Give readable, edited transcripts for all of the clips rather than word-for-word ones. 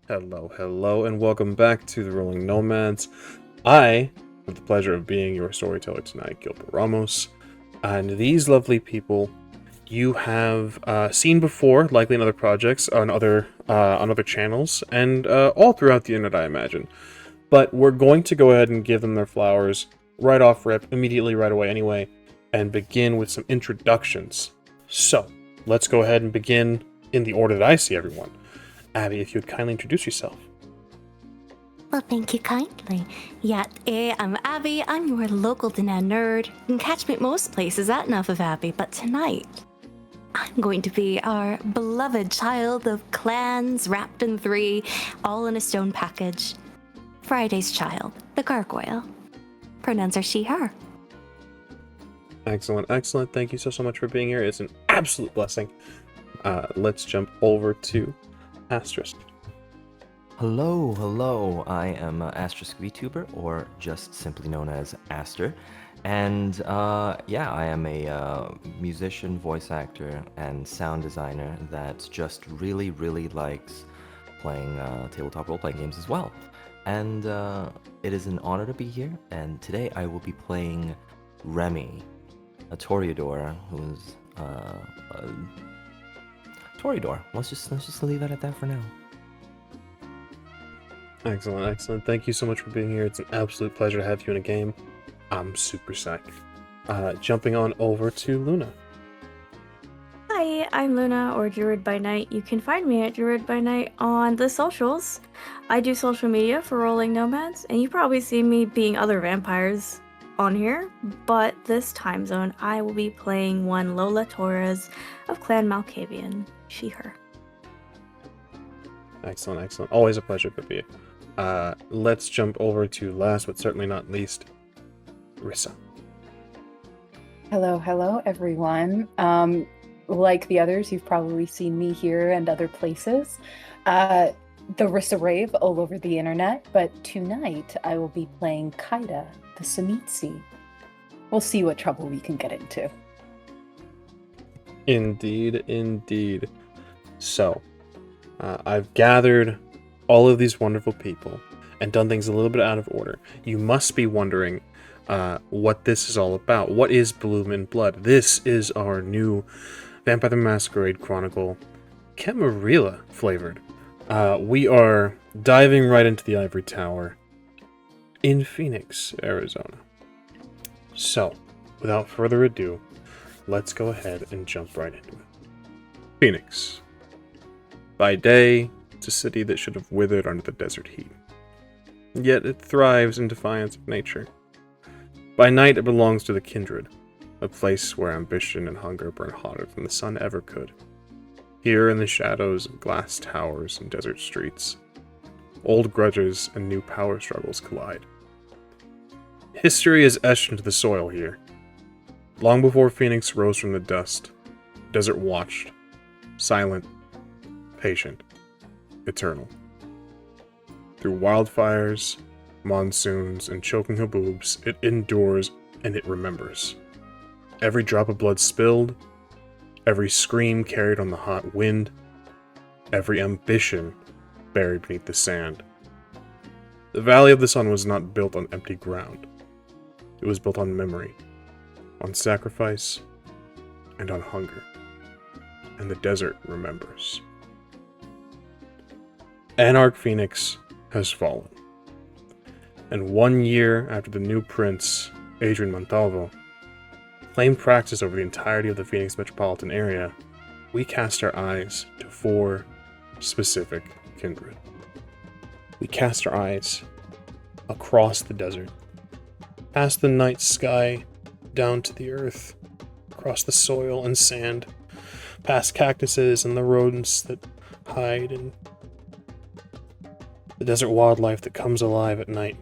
Hello, hello, and welcome back to the Rolling Nomads. I have the pleasure of being your storyteller tonight, Gilbert Ramos, and these lovely people you have seen before, likely in other projects, on other channels, and all throughout the internet, I imagine. But we're going to go ahead and give them their flowers right off rip, immediately, right away, anyway, and begin with some introductions. So, let's go ahead and begin in the order that I see everyone. Abby, if you would kindly introduce yourself. Well, thank you kindly. I'm Abby. I'm your local Dinan nerd. You can catch me at most places at Enough of Abby, but tonight, I'm going to be our beloved child of clans wrapped in three, all in a stone package. Friday's child, the gargoyle. Pronouns are she, her. Excellent, excellent. Thank you so much for being here. It's an absolute blessing. Let's jump over to Asterisk. Hello. I am Asterisk VTuber, or just simply known as Aster. And I am a musician, voice actor, and sound designer that just really likes playing tabletop role-playing games as well. And it is an honor to be here, and today I will be playing Remy, a Toreador who's Toreador. Let's just leave it at that for now. Excellent. Thank you so much for being here. It's an absolute pleasure to have you in a game. I'm super psyched. Jumping on over to Luna. Hi, I'm Luna, or Druid by Night. You can find me at Druid by Night on the socials. I do social media for Rolling Nomads, and you probably see me being other vampires on here, but this time zone I will be playing one Lola Torres of Clan Malkavian. She, her. Excellent. Always a pleasure to be here. Let's jump over to last but certainly not least, Rissa. Hello, everyone. Like the others, you've probably seen me here and other places. The Rissa Rave all over the internet, but tonight I will be playing Kaida, the Samitsi. We'll see what trouble we can get into. Indeed. So, I've gathered all of these wonderful people and done things a little bit out of order. You must be wondering what this is all about. What is Bloom in Blood? This is our new Vampire the Masquerade Chronicle, Camarilla flavored. We are diving right into the Ivory Tower in Phoenix, Arizona. So, without further ado, let's go ahead and jump right into it. Phoenix. By day, it's a city that should have withered under the desert heat. Yet it thrives in defiance of nature. By night, it belongs to the Kindred, a place where ambition and hunger burn hotter than the sun ever could. Here in the shadows of glass towers and desert streets, old grudges and new power struggles collide. History is etched into the soil here. Long before Phoenix rose from the dust, the desert watched, silent, patient, eternal. Through wildfires, monsoons, and choking haboobs, it endures and it remembers. Every drop of blood spilled, every scream carried on the hot wind, every ambition buried beneath the sand. The Valley of the Sun was not built on empty ground. It was built on memory, on sacrifice, and on hunger. And the desert remembers. Anarch Phoenix has fallen. And 1 year after the new prince, Adrian Montalvo, claimed practice over the entirety of the Phoenix metropolitan area, we cast our eyes to 4 specific kindred. We cast our eyes across the desert, past the night sky, down to the earth, across the soil and sand, past cactuses and the rodents that hide in the desert wildlife that comes alive at night.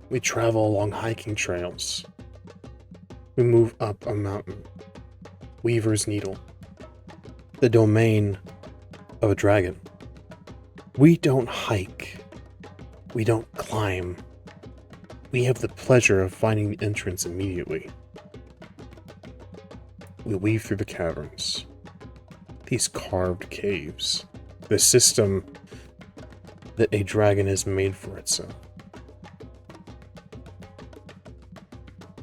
We travel along hiking trails. We move up a mountain. Weaver's Needle. The domain of a dragon. We don't hike. We don't climb. We have the pleasure of finding the entrance immediately. We weave through the caverns. These carved caves. The system that a dragon is made for itself.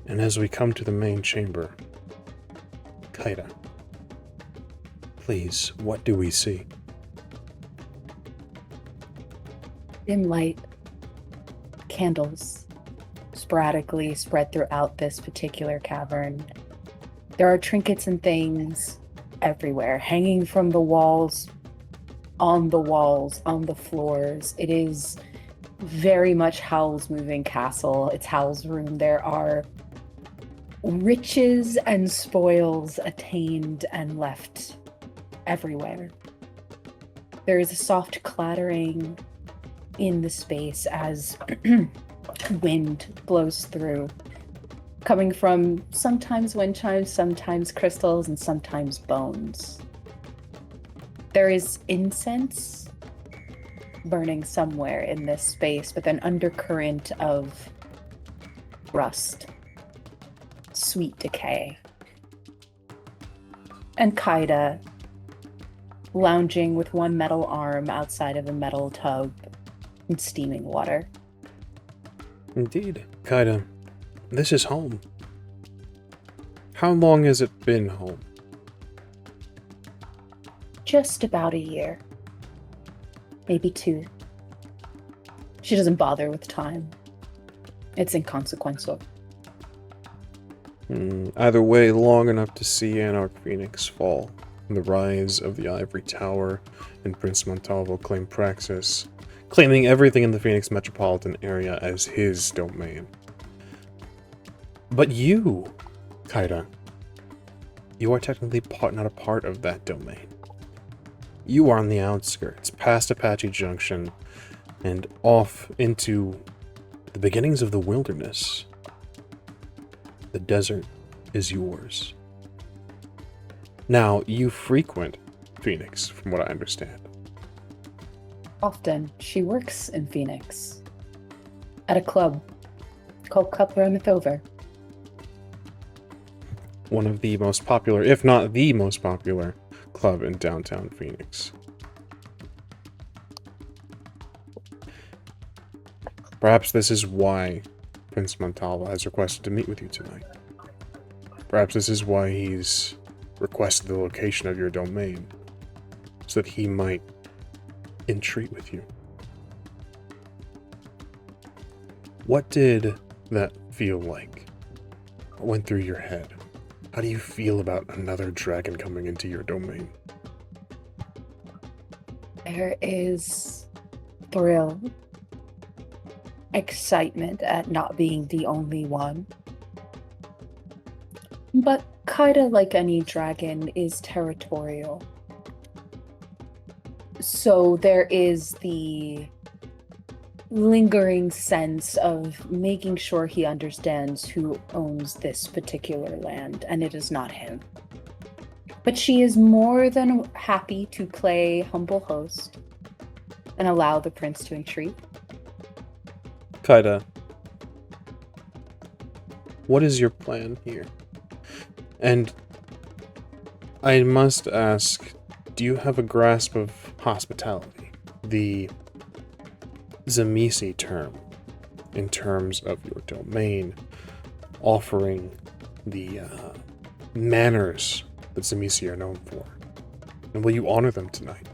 And as we come to the main chamber, Kaida, please, what do we see? Dim light, candles sporadically spread throughout this particular cavern. There are trinkets and things everywhere, hanging from the walls, on the floors. It is very much Howl's moving castle. It's Howl's room. There are riches and spoils attained and left everywhere. There is a soft clattering in the space as wind blows through, coming from sometimes wind chimes, sometimes crystals, and sometimes bones. There is incense burning somewhere in this space with an undercurrent of rust, sweet decay. And Kaida, lounging with one metal arm outside of a metal tub in steaming water. Indeed. Kaida, this is home. How long has it been home? Just about a year. Maybe 2. She doesn't bother with time. It's inconsequential. Either way, long enough to see Anarch Phoenix fall, and the rise of the Ivory Tower, and Prince Montalvo claim Praxis, claiming everything in the Phoenix metropolitan area as his domain. But you, Kaida, you are technically not a part of that domain. You are on the outskirts, past Apache Junction, and off into the beginnings of the wilderness. The desert is yours. Now, you frequent Phoenix, from what I understand. Often, she works in Phoenix. At a club called Cup Runneth Over. One of the most popular, if not the most popular, club in downtown Phoenix. Perhaps this is why Prince Montalvo has requested to meet with you tonight. Perhaps this is why he's requested the location of your domain, so that he might entreat with you. What did that feel like? What went through your head? How do you feel about another dragon coming into your domain? There is thrill, excitement at not being the only one. But Kaida, like any dragon, is territorial. So there is the lingering sense of making sure he understands who owns this particular land, and it is not him. But she is more than happy to play humble host and allow the prince to entreat. Kaida, what is your plan here? And I must ask, do you have a grasp of hospitality? The Zamisi term, in terms of your domain, offering the manners that Zamisi are known for. And will you honor them tonight?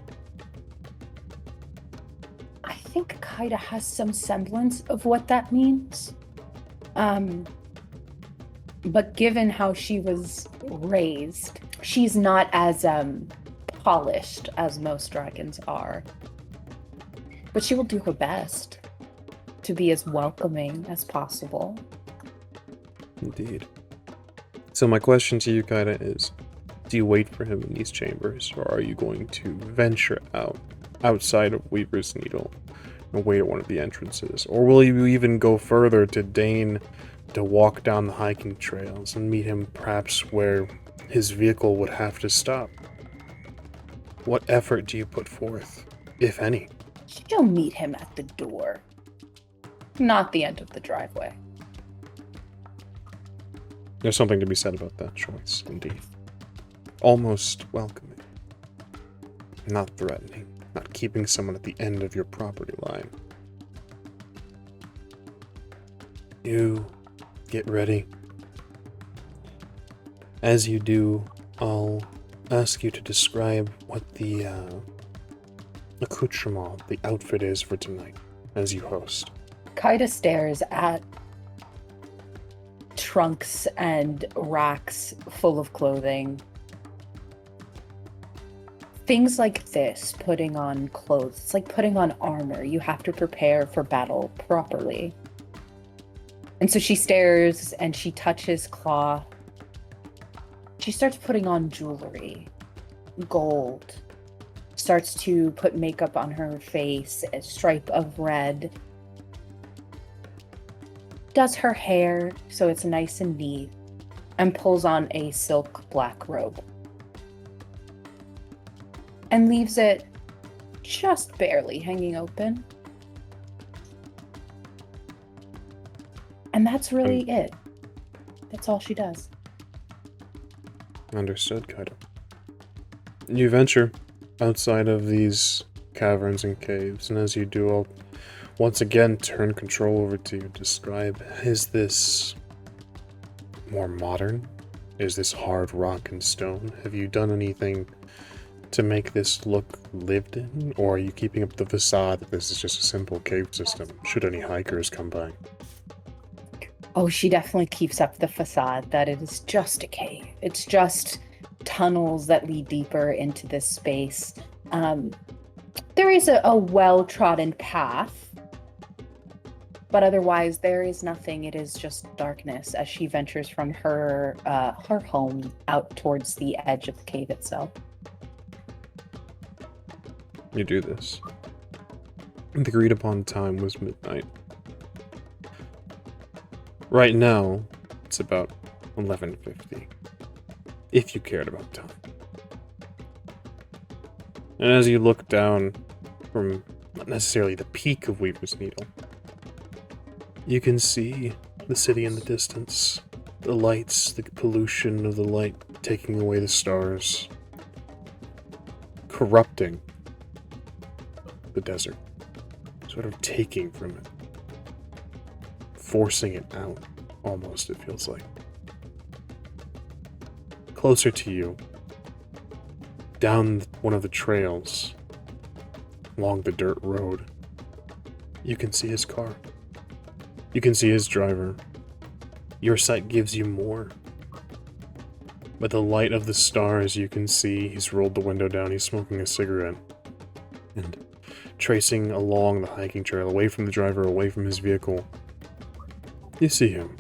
I think Kaida has some semblance of what that means. But given how she was raised, she's not as polished as most dragons are. But she will do her best to be as welcoming as possible. Indeed. So my question to you, Kaida, is, do you wait for him in these chambers, or are you going to venture outside of Weaver's Needle and wait at one of the entrances? Or will you even go further to deign to walk down the hiking trails and meet him perhaps where his vehicle would have to stop? What effort do you put forth, if any? She'll meet him at the door, not the end of the driveway. There's something to be said about that choice, indeed. Almost welcoming, not threatening. not keeping someone at the end of your property line. You get ready. As you do, I'll ask you to describe what the accoutrement, the outfit is for tonight, as you host. Kaida stares at trunks and racks full of clothing. Things like this, putting on clothes, it's like putting on armor. You have to prepare for battle properly. And so she stares and she touches cloth. She starts putting on jewelry, gold, starts to put makeup on her face, a stripe of red. Does her hair so it's nice and neat, and pulls on a silk black robe. And leaves it just barely hanging open. And that's really it. That's all she does. Understood, Kaido. You venture outside of these caverns and caves, and as you do, I'll once again turn control over to you. Describe, is this more modern? Is this hard rock and stone? Have you done anything to make this look lived in, or are you keeping up the facade that this is just a simple cave system, should any hikers come by? Oh, she definitely keeps up the facade that it is just a cave. It's just tunnels that lead deeper into this space. There is a well-trodden path, but otherwise there is nothing. It is just darkness as she ventures from her home out towards the edge of the cave itself. You do this. The agreed upon time was midnight. Right now, it's about 11:50, if you cared about time. And as you look down from not necessarily the peak of Weaver's Needle, you can see the city in the distance, the lights, the pollution of the light taking away the stars, corrupting the desert, sort of taking from it. Forcing it out, almost, it feels like. Closer to you, down one of the trails, along the dirt road, you can see his car. You can see his driver. Your sight gives you more. But the light of the stars, you can see he's rolled the window down, he's smoking a cigarette. And tracing along the hiking trail, away from the driver, away from his vehicle, you see him,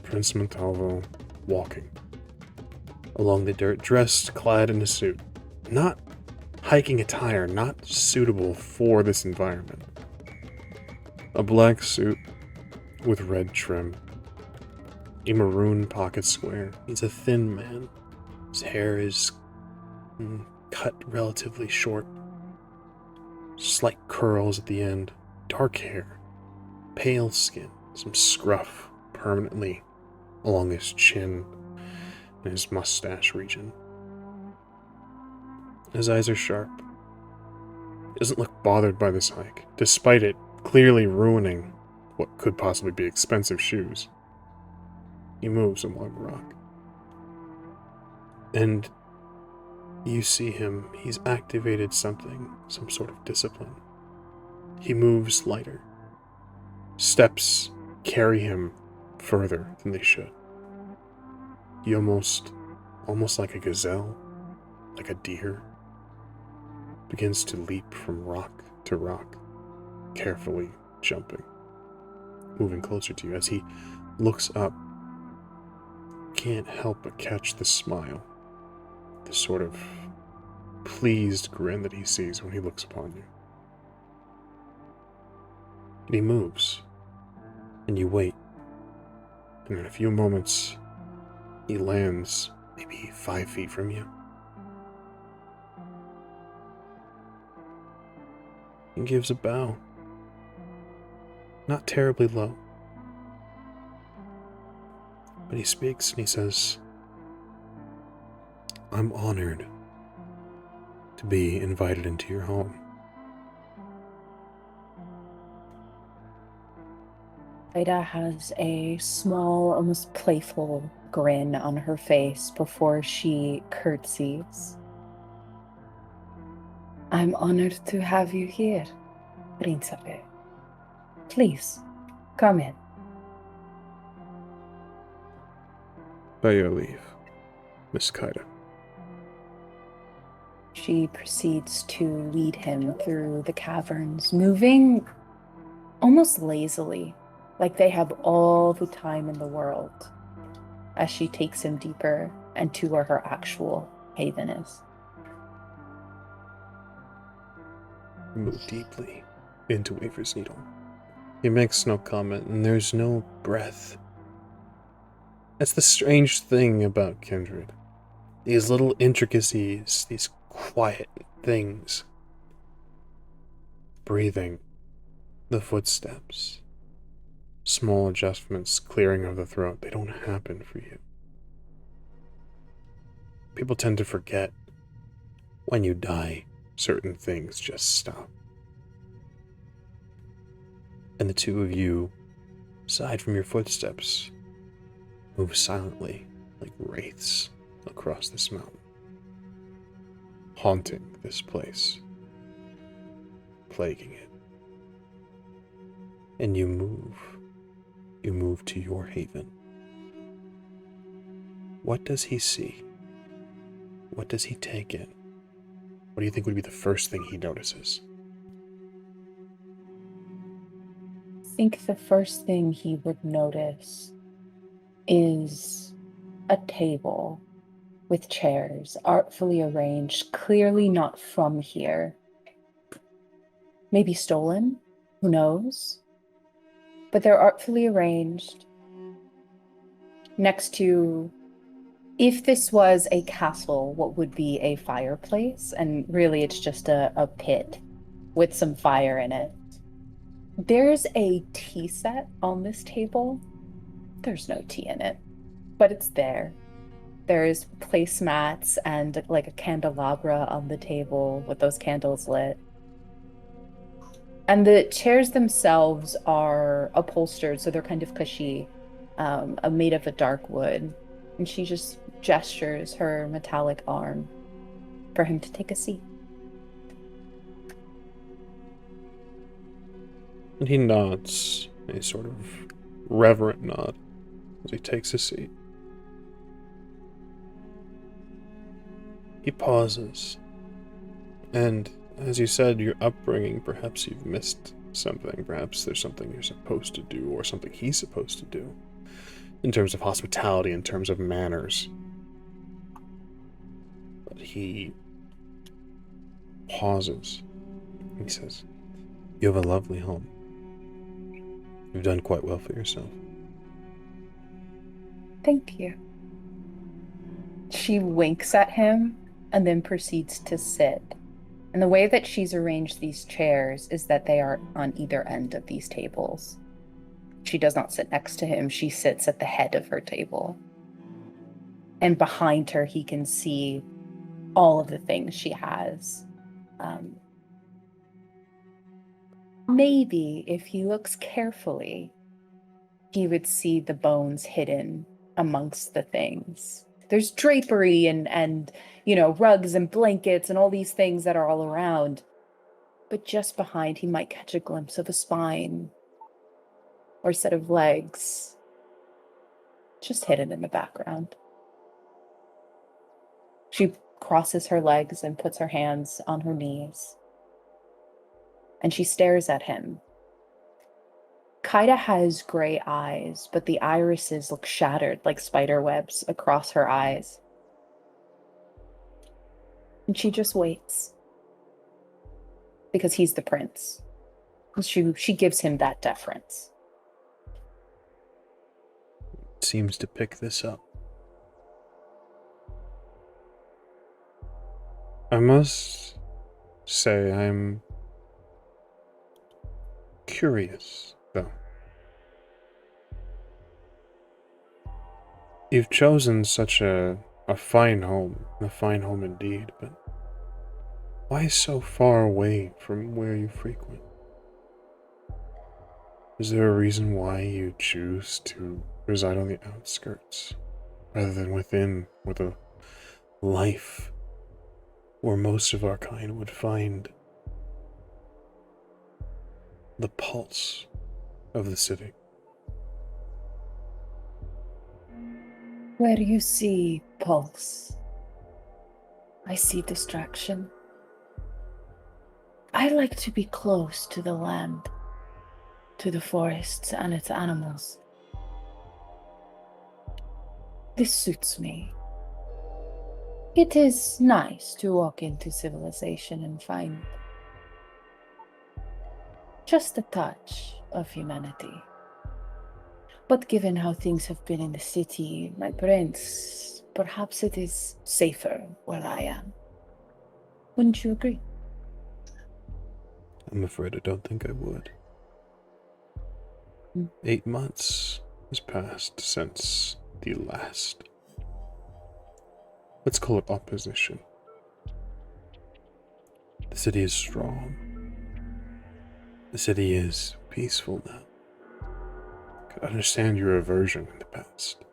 Prince Montalvo, walking along the dirt, dressed, clad in a suit. Not hiking attire, not suitable for this environment. A black suit with red trim, a maroon pocket square. He's a thin man. His hair is cut relatively short. Slight curls at the end, dark hair, pale skin. Some scruff permanently along his chin and his mustache region. His eyes are sharp. He doesn't look bothered by this hike, despite it clearly ruining what could possibly be expensive shoes. He moves along the rock. And you see him, he's activated something, some sort of discipline. He moves lighter. Steps carry him further than they should. He almost like a gazelle, like a deer, begins to leap from rock to rock, carefully jumping, moving closer to you. As he looks up, can't help but catch the smile, the sort of pleased grin that he sees when he looks upon you. And he moves. And you wait. And in a few moments, he lands maybe 5 feet from you. He gives a bow. Not terribly low. But he speaks and he says, "I'm honored to to be invited into your home. Ida has a small, almost playful grin on her face before she curtsies. I'm honored to have you here, Principe. Please, come in. By your leave, Miss Kaida. She proceeds to lead him through the caverns, moving almost lazily, like they have all the time in the world, as she takes him deeper and to where her actual haven is. You move deeply into Weaver's Needle. He makes no comment, and there's no breath. That's the strange thing about Kindred. These little intricacies, these quiet things. Breathing, the footsteps, small adjustments, clearing of the throat, they don't happen for you. People tend to forget when you die, certain things just stop. And the two of you, aside from your footsteps, move silently like wraiths across this mountain, haunting this place, plaguing it. And you move to your haven. What does he see? What does he take in? What do you think would be the first thing he notices? I think the first thing he would notice is a table with chairs artfully arranged, clearly not from here. Maybe stolen, who knows? But they're artfully arranged next to, if this was a castle, what would be a fireplace, and really it's just a pit with some fire in it. There's a tea set on this table. There's no tea in it, but it's there. There's placemats and like a candelabra on the table with those candles lit. And the chairs themselves are upholstered, so they're kind of cushy, made of a dark wood. And she just gestures her metallic arm for him to take a seat. And he nods, a sort of reverent nod, as he takes a seat. He pauses, and as you said, your upbringing, perhaps you've missed something, perhaps there's something you're supposed to do, or something he's supposed to do, in terms of hospitality, in terms of manners. But he pauses. He says, "You have a lovely home. You've done quite well for yourself." Thank you. She winks at him and then proceeds to sit. And the way that she's arranged these chairs is that they are on either end of these tables. She does not sit next to him. She sits at the head of her table. And behind her, he can see all of the things she has. Maybe if he looks carefully, he would see the bones hidden amongst the things. There's drapery and rugs and blankets and all these things that are all around. But just behind, he might catch a glimpse of a spine or a set of legs, just hidden in the background. She crosses her legs and puts her hands on her knees. And she stares at him. Kaida has gray eyes, but the irises look shattered like spider webs across her eyes. And she just waits. Because he's the prince. She gives him that deference. Seems to pick this up. I must say I'm curious, though. You've chosen such a fine home indeed, but Why so far away from where you frequent? Is there a reason why you choose to reside on the outskirts rather than within, with a life where most of our kind would find the pulse of the city? Where you see pulse, I see distraction. I like to be close to the land, to the forests and its animals. This suits me. It is nice to walk into civilization and find just a touch of humanity. But given how things have been in the city, my prince, perhaps it is safer where I am. Wouldn't you agree? I'm afraid I don't think I would. 8 months has passed since the last, let's call it, opposition. The city is strong. The city is peaceful now. I could understand your aversion in the past.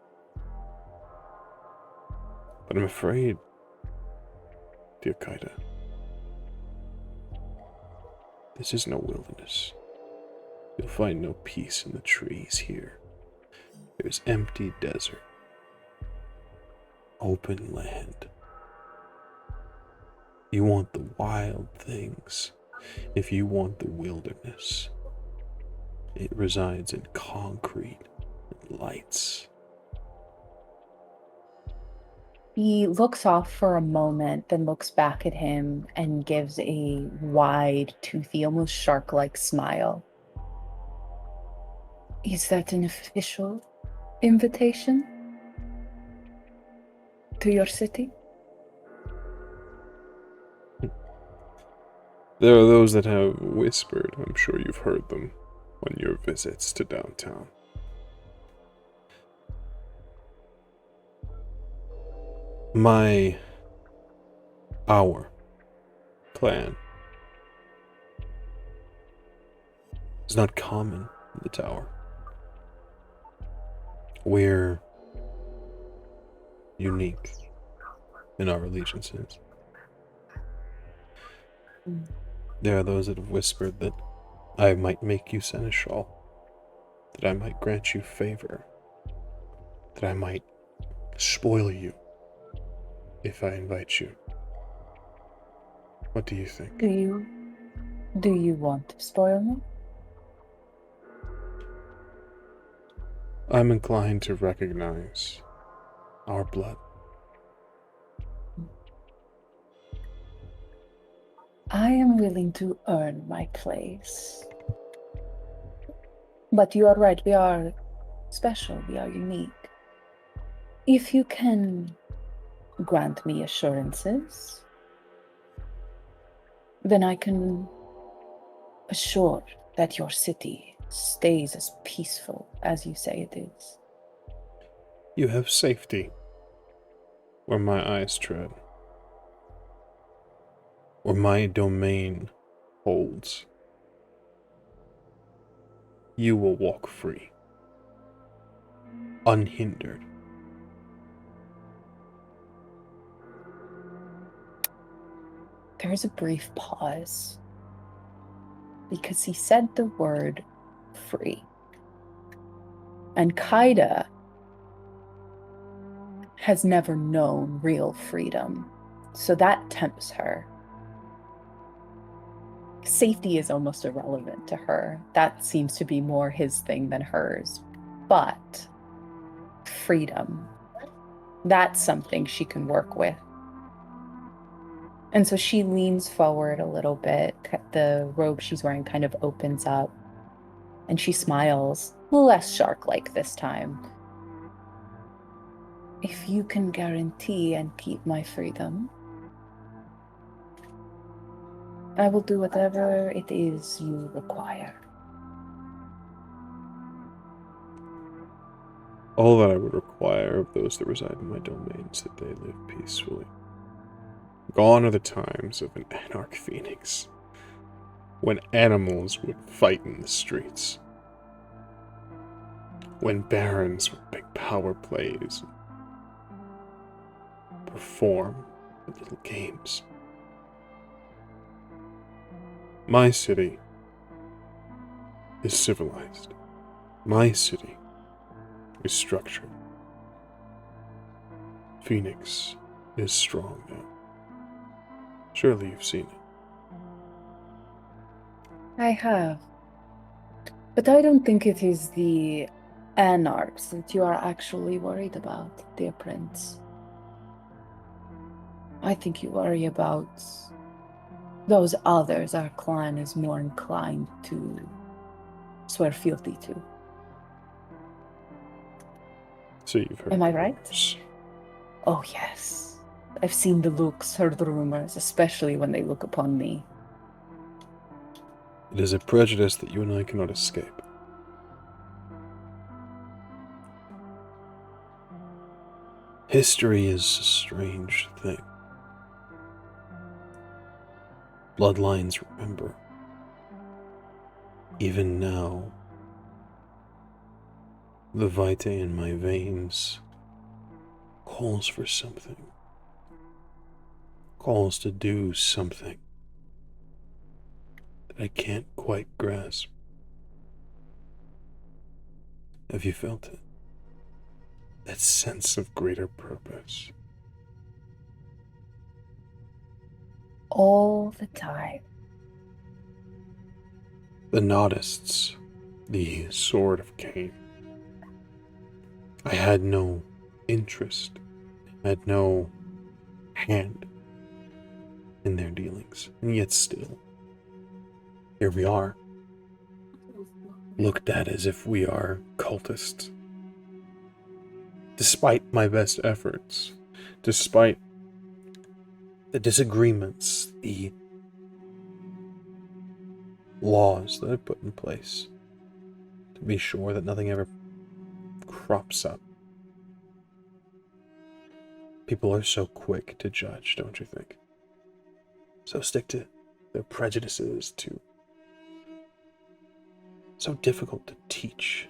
But I'm afraid, dear Kaida, this is no wilderness. You'll find no peace in the trees here. There's empty desert, open land. You want the wild things. If you want the wilderness, it resides in concrete and lights. He looks off for a moment, then looks back at him and gives a wide, toothy, almost shark-like smile. Is that an official invitation to your city? There are those that have whispered. I'm sure you've heard them on your visits to downtown. Our clan is not common in the tower. We're unique in our allegiances. There are those that have whispered that I might make you seneschal, that I might grant you favor, that I might spoil you if I invite you. What do you think? Do you want to spoil me? I'm inclined to recognize our blood. I am willing to earn my place. But you are right, we are special, we are unique. If you can grant me assurances, then I can assure that your city stays as peaceful as you say it is. You have safety where my eyes tread, where my domain holds. You will walk free, unhindered. There's a brief pause because he said the word free. And Kaida has never known real freedom, so that tempts her. Safety is almost irrelevant to her. That seems to be more his thing than hers. But freedom, that's something she can work with. And so she leans forward a little bit. The robe she's wearing kind of opens up. And she smiles, less shark-like this time. If you can guarantee and keep my freedom, I will do whatever it is you require. All that I would require of those that reside in my domain is that they live peacefully. Gone are the times of an anarch phoenix, when animals would fight in the streets, when barons would make power plays, perform at little games. My city is civilized. My city is structured. Phoenix is strong now. Surely you've seen it. I have. But I don't think it is the anarchs that you are actually worried about, dear Prince. I think you worry about those others our clan is more inclined to swear fealty to. So you've heard. Am I right? rumors. Oh, yes. I've seen the looks, heard the rumors, especially when they look upon me. It is a prejudice that you and I cannot escape. History is a strange thing. Bloodlines remember. Even now, the vitae in my veins calls for something. Calls to do something that I can't quite grasp. Have you felt it? That sense of greater purpose. All the time. The Naudists, the Sword of Cain. I had no interest, had no hand in their dealings, and yet still, here we are, looked at as if we are cultists. Despite my best efforts, despite the disagreements, the laws that I put in place to be sure that nothing ever crops up. People are so quick to judge, don't you think? So stick to their prejudices, so difficult to teach.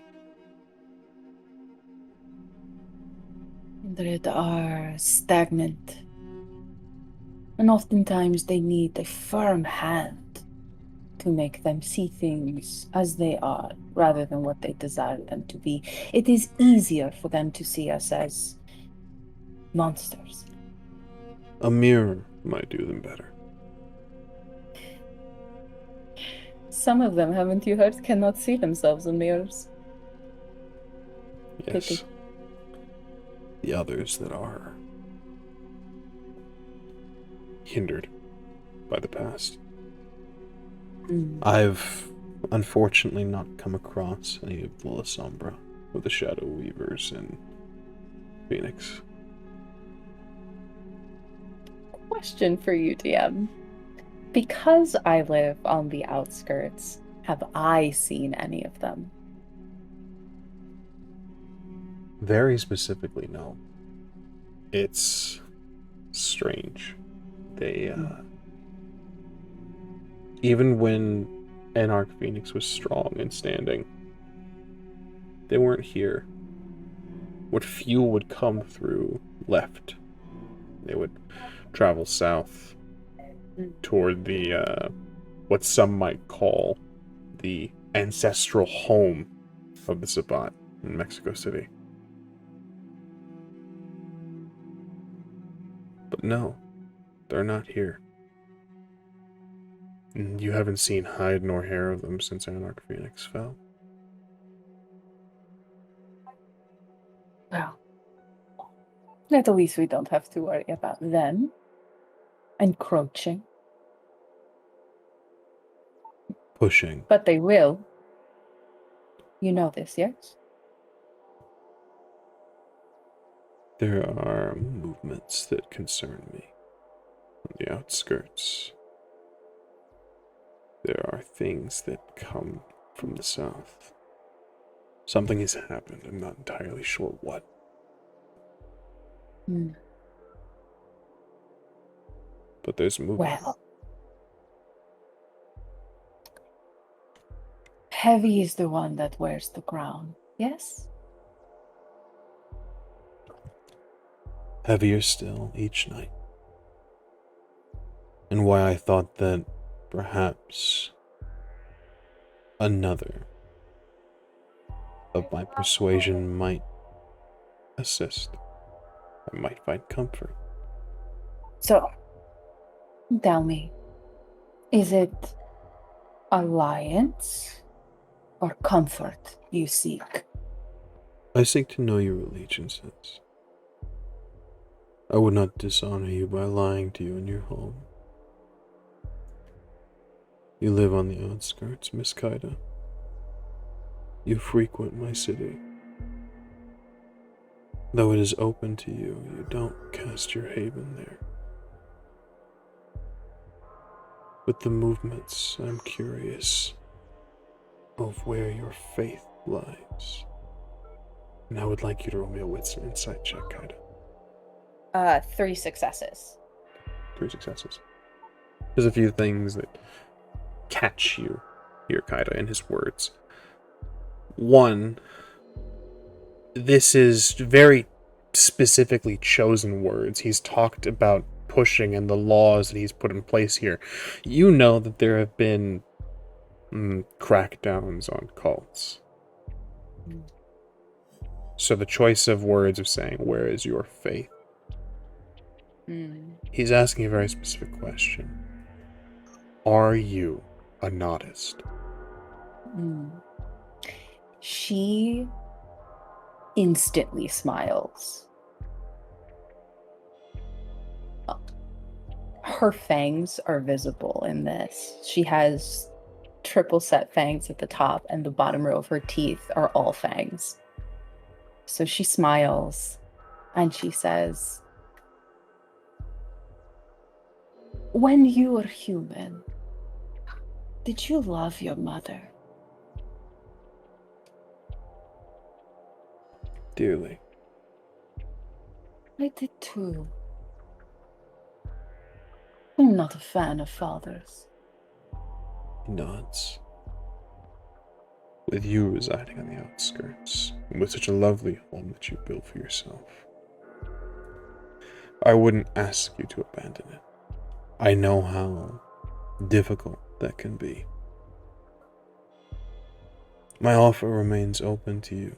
Kindred are stagnant. And oftentimes they need a firm hand to make them see things as they are, rather than what they desire them to be. It is easier for them to see us as monsters. A mirror might do them better. Some of them, haven't you heard, cannot see themselves in mirrors. Yes. Pity. The others that are hindered by the past. I've unfortunately not come across any of the La Sombra or the Shadow Weavers in Phoenix. Question for you, DM. Because I live on the outskirts, have I seen any of them? Very specifically, no. It's strange. They, even when Anarch Phoenix was strong and standing, they weren't here. What few would come through left. They would travel south toward the, what some might call the ancestral home of the Sabbat in Mexico City. But no, they're not here. And you haven't seen hide nor hair of them since Anarch Phoenix fell. Well, at least we don't have to worry about them encroaching. Pushing. But they will. You know this, yes? There are movements that concern me on the outskirts. There are things that come from the south. Something has happened. I'm not entirely sure what. but there's movement. Well, heavy is the one that wears the crown, yes? Heavier still each night. And why I thought that perhaps another of my persuasion might assist. I might find comfort. So, tell me, is it alliance or comfort you seek? I seek to know your allegiances. I would not dishonor you by lying to you in your home. You live on the outskirts, Miss Kaida. You frequent my city. Though it is open to you, you don't cast your haven there. With the movements, I'm curious of where your faith lies. And I would like you to roll me a wits or insight check, Kaida. 3 successes. 3 successes. There's a few things that catch you here, Kaida, in his words. One, this is very specifically chosen words. He's talked about pushing and the laws that he's put in place here. You know that there have been crackdowns on cults. So the choice of words of saying, where is your faith? He's asking a very specific question. Are you a nodist? She instantly smiles. Her fangs are visible in this. She has triple set fangs at the top, and the bottom row of her teeth are all fangs. So she smiles and she says, when you were human, did you love your mother? Dearly. I did too. I'm not a fan of fathers. He nods. With you residing on the outskirts, and with such a lovely home that you built for yourself, I wouldn't ask you to abandon it. I know how difficult that can be. My offer remains open to you,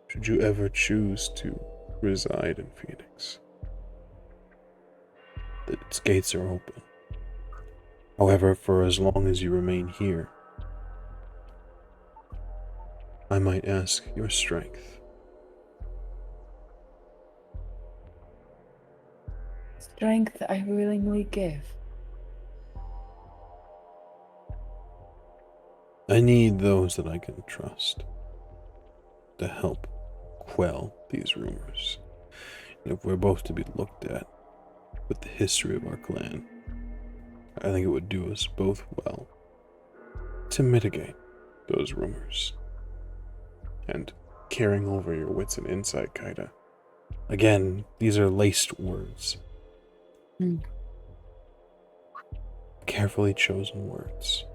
should you ever choose to reside in Phoenix. Its gates are open. However, for as long as you remain here, I might ask your strength. Strength I willingly give. I need those that I can trust to help quell these rumors. And if we're both to be looked at with the history of our clan, I think it would do us both well to mitigate those rumors. And carrying over your wits and insight, Kaida. Again, these are laced words. Carefully chosen words.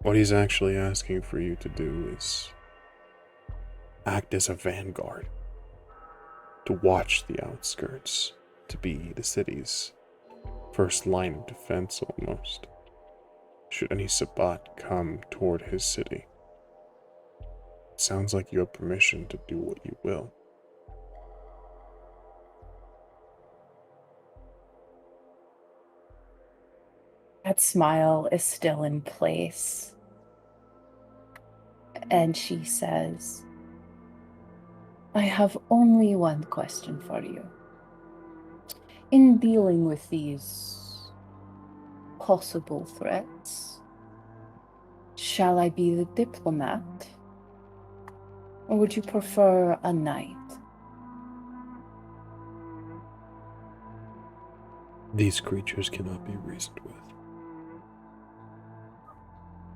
What he's actually asking for you to do is act as a vanguard, to watch the outskirts, to be the city's first line of defense almost, should any Sabbat come toward his city. It sounds like you have permission to do what you will. That smile is still in place. And she says, I have only one question for you. In dealing with these possible threats, shall I be the diplomat? Or would you prefer a knight? These creatures cannot be reasoned with.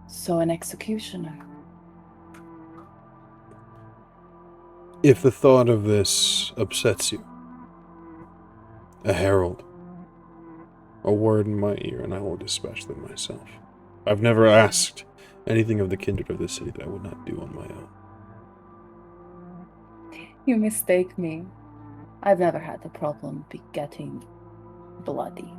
So an executioner. If the thought of this upsets you, a herald A word in my ear, and I will dispatch them myself. I've never asked anything of the kindred of this city that I would not do on my own. You mistake me. I've never had the problem getting bloody.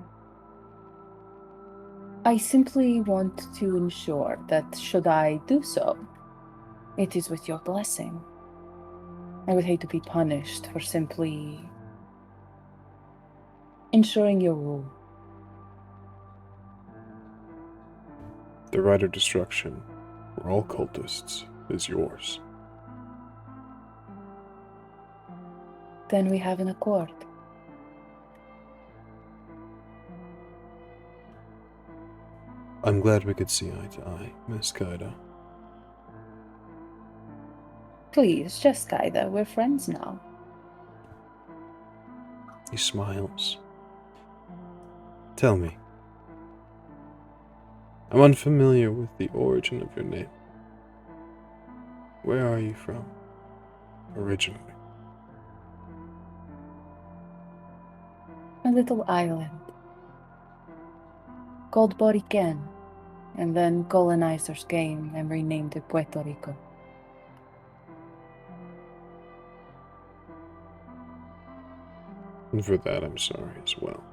I simply want to ensure that should I do so, it is with your blessing. I would hate to be punished for simply ensuring your rule. The right of destruction for all cultists is yours. Then we have an accord. I'm glad we could see eye to eye, Miss Kaida. Please, just Kaida, we're friends now. He smiles. Tell me. I'm unfamiliar with the origin of your name. Where are you from, originally? A little island called Boriken, and then colonizers came and renamed it Puerto Rico. And for that, I'm sorry as well.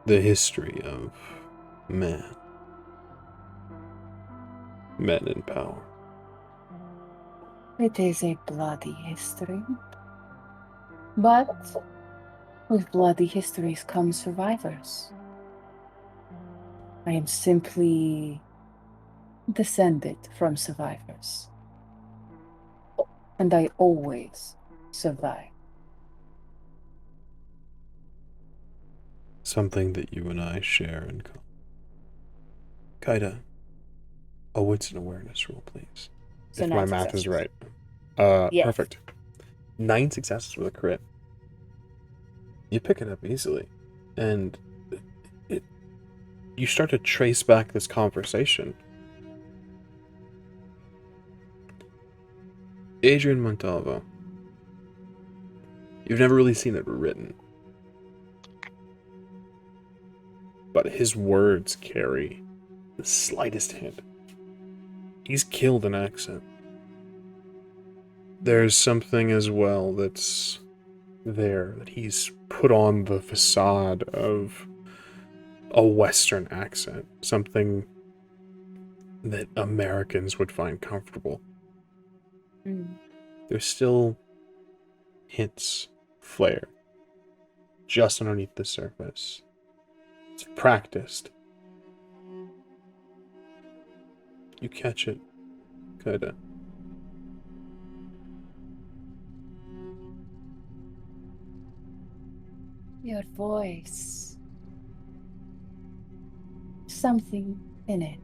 The history of man. Men in power. It is a bloody history. But with bloody histories come survivors. I am simply descended from survivors. And I always survive. Something that you and I share in common. Kaida, a wits and awareness roll, please. So if 9 my math is successes. right. Yes. Perfect. 9 successes with a crit. You pick it up easily. And you start to trace back this conversation. Adrian Montalvo. You've never really seen it written. But his words carry the slightest hint. He's killed an accent. There's something as well that's there, that he's put on the facade of a Western accent. Something that Americans would find comfortable. There's still hints, flair, just underneath the surface. It's practiced. You catch it, Kaida. Your voice. Something in it.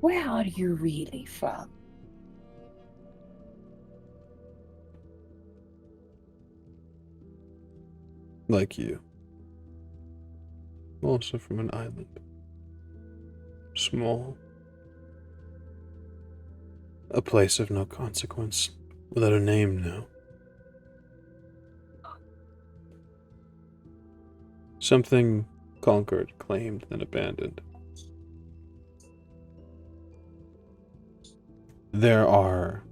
Where are you really from? Like you. Also from an island. Small. A place of no consequence. Without a name now. Something conquered, claimed, then abandoned. There are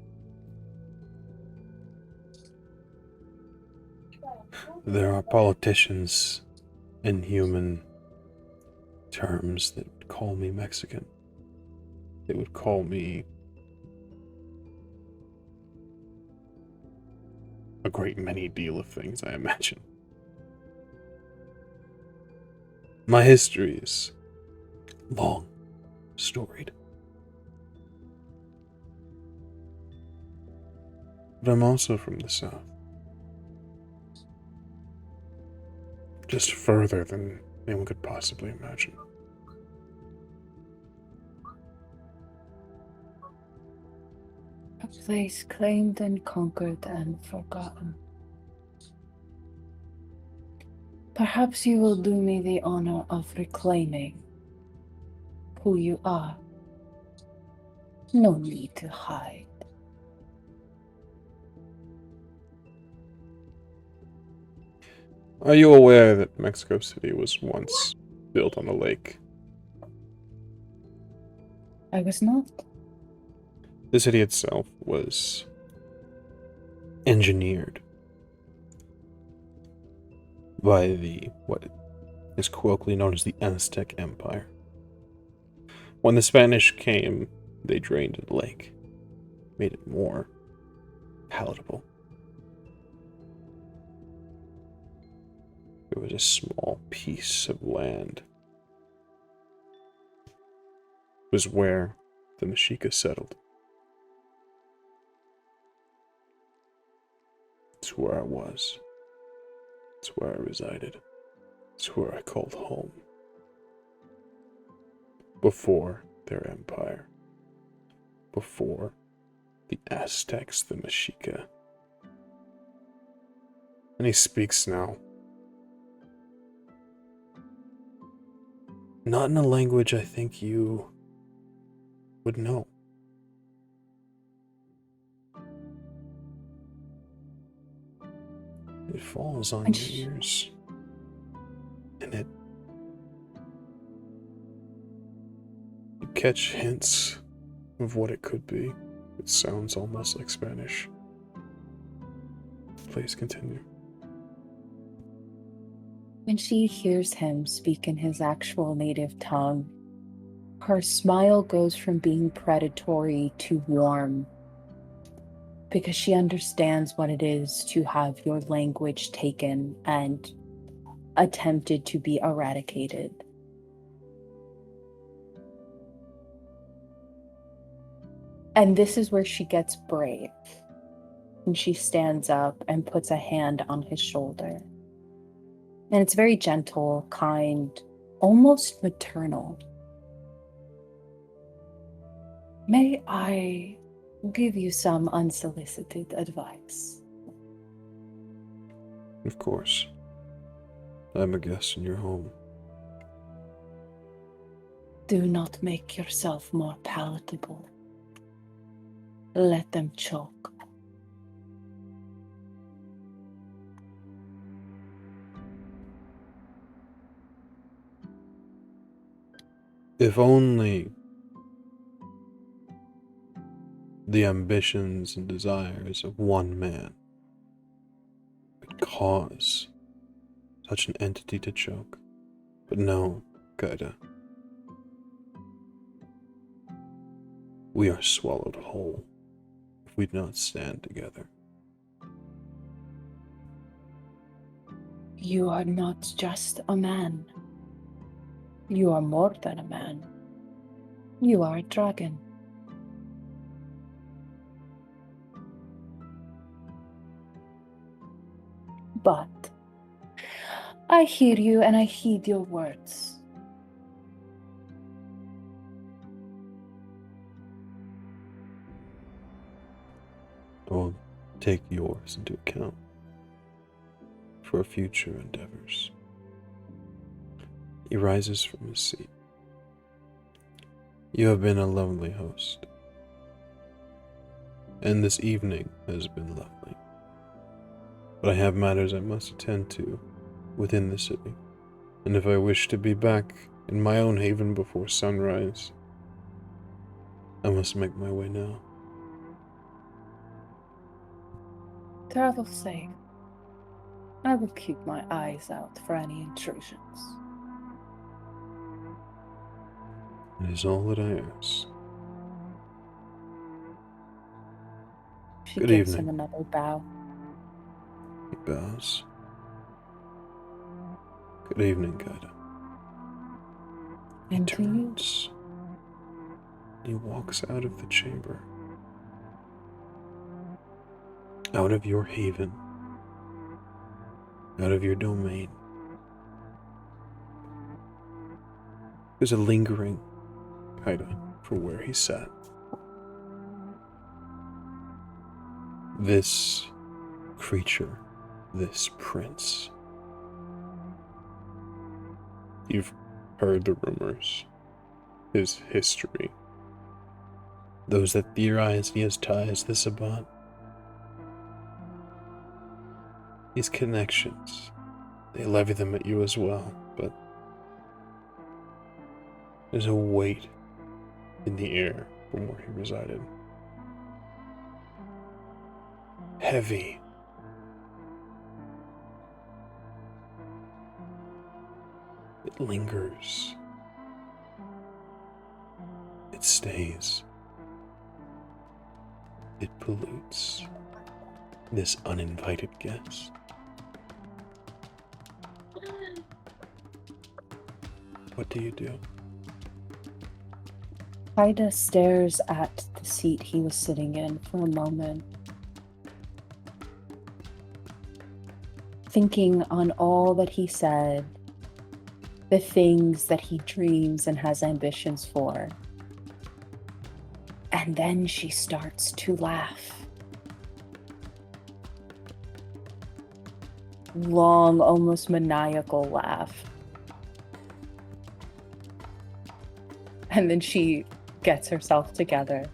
politicians in human terms that would call me Mexican. They would call me a great many deal of things, I imagine. My history is long, storied. But I'm also from the South. Just further than anyone could possibly imagine. A place claimed and conquered and forgotten. Perhaps you will do me the honor of reclaiming who you are. No need to hide. Are you aware that Mexico City was once built on a lake? I was not. The city itself was engineered by what is colloquially known as the Aztec Empire. When the Spanish came, they drained the lake, made it more palatable. It was a small piece of land. It was where the Mexica settled. It's where I was. It's where I resided. It's where I called home. Before their empire. Before the Aztecs, the Mexica. And he speaks now. Not in a language I think you would know. It falls on your ears. And you catch hints of what it could be. It sounds almost like Spanish. Please continue. When she hears him speak in his actual native tongue, her smile goes from being predatory to warm, because she understands what it is to have your language taken and attempted to be eradicated. And this is where she gets brave. And she stands up and puts a hand on his shoulder. And it's very gentle, kind, almost maternal. May I give you some unsolicited advice? Of course. I'm a guest in your home. Do not make yourself more palatable. Let them choke. If only the ambitions and desires of one man could cause such an entity to choke. But no, Gaida. We are swallowed whole if we do not stand together. You are not just a man. You are more than a man. You are a dragon. But I hear you and I heed your words. I'll take yours into account for future endeavors. He rises from his seat. You have been a lovely host, and this evening has been lovely. But I have matters I must attend to within the city, and if I wish to be back in my own haven before sunrise, I must make my way now. Travel safe. I will keep my eyes out for any intrusions. It is all that I ask. She Good gives evening. him another bow. He bows. Good evening, Gaida. He And to you. turns. He walks out of the chamber. Out of your haven. Out of your domain. There's a lingering, Gaida, for where he sat. This creature, this prince. You've heard the rumors, his history. Those that theorize he has ties to Sabat. These connections, They levy them at you as well, but there's a weight in the air from where he resided. Heavy. It lingers. It stays. It pollutes this uninvited guest. What do you do? Haida stares at the seat he was sitting in for a moment, thinking on all that he said, the things that he dreams and has ambitions for. And then she starts to laugh. Long, almost maniacal laugh. And then she gets herself together.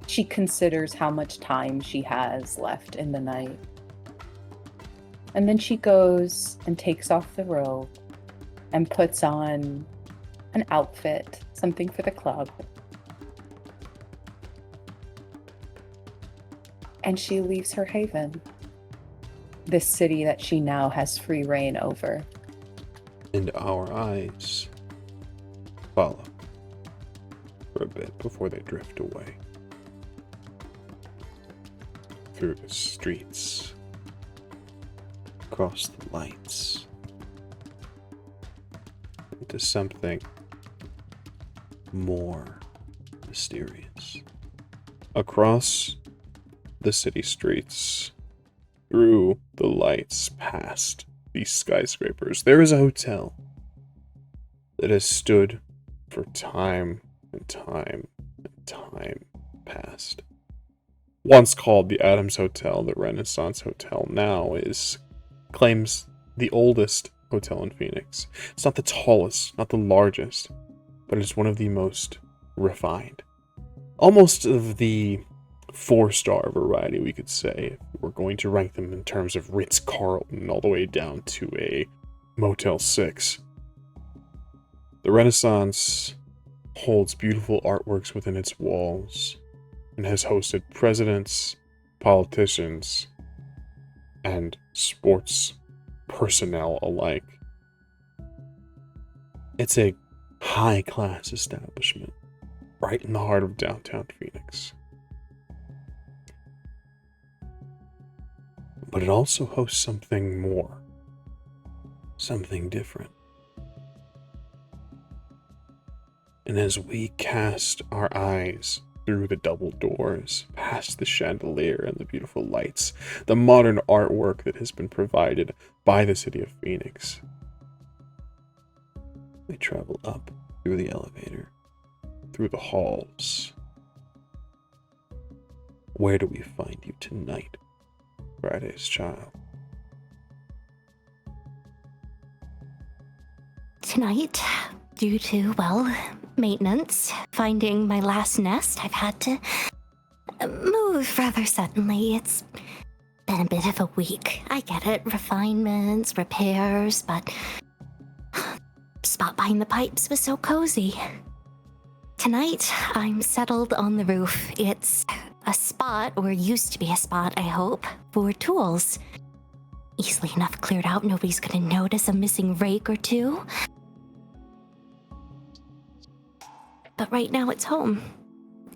She considers how much time she has left in the night. And then she goes and takes off the robe and puts on an outfit, something for the club. And she leaves her haven, this city that she now has free reign over. And our eyes follow for a bit before they drift away. Through the streets, across the lights, into something more mysterious. Across the city streets, through the lights, past these skyscrapers, there is a hotel that has stood for time and time and time past. Once called the Adams Hotel, the Renaissance Hotel, now claims the oldest hotel in Phoenix. It's not the tallest, not the largest, but it's one of the most refined. Almost of the 4-star variety, we could say, if we're going to rank them in terms of Ritz-Carlton all the way down to a Motel 6. The Renaissance holds beautiful artworks within its walls and has hosted presidents, politicians, and sports personnel alike. It's a high-class establishment right in the heart of downtown Phoenix. But it also hosts something more, something different. And as we cast our eyes through the double doors, past the chandelier and the beautiful lights, the modern artwork that has been provided by the city of Phoenix, we travel up through the elevator, through the halls. Where do we find you tonight, Friday's child? Tonight, due to, maintenance, finding my last nest, I've had to move rather suddenly. It's been a bit of a week. I get it. Refinements, repairs, but spot behind the pipes was so cozy. Tonight, I'm settled on the roof. It's a spot, or used to be a spot, I hope, for tools. Easily enough cleared out, nobody's gonna notice a missing rake or two. But right now it's home.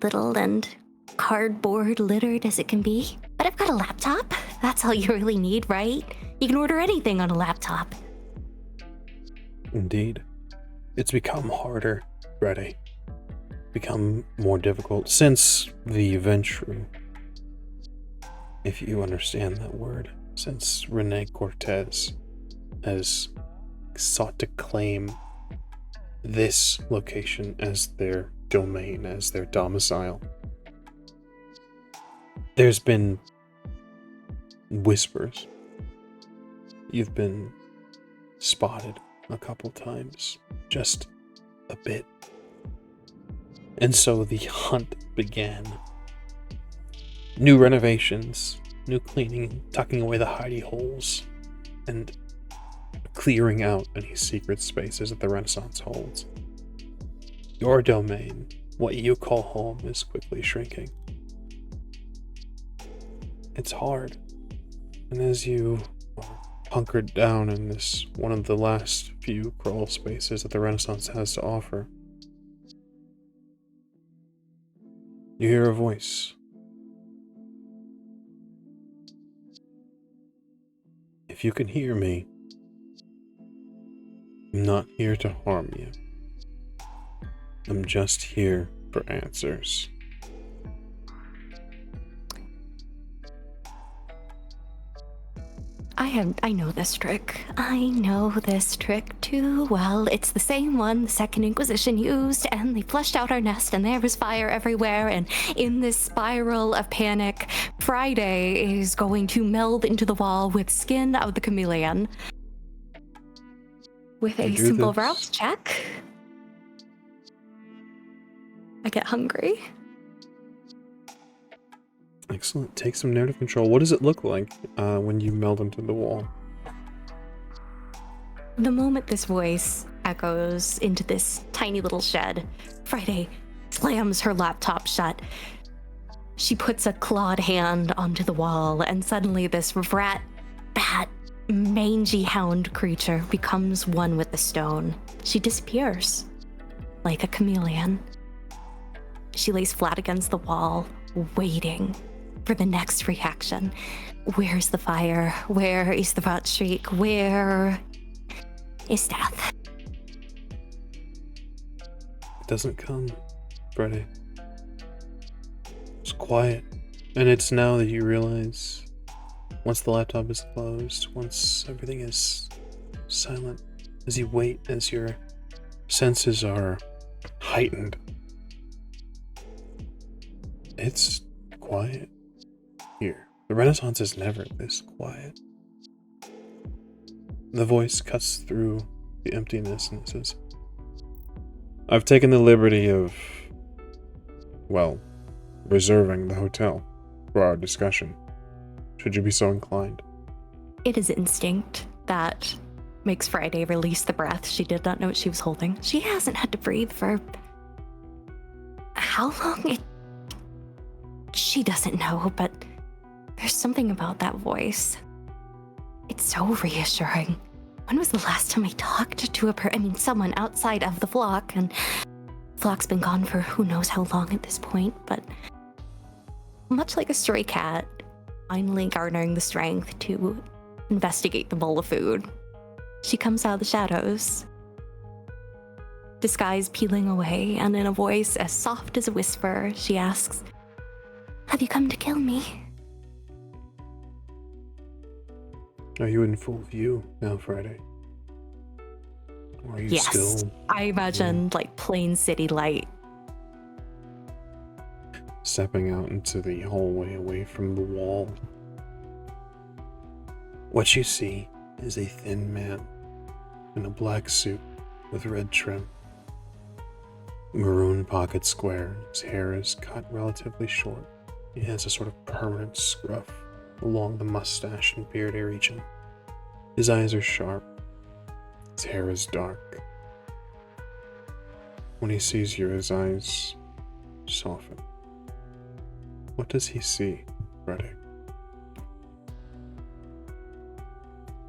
Little and cardboard littered as it can be. But I've got a laptop. That's all you really need, right? You can order anything on a laptop. Indeed. It's become harder, Freddy. Become more difficult since the Ventrue. If you understand that word. Since Rene Cortez has sought to claim this location as their domain, as their domicile. There's been whispers. You've been spotted a couple times, just a bit. And so the hunt began. New renovations, new cleaning, tucking away the hidey holes, and clearing out any secret spaces that the Renaissance holds. Your domain, what you call home, is quickly shrinking. It's hard, and as you are hunkered down in this one of the last few crawl spaces that the Renaissance has to offer, you hear a voice. If you can hear me, I'm not here to harm you. I'm just here for answers. I know this trick. I know this trick too well. It's the same one the Second Inquisition used, and they flushed out our nest, and there was fire everywhere, and in this spiral of panic, Friday is going to meld into the wall with skin of the chameleon. With a simple rouse check, I get hungry. Excellent. Take some narrative control. What does it look like when you meld into the wall? The moment this voice echoes into this tiny little shed, Friday slams her laptop shut. She puts a clawed hand onto the wall, and suddenly this rat, bat, mangy hound creature becomes one with the stone. She disappears like a chameleon. She lays flat against the wall, waiting for the next reaction. Where's the fire? Where is the rot shriek? Where is death? It doesn't come, Friday. It's quiet. And it's now that you realize, once the laptop is closed, once everything is silent, as you wait, as your senses are heightened, it's quiet here. The Renaissance is never this quiet. The voice cuts through the emptiness and says, I've taken the liberty of, well, reserving the hotel for our discussion, should you be so inclined. It is instinct that makes Friday release the breath she did not know what she was holding. She hasn't had to breathe for how long? She doesn't know, but there's something about that voice. It's so reassuring. When was the last time I talked to someone outside of the flock? And flock's been gone for who knows how long at this point, but much like a stray cat, finally garnering the strength to investigate the bowl of food, she comes out of the shadows, disguise peeling away, and in a voice as soft as a whisper, she asks, have you come to kill me? Are you in full view now, Friday? Or are you Yes, still... I imagined like plain city light. stepping out into the hallway away from the wall. What you see is a thin man in a black suit with red trim. Maroon pocket square, his hair is cut relatively short. He has a sort of permanent scruff along the mustache and beard region. His eyes are sharp. His hair is dark. When he sees you, his eyes soften. What does he see, Reddick?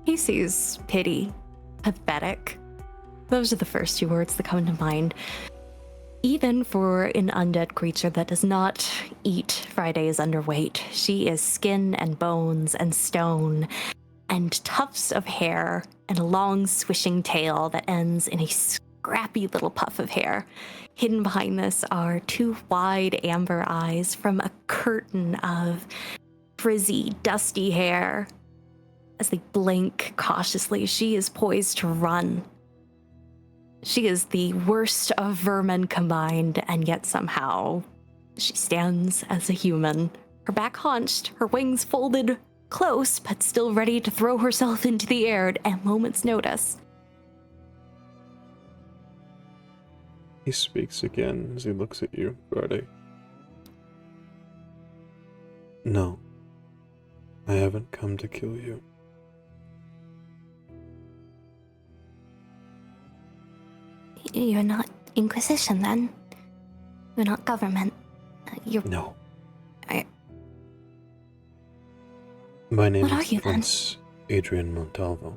He sees pity, pathetic. Those are the first two words that come to mind. Even for an undead creature that does not eat, Friday is underweight. She is skin and bones and stone and tufts of hair and a long swishing tail that ends in a scrappy little puff of hair. Hidden behind this are two wide amber eyes from a curtain of frizzy, dusty hair. As they blink cautiously, she is poised to run. She is the worst of vermin combined, and yet somehow she stands as a human. Her back hunched, her wings folded close, but still ready to throw herself into the air at a moment's notice. He speaks again as he looks at you, Friday. No. I haven't come to kill you. You're not Inquisition, then? You're not government? You're... No. I... My name What are is you, then? Prince Adrian Montalvo.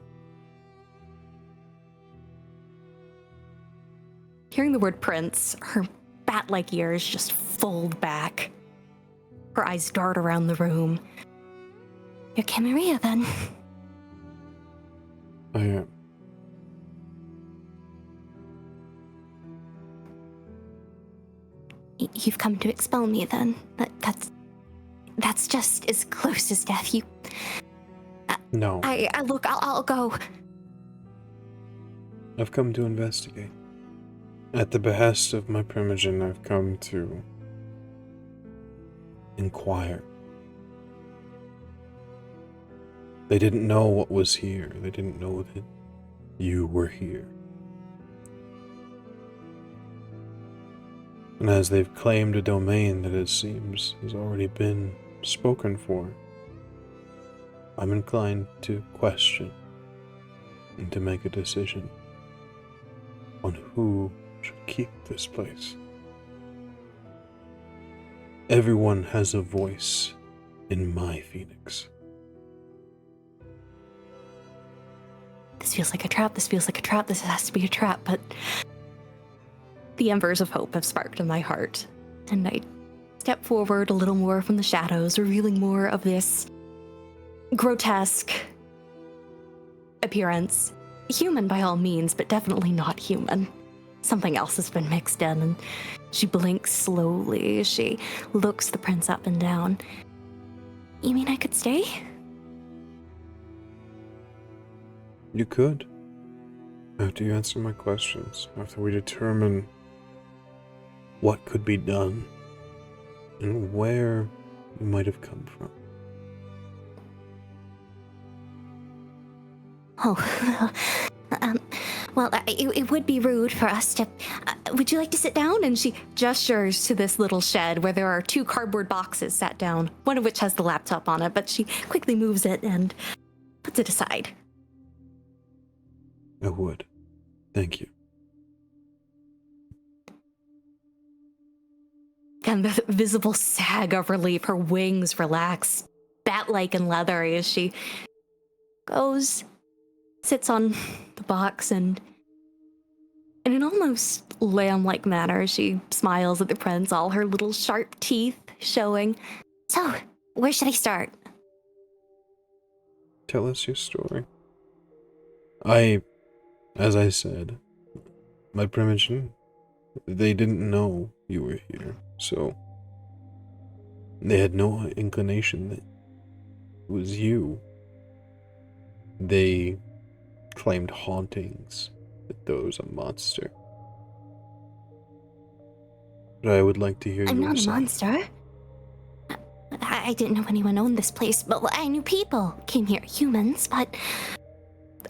Hearing the word prince, her bat-like ears just fold back. Her eyes dart around the room. You're Camarilla, then? I am. You've come to expel me, then? That's just as close as death. No. Look, I'll go. I've come to investigate. At the behest of my primogen, I've come to inquire. They didn't know what was here. They didn't know that you were here. And as they've claimed a domain that it seems has already been spoken for, I'm inclined to question and to make a decision on who should keep this place. Everyone has a voice in my Phoenix. This feels like a trap, this has to be a trap, but the embers of hope have sparked in my heart, and I step forward a little more from the shadows, revealing more of this grotesque appearance. Human by all means, but definitely not human. Something else has been mixed in, and she blinks slowly as she looks the prince up and down. You mean I could stay? You could. After you answer my questions, after we determine what could be done and where you might have come from. Oh, well, it would be rude for us to... would you like to sit down? And she gestures to this little shed where there are 2 cardboard boxes sat down, one of which has the laptop on it, but she quickly moves it and puts it aside. I would. Thank you. And the visible sag of relief, her wings relax, bat-like and leathery as she goes, sits on the box, and in an almost lamb-like manner, she smiles at the prince, all her little sharp teeth showing. So, where should I start? Tell us your story. As I said, my primogen, they didn't know you were here, so they had no inclination that it was you. They claimed hauntings, that there was a monster. But I would like to hear I'm your not a side. monster. I didn't know anyone owned this place, but I knew people came here, humans, but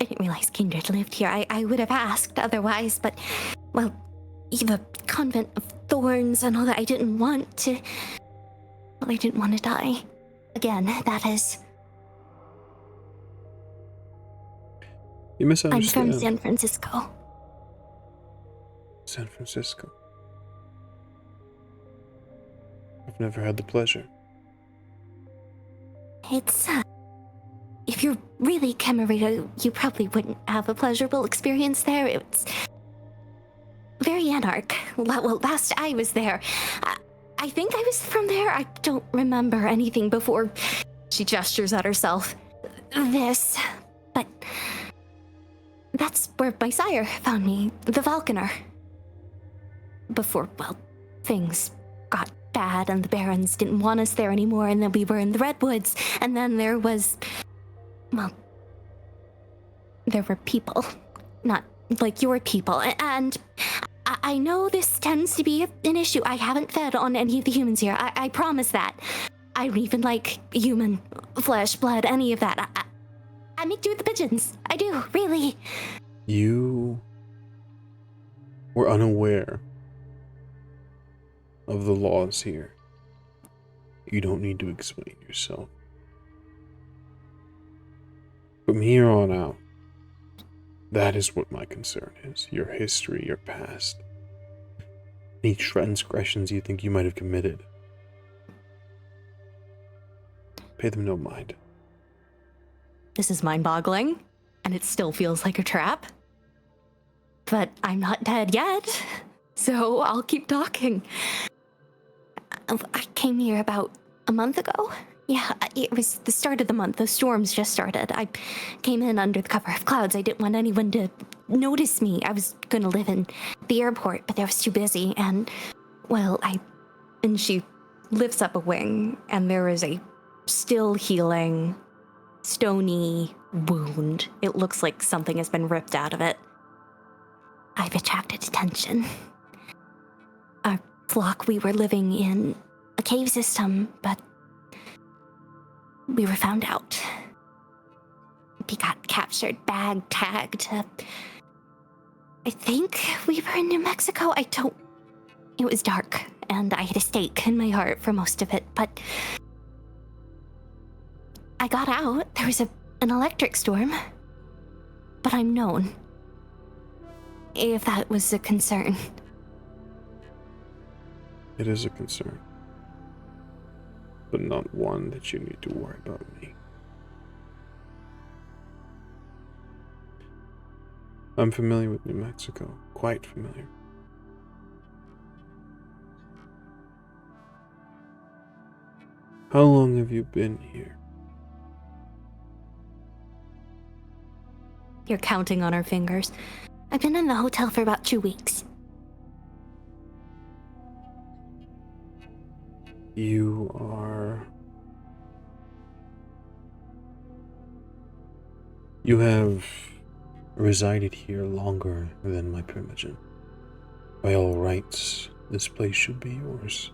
I didn't realize Kindred lived here. I would have asked otherwise, but, well, the convent of thorns and all that, I didn't want to... Well, I didn't want to die. Again, that is... You I'm misunderstand. from San Francisco. San Francisco. I've never had the pleasure. It's, if you're really Camarilla, you probably wouldn't have a pleasurable experience there. It's very anarch. Well, last I was there, I think I was from there. I don't remember anything before. She gestures at herself. This, but that's where my sire found me, the Falconer. Before, well, things got bad and the barons didn't want us there anymore, and then we were in the Redwoods, and then there was, well, there were people, not like your people, and I know this tends to be an issue. I haven't fed on any of the humans here, I promise that. I don't even like human flesh, blood, any of that. I make do with the pigeons. I do, really. You were unaware of the laws here. You don't need to explain yourself. From here on out, that is what my concern is. Your history, your past. Any transgressions you think you might have committed. Pay them no mind. This is mind-boggling, and it still feels like a trap. But I'm not dead yet, so I'll keep talking. I came here about a month ago. Yeah, it was the start of the month. The storms just started. I came in under the cover of clouds. I didn't want anyone to notice me. I was going to live in the airport, but I was too busy. And, well, and she lifts up a wing, and there is a still healing, stony wound. It looks like something has been ripped out of it. I've attracted attention. Our flock, we were living in a cave system, but we were found out. We got captured, bag tagged. I think we were in New Mexico. It was dark, and I had a stake in my heart for most of it, but I got out. There was an electric storm, but I'm known. If that was a concern. It is a concern, but not one that you need to worry about me. I'm familiar with New Mexico, quite familiar. How long have you been here? You're counting on our fingers. I've been in the hotel for about 2 weeks. You have resided here longer than my primogen. By all rights, this place should be yours.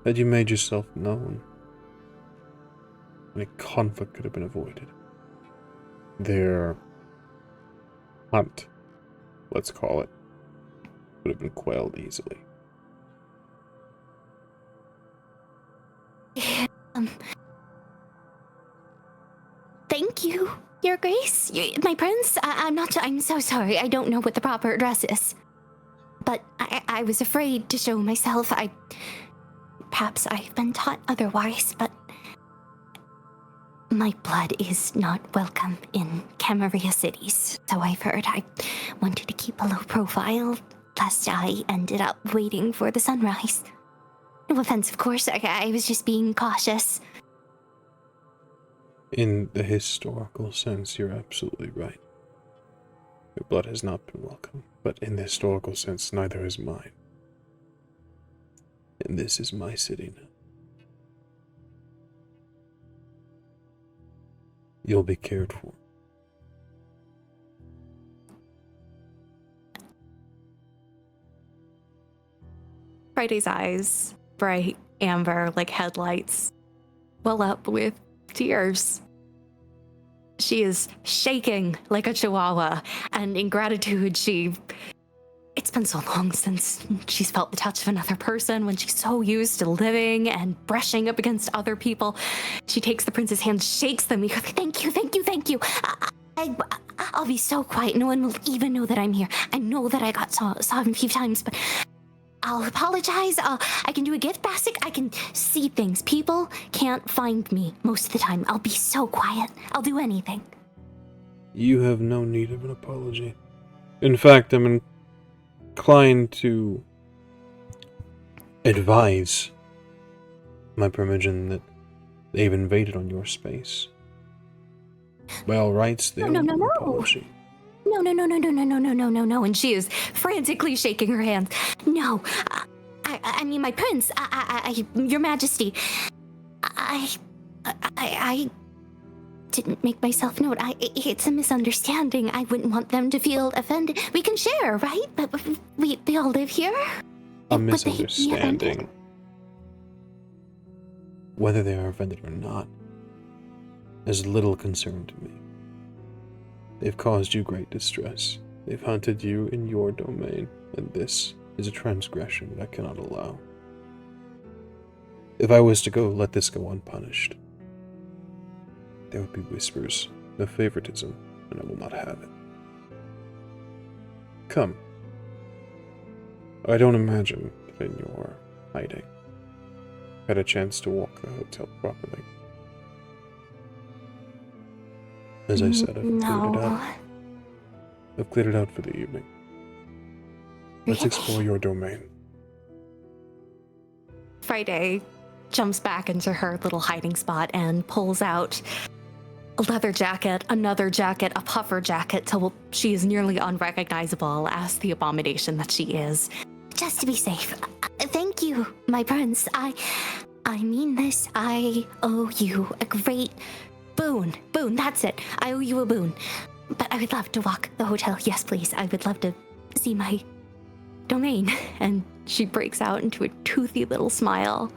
Had you made yourself known, any conflict could have been avoided. Their hunt, let's call it, would have been quelled easily. Thank you, Your Grace. My prince, I'm so sorry. I don't know what the proper address is. But I was afraid to show myself. Perhaps I've been taught otherwise, but my blood is not welcome in Camarilla cities, so I've heard. I wanted to keep a low profile, lest I ended up waiting for the sunrise. No offense, of course. I was just being cautious. In the historical sense, you're absolutely right. Your blood has not been welcome, but in the historical sense, neither is mine. And this is my city now. You'll be cared for. Friday's eyes, bright amber like headlights, well up with tears. She is shaking like a chihuahua, and in gratitude, it's been so long since she's felt the touch of another person, when she's so used to living and brushing up against other people. She takes the prince's hand, shakes them. Thank you, thank you, thank you. I'll be so quiet. No one will even know that I'm here. I know that I saw him a few times, but I'll apologize. I can do a gift basket. I can see things. People can't find me most of the time. I'll be so quiet. I'll do anything. You have no need of an apology. In fact, I'm inclined to advise my primogen that they've invaded on your space. By all rights, they owe you an apology. No. And she is frantically shaking her hands. No, I mean, my prince, Your Majesty, I didn't make myself known. It's a misunderstanding. I wouldn't want them to feel offended. We can share, right? But we all live here. A misunderstanding. Whether they are offended or not is little concern to me. They've caused you great distress. They've hunted you in your domain, and this is a transgression that I cannot allow. If I was to go, let this go unpunished. there would be whispers of favoritism, and I will not have it. Come. I don't imagine that in your hiding, had a chance to walk the hotel properly. As I said, I've cleared it out. I've cleared it out for the evening. Let's explore your domain. Friday jumps back into her little hiding spot and pulls out a leather jacket, another jacket, a puffer jacket, till she is nearly unrecognizable as the abomination that she is. Just to be safe. Thank you, my prince. I mean this. I owe you a great boon. Boon, that's it. I owe you a boon. But I would love to walk the hotel. Yes, please. I would love to see my domain. And she breaks out into a toothy little smile.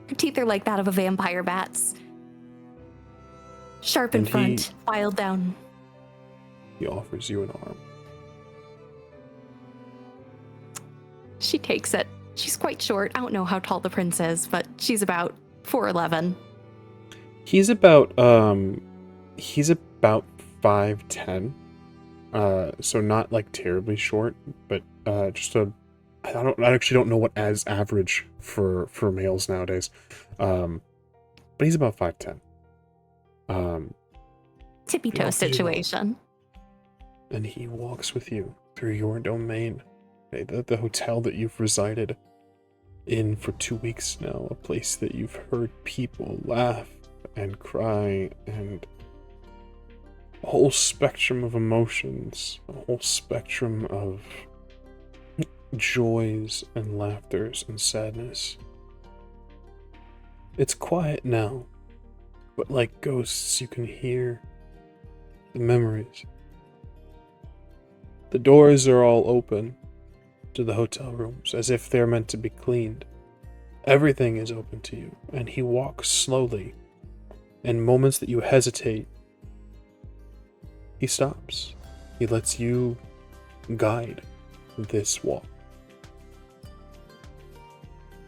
Her teeth are like that of a vampire bat's. Sharp in front, filed down. He offers you an arm. She takes it. She's quite short. I don't know how tall the prince is, but she's about 4'11". He's about 5'10". So not like terribly short, but just I actually don't know what as average for males nowadays. But he's about 5'10". Tippy toe situation. And he walks with you through your domain. The hotel that you've resided in for 2 weeks now, a place that you've heard people laugh and cry, and a whole spectrum of emotions, a whole spectrum of joys and laughters and sadness. It's quiet now, but like ghosts you can hear the memories. The doors are all open to the hotel rooms, as if they're meant to be cleaned. Everything is open to you, and he walks slowly. In moments that you hesitate, he stops. He lets you guide this walk.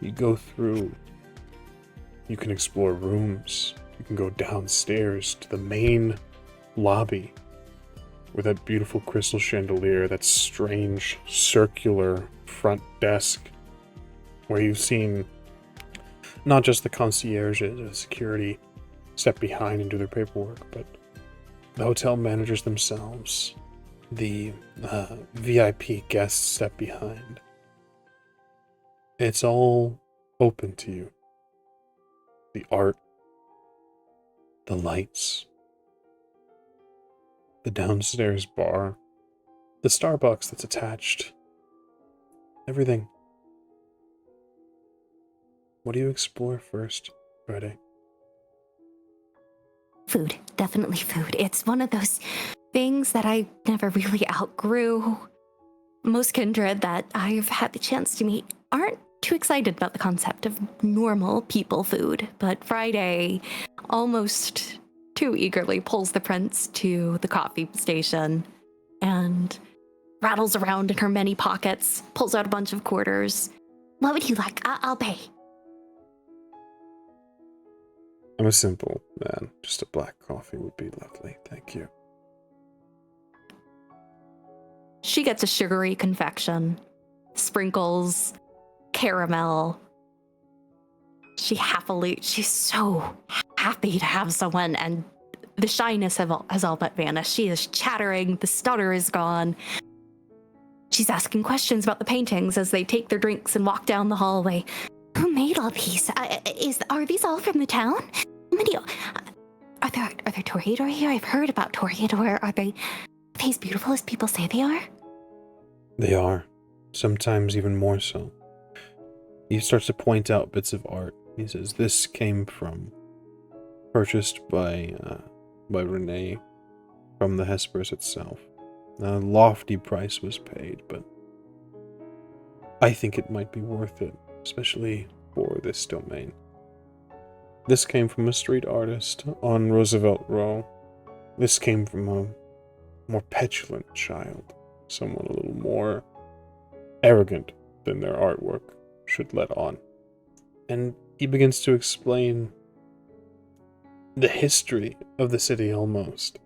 You go through, you can explore rooms, you can go downstairs to the main lobby, with that beautiful crystal chandelier, that strange circular front desk, where you've seen not just the concierges or security step behind and do their paperwork, but the hotel managers themselves, the VIP guests step behind. It's all open to you. The art, the lights, the downstairs bar, the Starbucks that's attached, everything. What do you explore first, Friday? Food, definitely food. It's one of those things that I never really outgrew. Most kindred that I've had the chance to meet aren't too excited about the concept of normal people food, but Friday almost too eagerly pulls the prince to the coffee station and rattles around in her many pockets, pulls out a bunch of quarters. What would you like? I'll pay. I'm a simple man. Just a black coffee would be lovely. Thank you. She gets a sugary confection, sprinkles, caramel. She's so happy to have someone, and the shyness has all but vanished. She is chattering, the stutter is gone. She's asking questions about the paintings as they take their drinks and walk down the hallway. Who made all these? Are these all from the town? Are there Toreador here? I've heard about Toreador. Are they as beautiful as people say they are? They are. Sometimes even more so. He starts to point out bits of art. He says, this came from, purchased by Renee from the Hespers itself. A lofty price was paid, but I think it might be worth it, especially for this domain. This came from a street artist on Roosevelt Row. This came from a more petulant child, someone a little more arrogant than their artwork should let on. And he begins to explain the history of the city almost,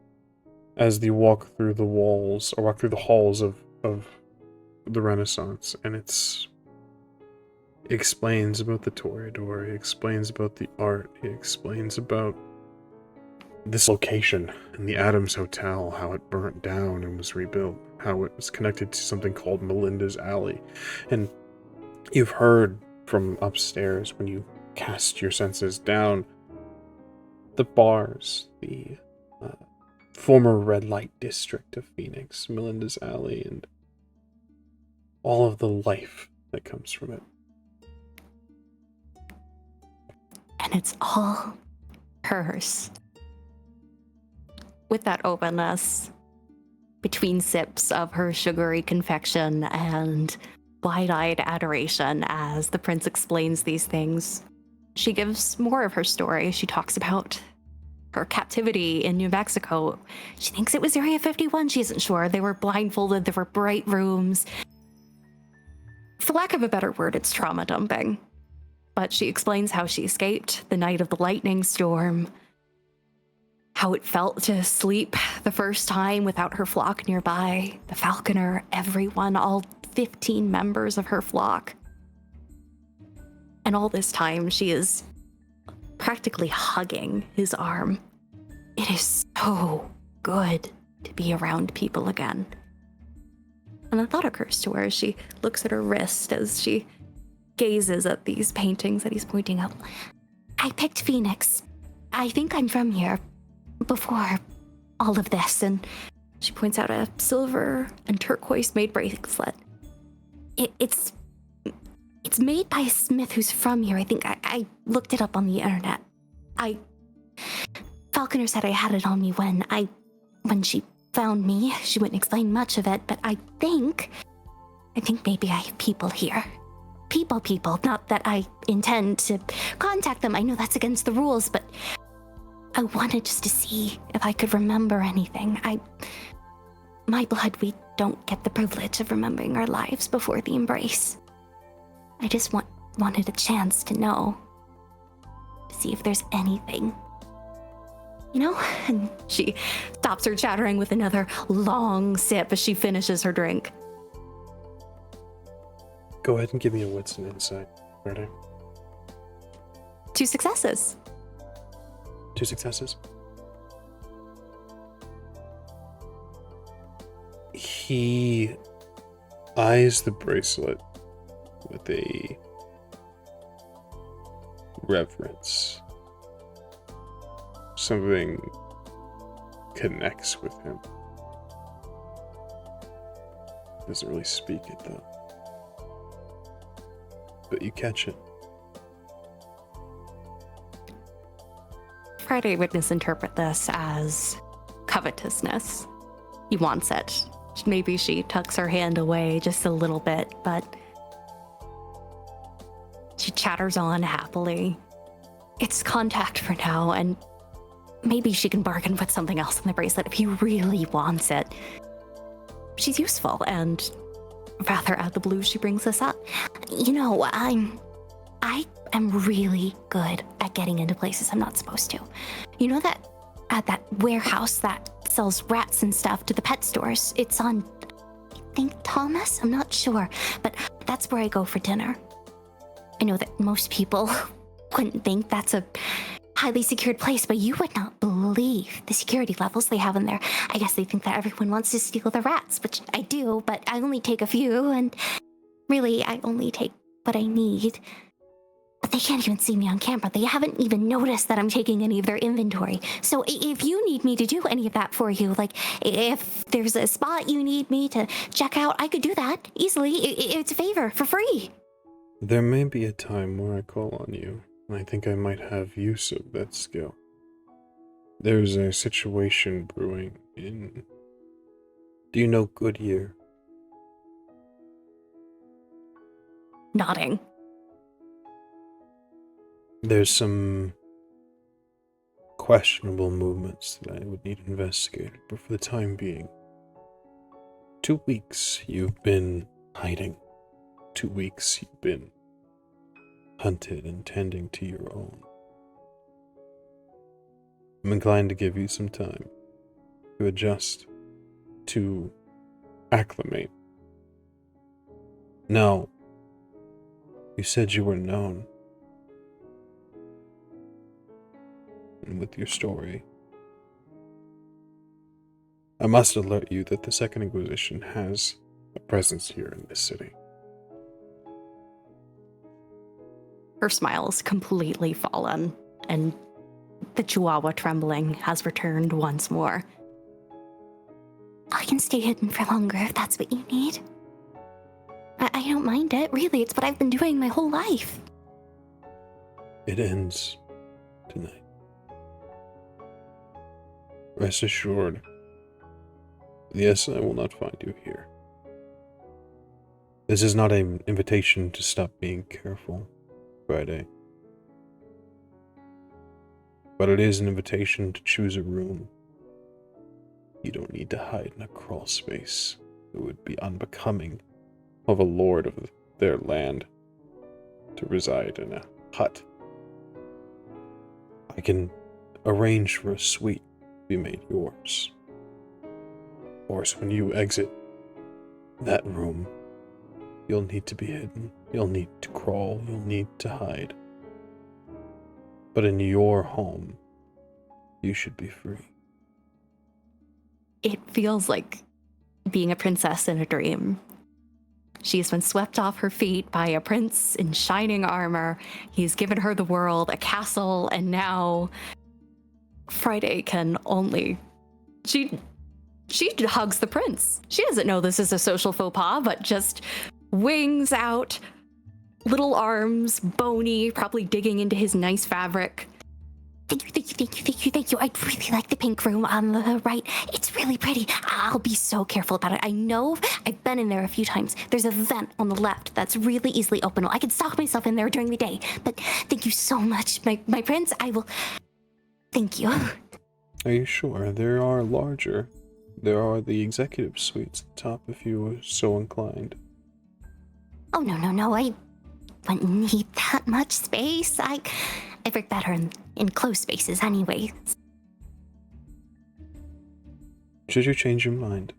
as you walk through the walls, or walk through the halls of the Renaissance, and it explains about the Toreador, it explains about the art, it explains about this location and the Adams Hotel, how it burnt down and was rebuilt, how it was connected to something called Melinda's Alley. And you've heard from upstairs, when you cast your senses down, the bars, the former red light district of Phoenix, Melinda's Alley, and all of the life that comes from it. And it's all hers. With that openness, between sips of her sugary confection and wide-eyed adoration as the prince explains these things, she gives more of her story. She talks about her captivity in New Mexico. She thinks it was Area 51. She isn't sure. They were blindfolded. There were bright rooms. For lack of a better word, it's trauma dumping. But she explains how she escaped the night of the lightning storm, how it felt to sleep the first time without her flock nearby, the falconer, everyone, all 15 members of her flock. And all this time, she is practically hugging his arm. It is so good to be around people again. And a thought occurs to her as she looks at her wrist as she gazes at these paintings that he's pointing out. I picked Phoenix. I think I'm from here before all of this. And she points out a silver and turquoise made bracelet. It's made by a smith who's from here. I think I looked it up on the internet. Falconer said I had it on me when she found me. She wouldn't explain much of it, but I think maybe I have people here. People. Not that I intend to contact them. I know that's against the rules, but I wanted just to see if I could remember anything. My blood, we don't get the privilege of remembering our lives before the embrace. I just wanted a chance to know, to see if there's anything. You know? And she stops her chattering with another long sip as she finishes her drink. Go ahead and give me a wits and insight, Verde. 2 successes. 2 successes. He eyes the bracelet with a reverence. Something connects with him. Doesn't really speak it though. But you catch it. Friday would misinterpret this as covetousness. He wants it. Maybe she tucks her hand away just a little bit, but she chatters on happily. It's contact for now, and maybe she can bargain with something else in the bracelet if he really wants it. She's useful, and rather out of the blue, she brings this up. You know, I am really good at getting into places I'm not supposed to. You know that at that warehouse that sells rats and stuff to the pet stores? It's on, I think, Thomas? I'm not sure, but that's where I go for dinner. I know that most people wouldn't think that's a highly secured place, but you would not believe the security levels they have in there. I guess they think that everyone wants to steal the rats, which I do, but I only take a few, and really, I only take what I need. But they can't even see me on camera. They haven't even noticed that I'm taking any of their inventory. So if you need me to do any of that for you, like if there's a spot you need me to check out, I could do that easily. It's a favor for free. There may be a time where I call on you, and I think I might have use of that skill. There's a situation brewing in... Do you know Goodyear? Nodding. There's some questionable movements that I would need investigated, but for the time being, 2 weeks you've been hiding. 2 weeks you've been hunted and tending to your own. I'm inclined to give you some time to adjust, to acclimate. Now, you said you were known. And with your story, I must alert you that the Second Inquisition has a presence here in this city. Her smile's completely fallen, and the chihuahua trembling has returned once more. I can stay hidden for longer if that's what you need. I don't mind it, really. It's what I've been doing my whole life. It ends tonight. Rest assured, yes, I will not find you here. This is not an invitation to stop being careful, Friday. But it is an invitation to choose a room. You don't need to hide in a crawl space. It would be unbecoming of a lord of their land to reside in a hut. I can arrange for a suite to be made yours. Of course, when you exit that room, you'll need to be hidden. You'll need to crawl. You'll need to hide. But in your home, you should be free. It feels like being a princess in a dream. She's been swept off her feet by a prince in shining armor. He's given her the world, a castle, and now Friday can only... She hugs the prince. She doesn't know this is a social faux pas, but just wings out, little arms, bony, probably digging into his nice fabric. Thank you. I'd really like the pink room on the right. It's really pretty. I'll be so careful about it. I know I've been in there a few times. There's a vent on the left that's really easily openable. I can stock myself in there during the day. But thank you so much, my prince. I will... Thank you. Are you sure? There are larger. There are the executive suites at the top if you were so inclined. Oh, no. I wouldn't need that much space. I work better in closed spaces anyway. Should you change your mind,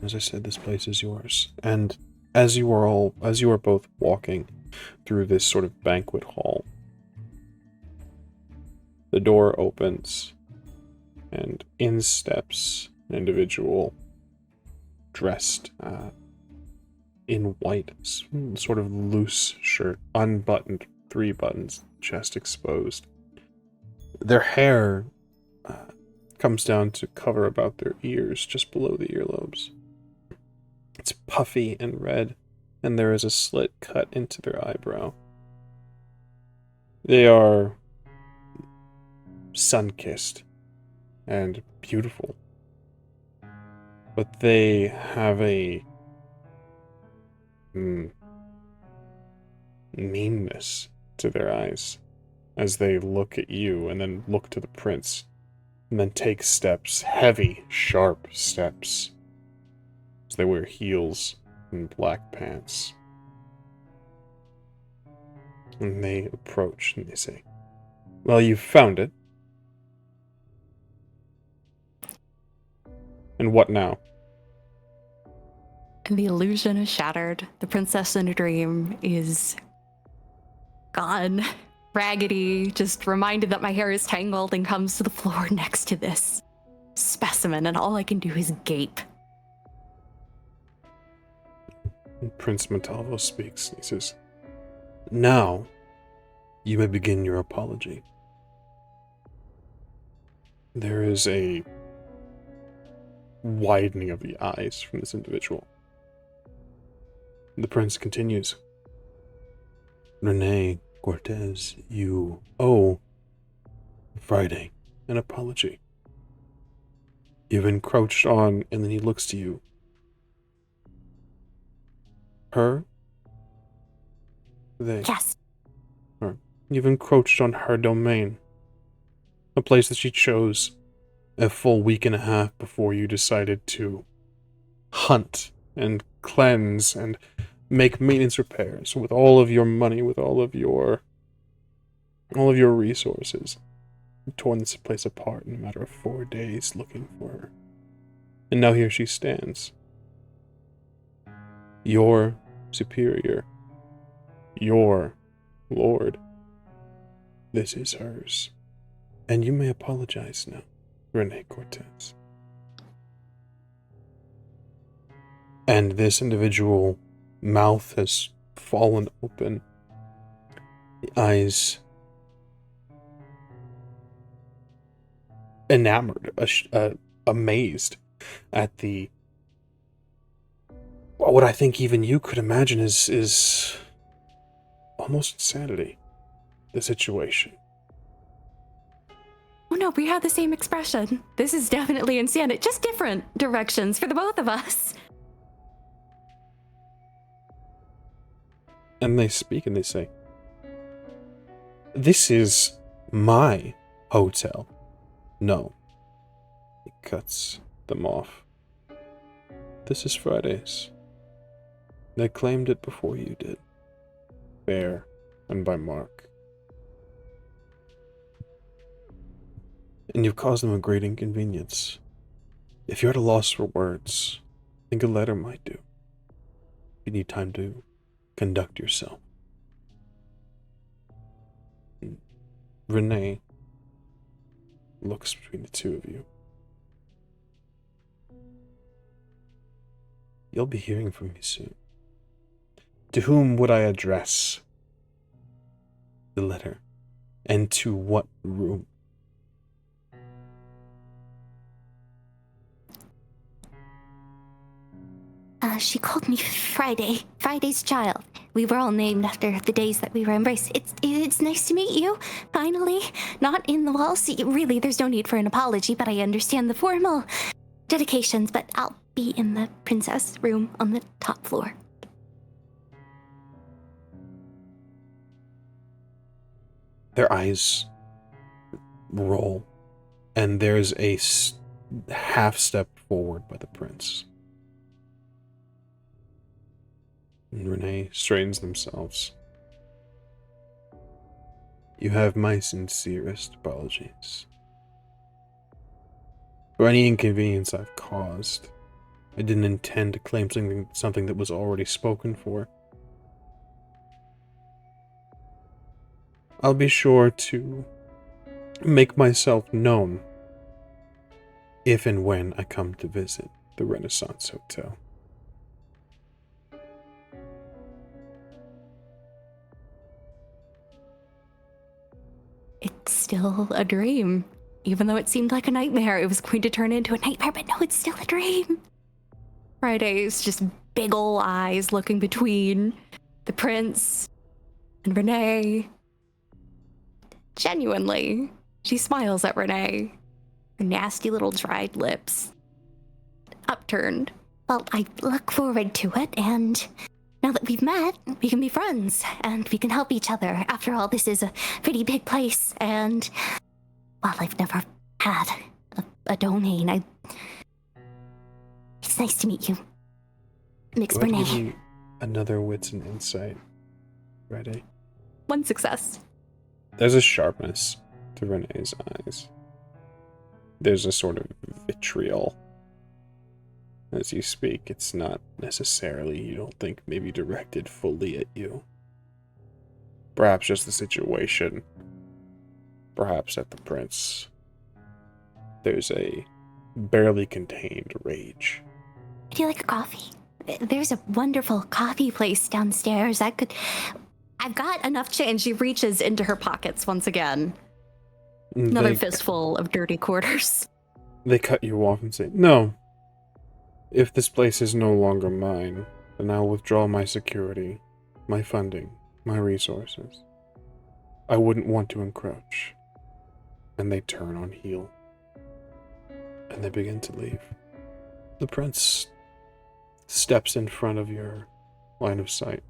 as I said, this place is yours. And as you are both walking through this sort of banquet hall, the door opens, and in steps an individual dressed in white, sort of loose shirt, unbuttoned, 3 buttons, chest exposed. Their hair comes down to cover about their ears, just below the earlobes. It's puffy and red, and there is a slit cut into their eyebrow. They are sun-kissed and beautiful, but they have a meanness to their eyes as they look at you and then look to the prince and then take steps, heavy, sharp steps, as they wear heels and black pants. And they approach and they say, "Well, you've found it. And what now?" And the illusion is shattered. The princess in a dream is gone. Raggedy, just reminded that my hair is tangled, and comes to the floor next to this specimen, and all I can do is gape. And Prince Montalvo speaks. He says, "Now, you may begin your apology." There is a widening of the eyes from this individual. The prince continues, "Renee Cortez, you owe Friday an apology. You've encroached on," and then he looks to you, "her? They? Yes. Her. You've encroached on her domain. A place that she chose a full week and a half before you decided to hunt and cleanse and make maintenance repairs with all of your money, with all of your resources. torn this place apart in a matter of 4 days looking for her. And now here she stands. Your superior. Your lord. This is hers. And you may apologize now, Renee Cortez. And this individual mouth has fallen open. The eyes enamored, amazed at the what I think even you could imagine is almost insanity. The situation. Oh no, we have the same expression. This is definitely insanity, just different directions for the both of us. And they speak and they say, "This is my hotel." No. He cuts them off. This is Friday's. They claimed it before you did. Fair and by mark. And you've caused them a great inconvenience. If you're at a loss for words, I think a letter might do. You need time to conduct yourself. Renee looks between the two of you. You'll be hearing from me soon. To whom would I address the letter? And to what room? She called me Friday's child. We were all named after the days that we were embraced. It's nice to meet you, finally. Not in the walls. Really, there's no need for an apology, but I understand the formal dedications. But I'll be in the princess room on the top floor. Their eyes roll, and there's a half step forward by the prince. And Renee straightens themselves. You have my sincerest apologies for any inconvenience I've caused. I didn't intend to claim something that was already spoken for. I'll be sure to make myself known if and when I come to visit the Renaissance Hotel. It's still a dream. Even though it seemed like a nightmare, it was going to turn into a nightmare, but no, it's still a dream. Friday's just big ol' eyes looking between the prince and Renee. Genuinely, she smiles at Renee. Her nasty little dried lips upturned. Well, I look forward to it, and now that we've met, we can be friends, and we can help each other. After all, this is a pretty big place, and, well, I've never had a domain. It's nice to meet you. Mix Go ahead and give Renee. me another wits and insight. Ready? 1 success. There's a sharpness to Renee's eyes. There's a sort of vitriol as you speak. It's not necessarily, you don't think, maybe directed fully at you. Perhaps just the situation. Perhaps at the prince. There's a barely contained rage. Would you like a coffee? There's a wonderful coffee place downstairs. I've got enough change. She reaches into her pockets once again. Another fistful of dirty quarters. They cut you off and say, "No. If this place is no longer mine, then I'll withdraw my security, my funding, my resources. I wouldn't want to encroach." And they turn on heel. And they begin to leave. The prince steps in front of your line of sight.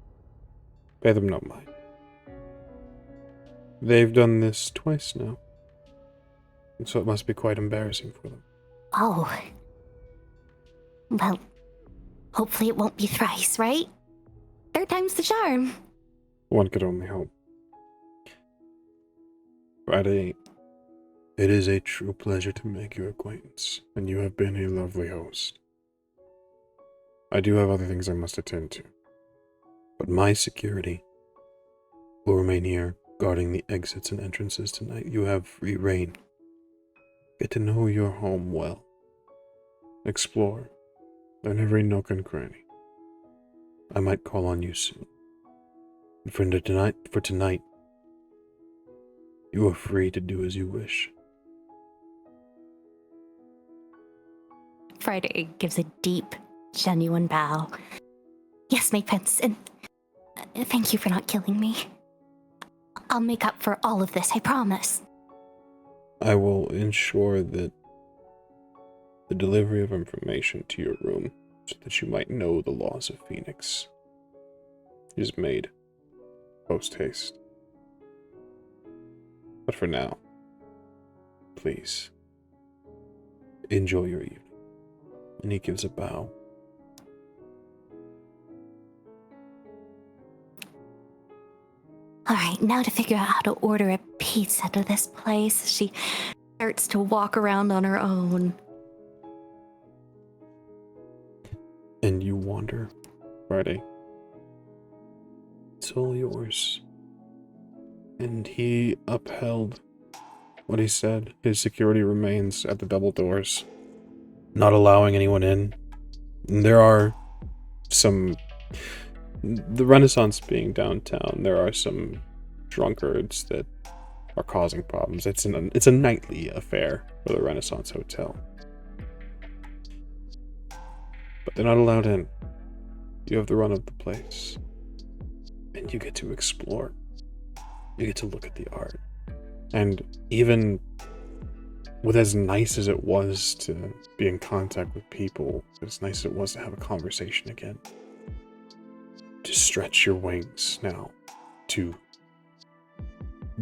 Pay them no mind. They've done this twice now. And so it must be quite embarrassing for them. Oh. Well, hopefully it won't be thrice, right? 3rd time's the charm. One could only hope. Friday It is a true pleasure to make your acquaintance, and you have been a lovely host. I do have other things I must attend to, but my security will remain here, guarding the exits and entrances tonight. You have free reign. Get to know your home well. Explore. Learn every nook and cranny. I might call on you soon. And for tonight, you are free to do as you wish. Friday gives a deep, genuine bow. Yes, my prince, and thank you for not killing me. I'll make up for all of this, I promise. I will ensure that the delivery of information to your room, so that you might know the laws of Phoenix, is made post-haste. But for now, please, enjoy your evening. And he gives a bow. Alright, now to figure out how to order a pizza to this place. She starts to walk around on her own. And you wander, Friday. It's all yours. And he upheld what he said. His security remains at the double doors, not allowing anyone in. And there are some... The Renaissance being downtown, there are some drunkards that are causing problems. It's a nightly affair for the Renaissance Hotel. But they're not allowed in. You have the run of the place. And you get to explore. You get to look at the art. And even with as nice as it was to be in contact with people, as nice as it was to have a conversation again, to stretch your wings now, to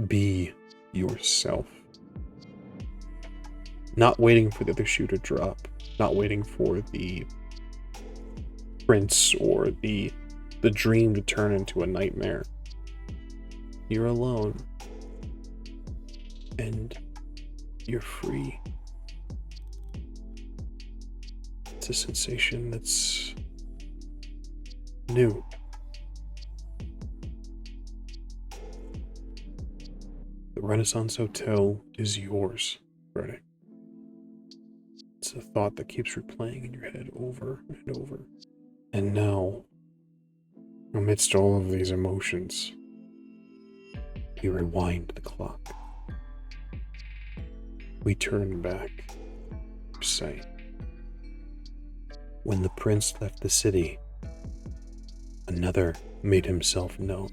be yourself. Not waiting for the other shoe to drop, not waiting for the prince or the dream to turn into a nightmare. You're alone. And you're free. It's a sensation that's new. The Renaissance Hotel is yours, Freddy. It's a thought that keeps replaying in your head over and over. And now, amidst all of these emotions, you rewind the clock. We turn back, say, when the prince left the city, another made himself known.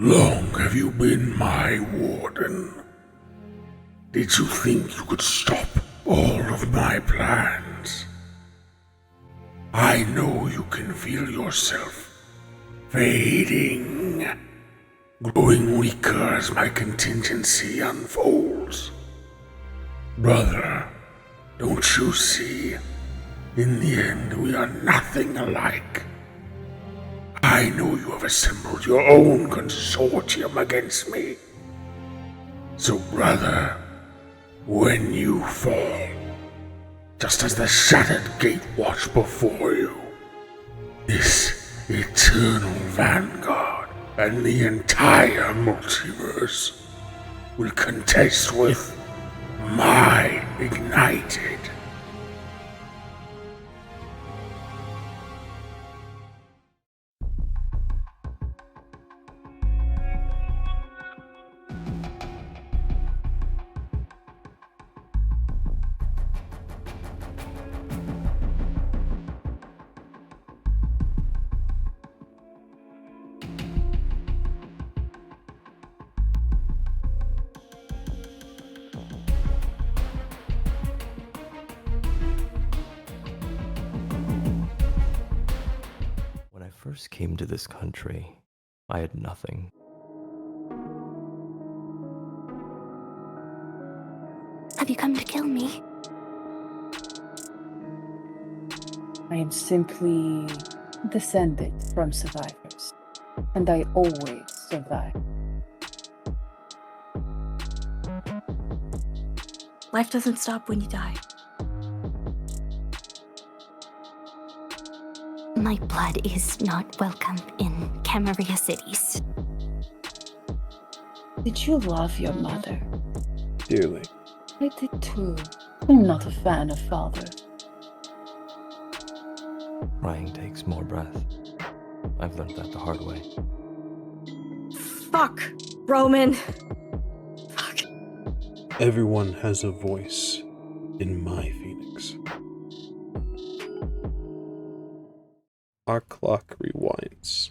Long have you been my warden? Did you think you could stop all of my plans? I know you can feel yourself fading, growing weaker as my contingency unfolds. Brother, don't you see? In the end, we are nothing alike. I know you have assembled your own consortium against me. So, brother, when you fall, just as the shattered gate watched before you, this eternal vanguard and the entire multiverse will contest with my ignited. first came to this country, I had nothing. Have you come to kill me? I am simply descended from survivors, and I always survive. Life doesn't stop when you die. My blood is not welcome in Camarilla cities. Did you love your mother? Dearly. I did too. I'm not a fan of father. Crying takes more breath. I've learned that the hard way. Fuck, Roman. Fuck. Everyone has a voice in my Phoenix. Our clock rewinds.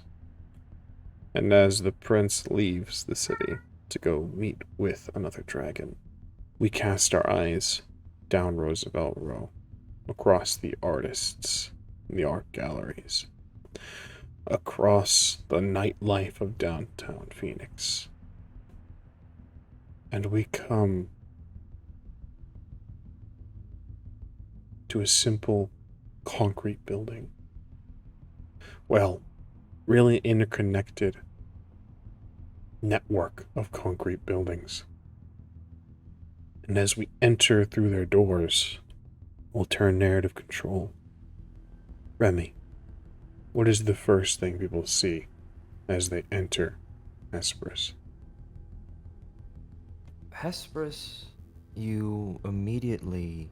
And as the prince leaves the city to go meet with another dragon, we cast our eyes down Roosevelt Row, across the artists in the art galleries, across the nightlife of downtown Phoenix. And we come to a simple concrete building. Well, really interconnected network of concrete buildings. And as we enter through their doors, we'll turn narrative control. Remy, what is the first thing people see as they enter Hesperus? Hesperus, you immediately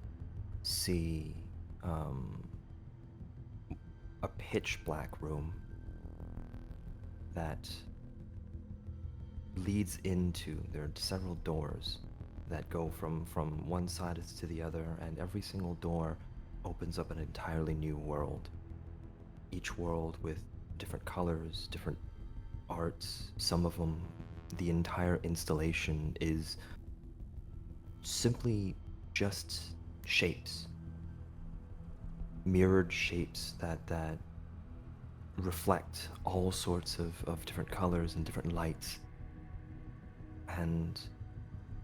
see a pitch black room that leads into, there are several doors that go from one side to the other, and every single door opens up an entirely new world. Each world with different colors, different arts. Some of them, the entire installation is simply just shapes. Mirrored shapes that reflect all sorts of different colors and different lights. And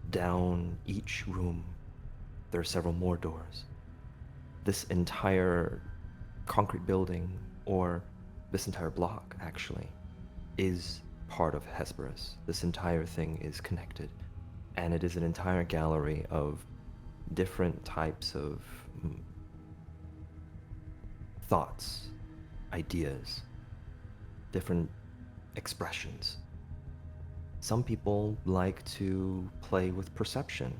down each room, there are several more doors. This entire concrete building, or this entire block actually, is part of Hesperus. This entire thing is connected, and it is an entire gallery of different types of thoughts, ideas, different expressions. Some people like to play with perception.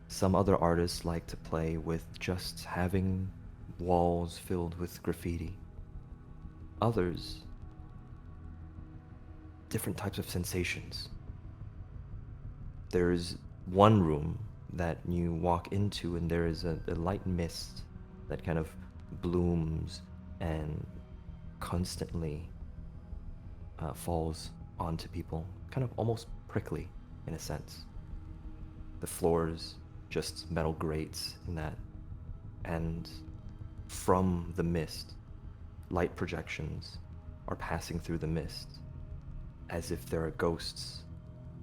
Some other artists like to play with just having walls filled with graffiti. Others, different types of sensations. There's one room that you walk into, and there is a light mist that kind of blooms and constantly falls onto people, kind of almost prickly in a sense. The floors just metal grates in that, and from the mist, light projections are passing through the mist as if there are ghosts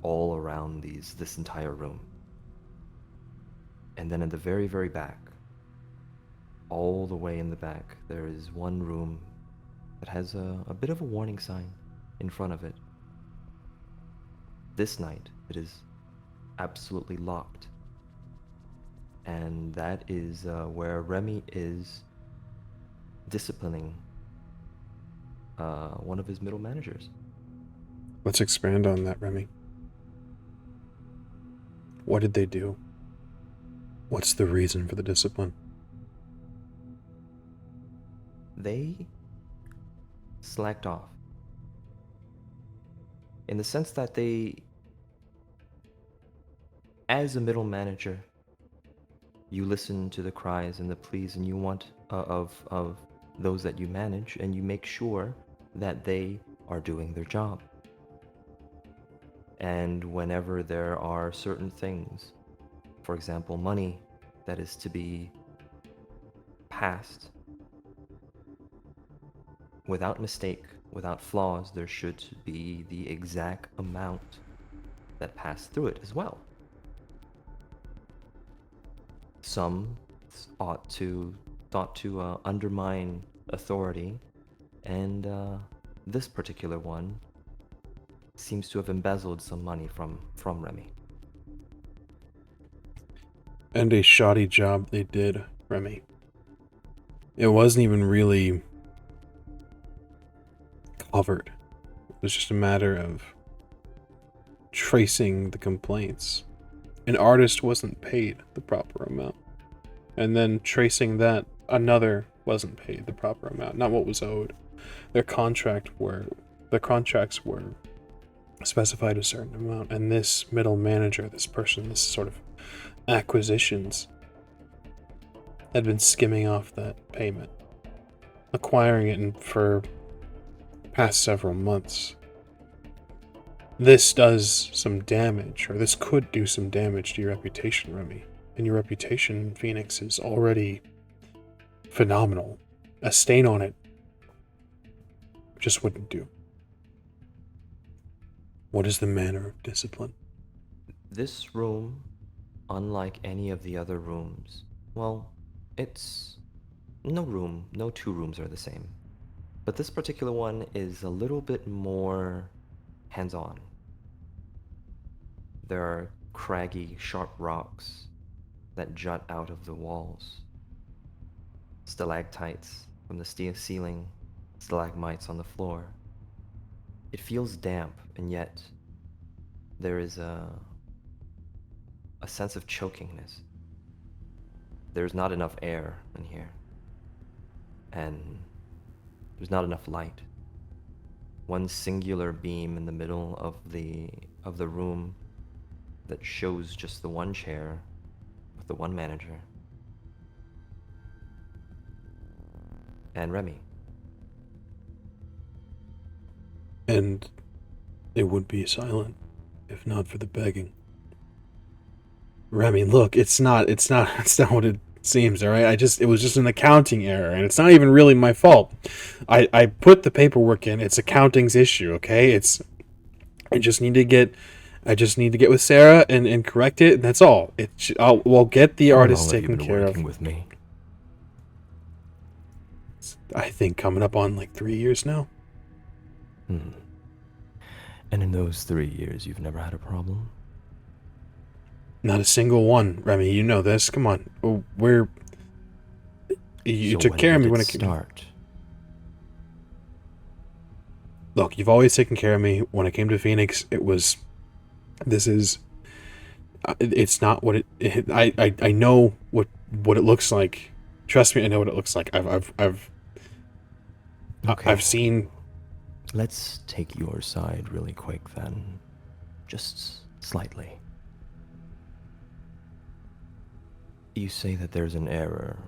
all around this entire room. And then in the very, very back, all the way in the back, there is one room that has a bit of a warning sign in front of it. This night, it is absolutely locked. And that is where Remy is disciplining one of his middle managers. Let's expand on that, Remy. What did they do? What's the reason for the discipline? They slacked off. In the sense that they, as a middle manager, you listen to the cries and the pleas and you want of those that you manage, and you make sure that they are doing their job. And whenever there are certain things, for example, money that is to be passed without mistake, without flaws, there should be the exact amount that passed through it as well. Some thought to undermine authority, and this particular one seems to have embezzled some money from Remy. And a shoddy job they did, Remy. It wasn't even really covered. It was just a matter of tracing the complaints. An artist wasn't paid the proper amount. And then tracing that, another wasn't paid the proper amount, not what was owed. Their contracts were specified a certain amount, and this middle manager, this person, this sort of acquisitions, had been skimming off that payment, acquiring it for the past several months. This does some damage, or this could do some damage to your reputation, Remy. And your reputation in Phoenix is already phenomenal. A stain on it just wouldn't do. What is the manner of discipline? This room, unlike any of the other rooms, well, it's no two rooms are the same. But this particular one is a little bit more hands-on. There are craggy, sharp rocks that jut out of the walls. Stalactites from the steel ceiling, stalagmites on the floor. It feels damp, and yet there is a sense of chokingness. There's not enough air in here, and there's not enough light. One singular beam in the middle of the room that shows just the one chair with the one manager. And Remy. And it would be silent if not for the begging. Remy, look, it's not what it seems, all right? It was just an accounting error, and it's not even really my fault. I put the paperwork in. It's accounting's issue, okay? I just need to get with Sarah and correct it, and that's all. We'll get the artist taken care of. With me? I think coming up on like 3 years now. And in those 3 years, you've never had a problem? Not a single one, Remy. You know this. Come on. You took care of me when it came. Look, you've always taken care of me. When I came to Phoenix, it's not what it. I know what it looks like. Trust me, I know what it looks like. I've seen. Let's take your side really quick then. Just slightly. You say that there's an error,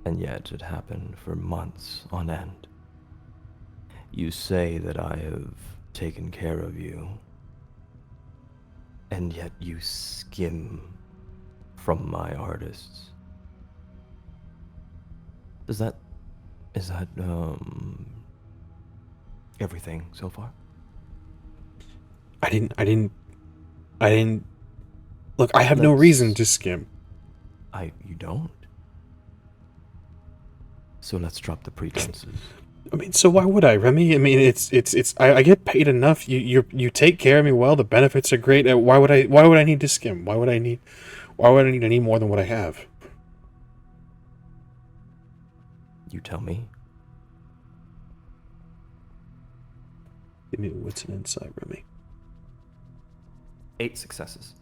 and yet it happened for months on end. You say that I have taken care of you, and yet you skim from my artists. Is that everything so far? I didn't. Look, I have no reason to skim. You don't? So let's drop the pretenses. I mean, so why would I, Remy? I mean, I get paid enough. You take care of me well. The benefits are great. Why would I need to skim? Why would I need any more than what I have? You tell me. Give me what's an insight, Remy. 8 successes.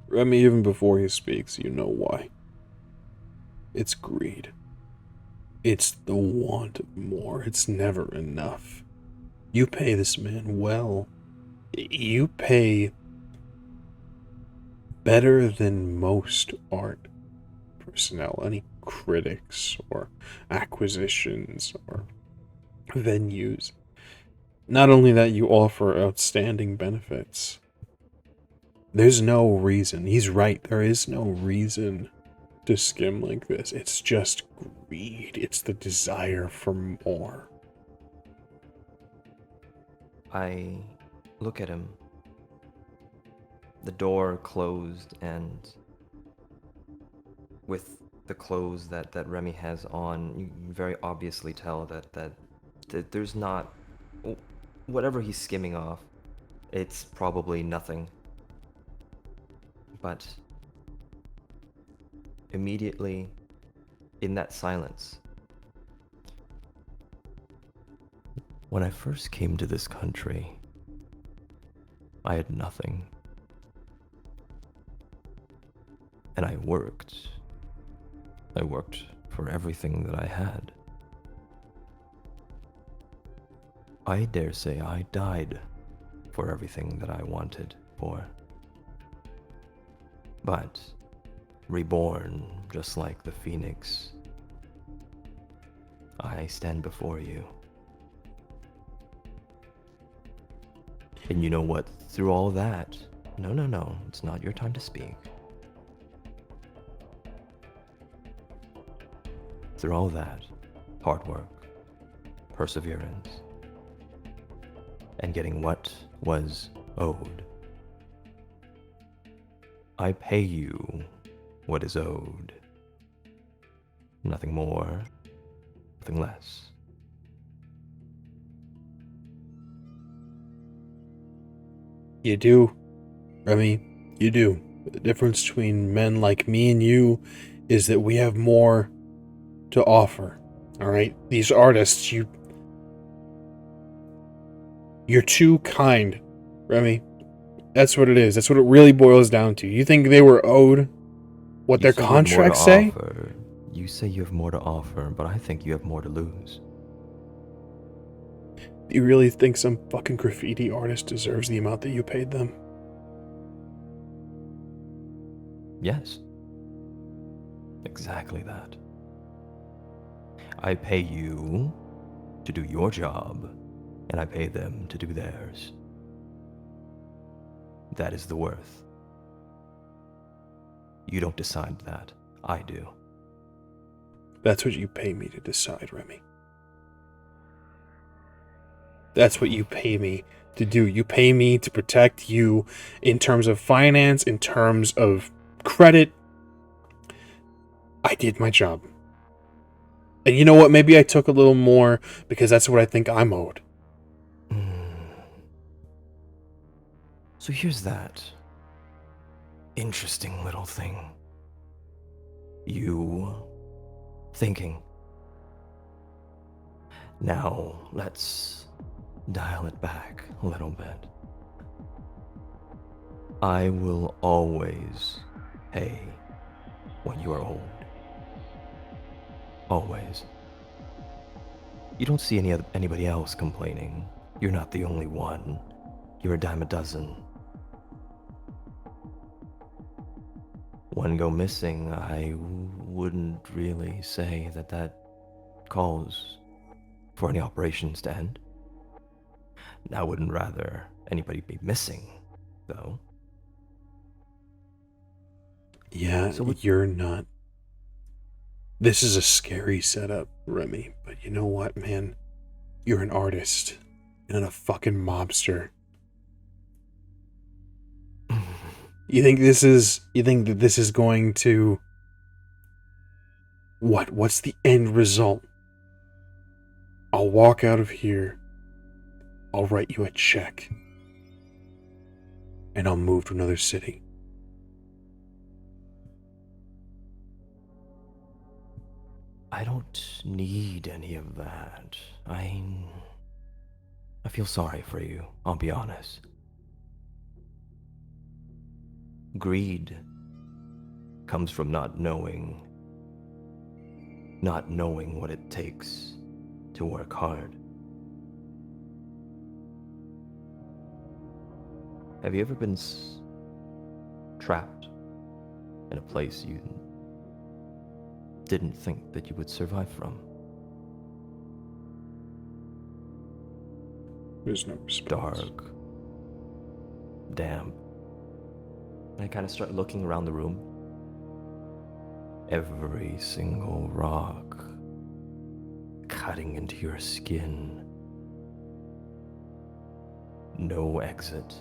Remy, even before he speaks, you know why. It's greed. It's the want of more. It's never enough. You pay this man well. You pay better than most art personnel, any critics or acquisitions or venues. Not only that, you offer outstanding benefits. There's no reason. He's right. There is no reason to skim like this. It's just greed. It's the desire for more. I look at him. The door closed, and with the clothes that Remy has on, you can very obviously tell that there's not... Whatever he's skimming off, it's probably nothing. But immediately, in that silence, when I first came to this country, I had nothing. And I worked. I worked for everything that I had. I dare say I died for everything that I wanted for. But, reborn just like the phoenix, I stand before you. And you know what? Through all that, no, it's not your time to speak. Through all that, hard work, perseverance, and getting what was owed, I pay you what is owed. Nothing more, nothing less. You do, Remy, you do. The difference between men like me and you is that we have more to offer. All right? These artists, you're too kind, Remy. That's what it is. That's what it really boils down to. You think they were owed what their contracts say? You say you have more to offer, but I think you have more to lose. Do you really think some fucking graffiti artist deserves the amount that you paid them? Yes. Exactly that. I pay you to do your job, and I pay them to do theirs. That is the worth. You don't decide that. I do. That's what you pay me to decide, Remy. That's what you pay me to do. You pay me to protect you in terms of finance, in terms of credit. I did my job. And you know what? Maybe I took a little more because that's what I think I'm owed. So here's that interesting little thing. You thinking. Now, let's dial it back a little bit. I will always pay when you are old. Always. You don't see anybody else complaining. You're not the only one. You're a dime a dozen. One go missing, I wouldn't really say that calls for any operations to end. I wouldn't rather anybody be missing, though. Yeah, so you're not. This is a scary setup, Remy, but you know what, man? You're an artist and a fucking mobster. You think that this is going to... What's the end result? I'll walk out of here. I'll write you a check. And I'll move to another city. I don't need any of that. I feel sorry for you, I'll be honest. Greed comes from not knowing what it takes to work hard. Have you ever been trapped in a place you didn't think that you would survive from? There's no response. Dark, damp. And I kind of start looking around the room. Every single rock cutting into your skin. No exit.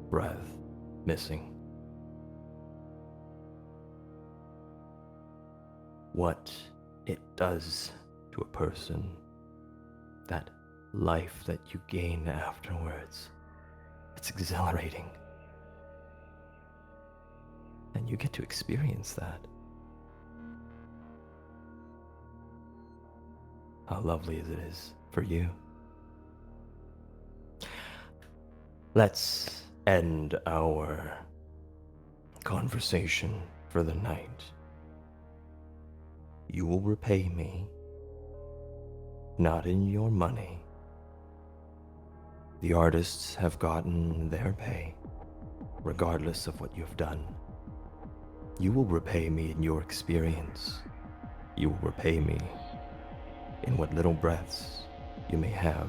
Breath missing. What it does to a person, that life that you gain afterwards, it's exhilarating. And you get to experience that. How lovely it is for you. Let's end our conversation for the night. You will repay me, not in your money. The artists have gotten their pay, regardless of what you've done. You will repay me in your experience. You will repay me in what little breaths you may have.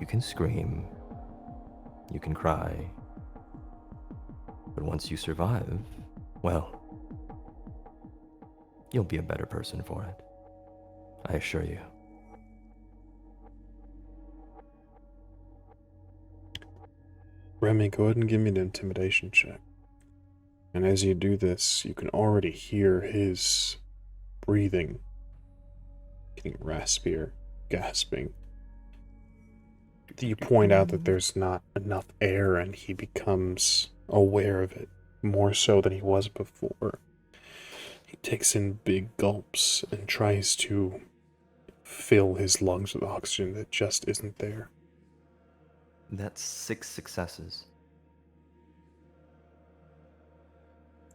You can scream, you can cry, but once you survive, well, you'll be a better person for it. I assure you. Remy, go ahead and give me an intimidation check. And as you do this, you can already hear his breathing getting raspier, gasping. You point out that there's not enough air, and he becomes aware of it, more so than he was before. He takes in big gulps and tries to fill his lungs with oxygen that just isn't there. That's 6 successes.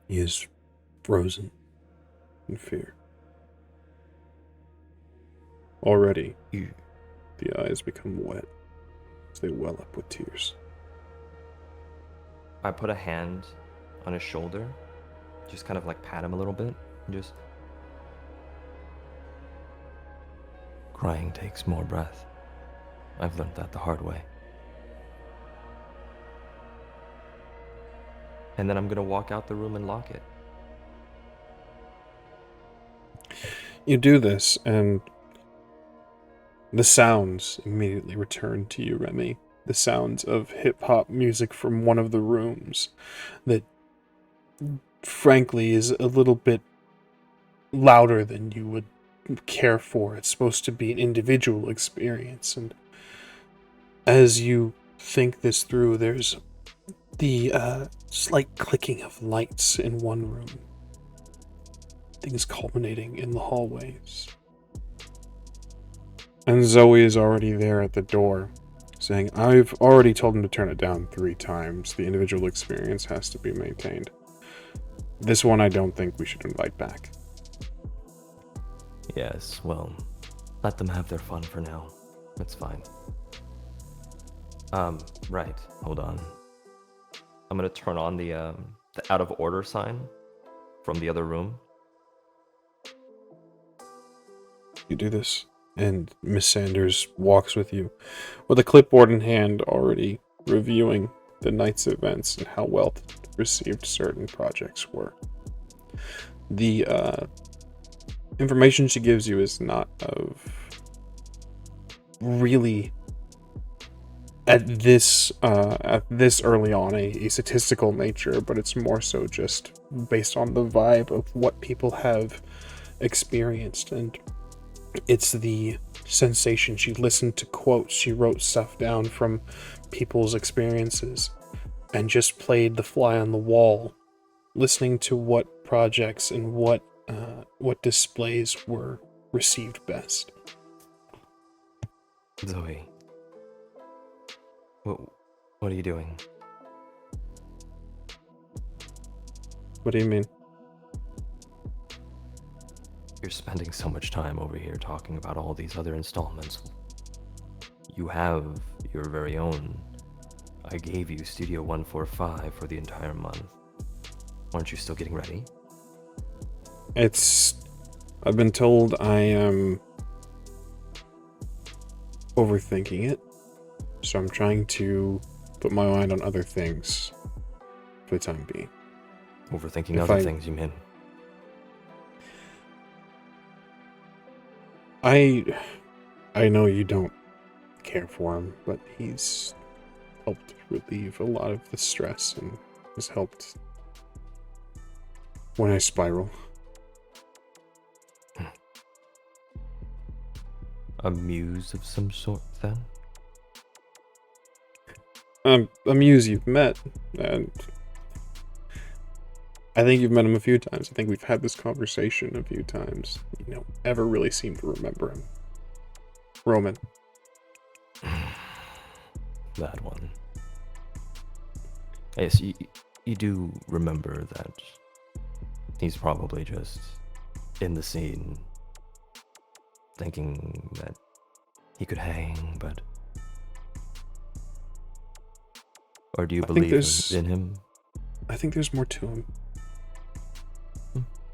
He is frozen in fear. Already, the eyes become wet as they well up with tears. I put a hand on his shoulder, just kind of like pat him a little bit, and just... Crying takes more breath. I've learned that the hard way. And then I'm gonna walk out the room and lock it. You do this, and the sounds immediately return to you, Remy. The sounds of hip-hop music from one of the rooms that, frankly, is a little bit louder than you would care for. It's supposed to be an individual experience, and as you think this through, there's the slight clicking of lights in one room. Things culminating in the hallways. And Zoe is already there at the door, saying, I've already told him to turn it down 3 times. The individual experience has to be maintained. This one I don't think we should invite back. Yes, well, let them have their fun for now. It's fine. Right, hold on. I'm gonna turn on the out of order sign from the other room. You do this, and Miss Sanders walks with you, with a clipboard in hand, already reviewing the night's events and how well received certain projects were. The information she gives you is not of really at this early on a statistical nature, but it's more so just based on the vibe of what people have experienced, and it's the sensation. She listened to quotes, she wrote stuff down from people's experiences, and just played the fly on the wall, listening to what projects and what displays were received best. Zoe, what are you doing? What do you mean? You're spending so much time over here talking about all these other installments. You have your very own. I gave you Studio 145 for the entire month. Aren't you still getting ready? I've been told I am overthinking it, so I'm trying to put my mind on other things for the time being. Overthinking other things, you mean? I know you don't care for him, but he's helped relieve a lot of the stress and has helped when I spiral. A muse of some sort, then? A muse you've met, and I think you've met him a few times. I think we've had this conversation a few times. You don't ever really seem to remember him. Roman. That one. Yes, you do remember that he's probably just in the scene thinking that he could hang, but... Or do you believe in him? I think there's more to him.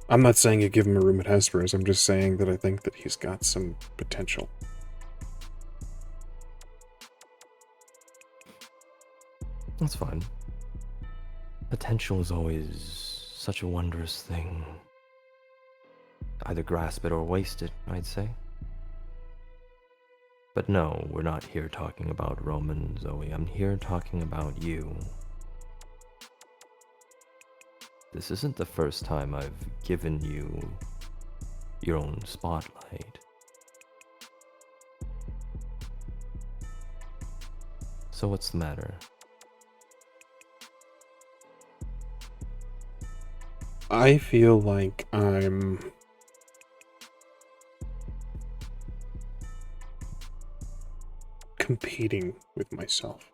I'm not saying you give him a room at Hesper's. I'm just saying that I think that he's got some potential. That's fine. Potential is always such a wondrous thing. Either grasp it or waste it, I'd say. But no, we're not here talking about Roman, Zoe. I'm here talking about you. This isn't the first time I've given you your own spotlight. So what's the matter? I feel like I'm competing with myself.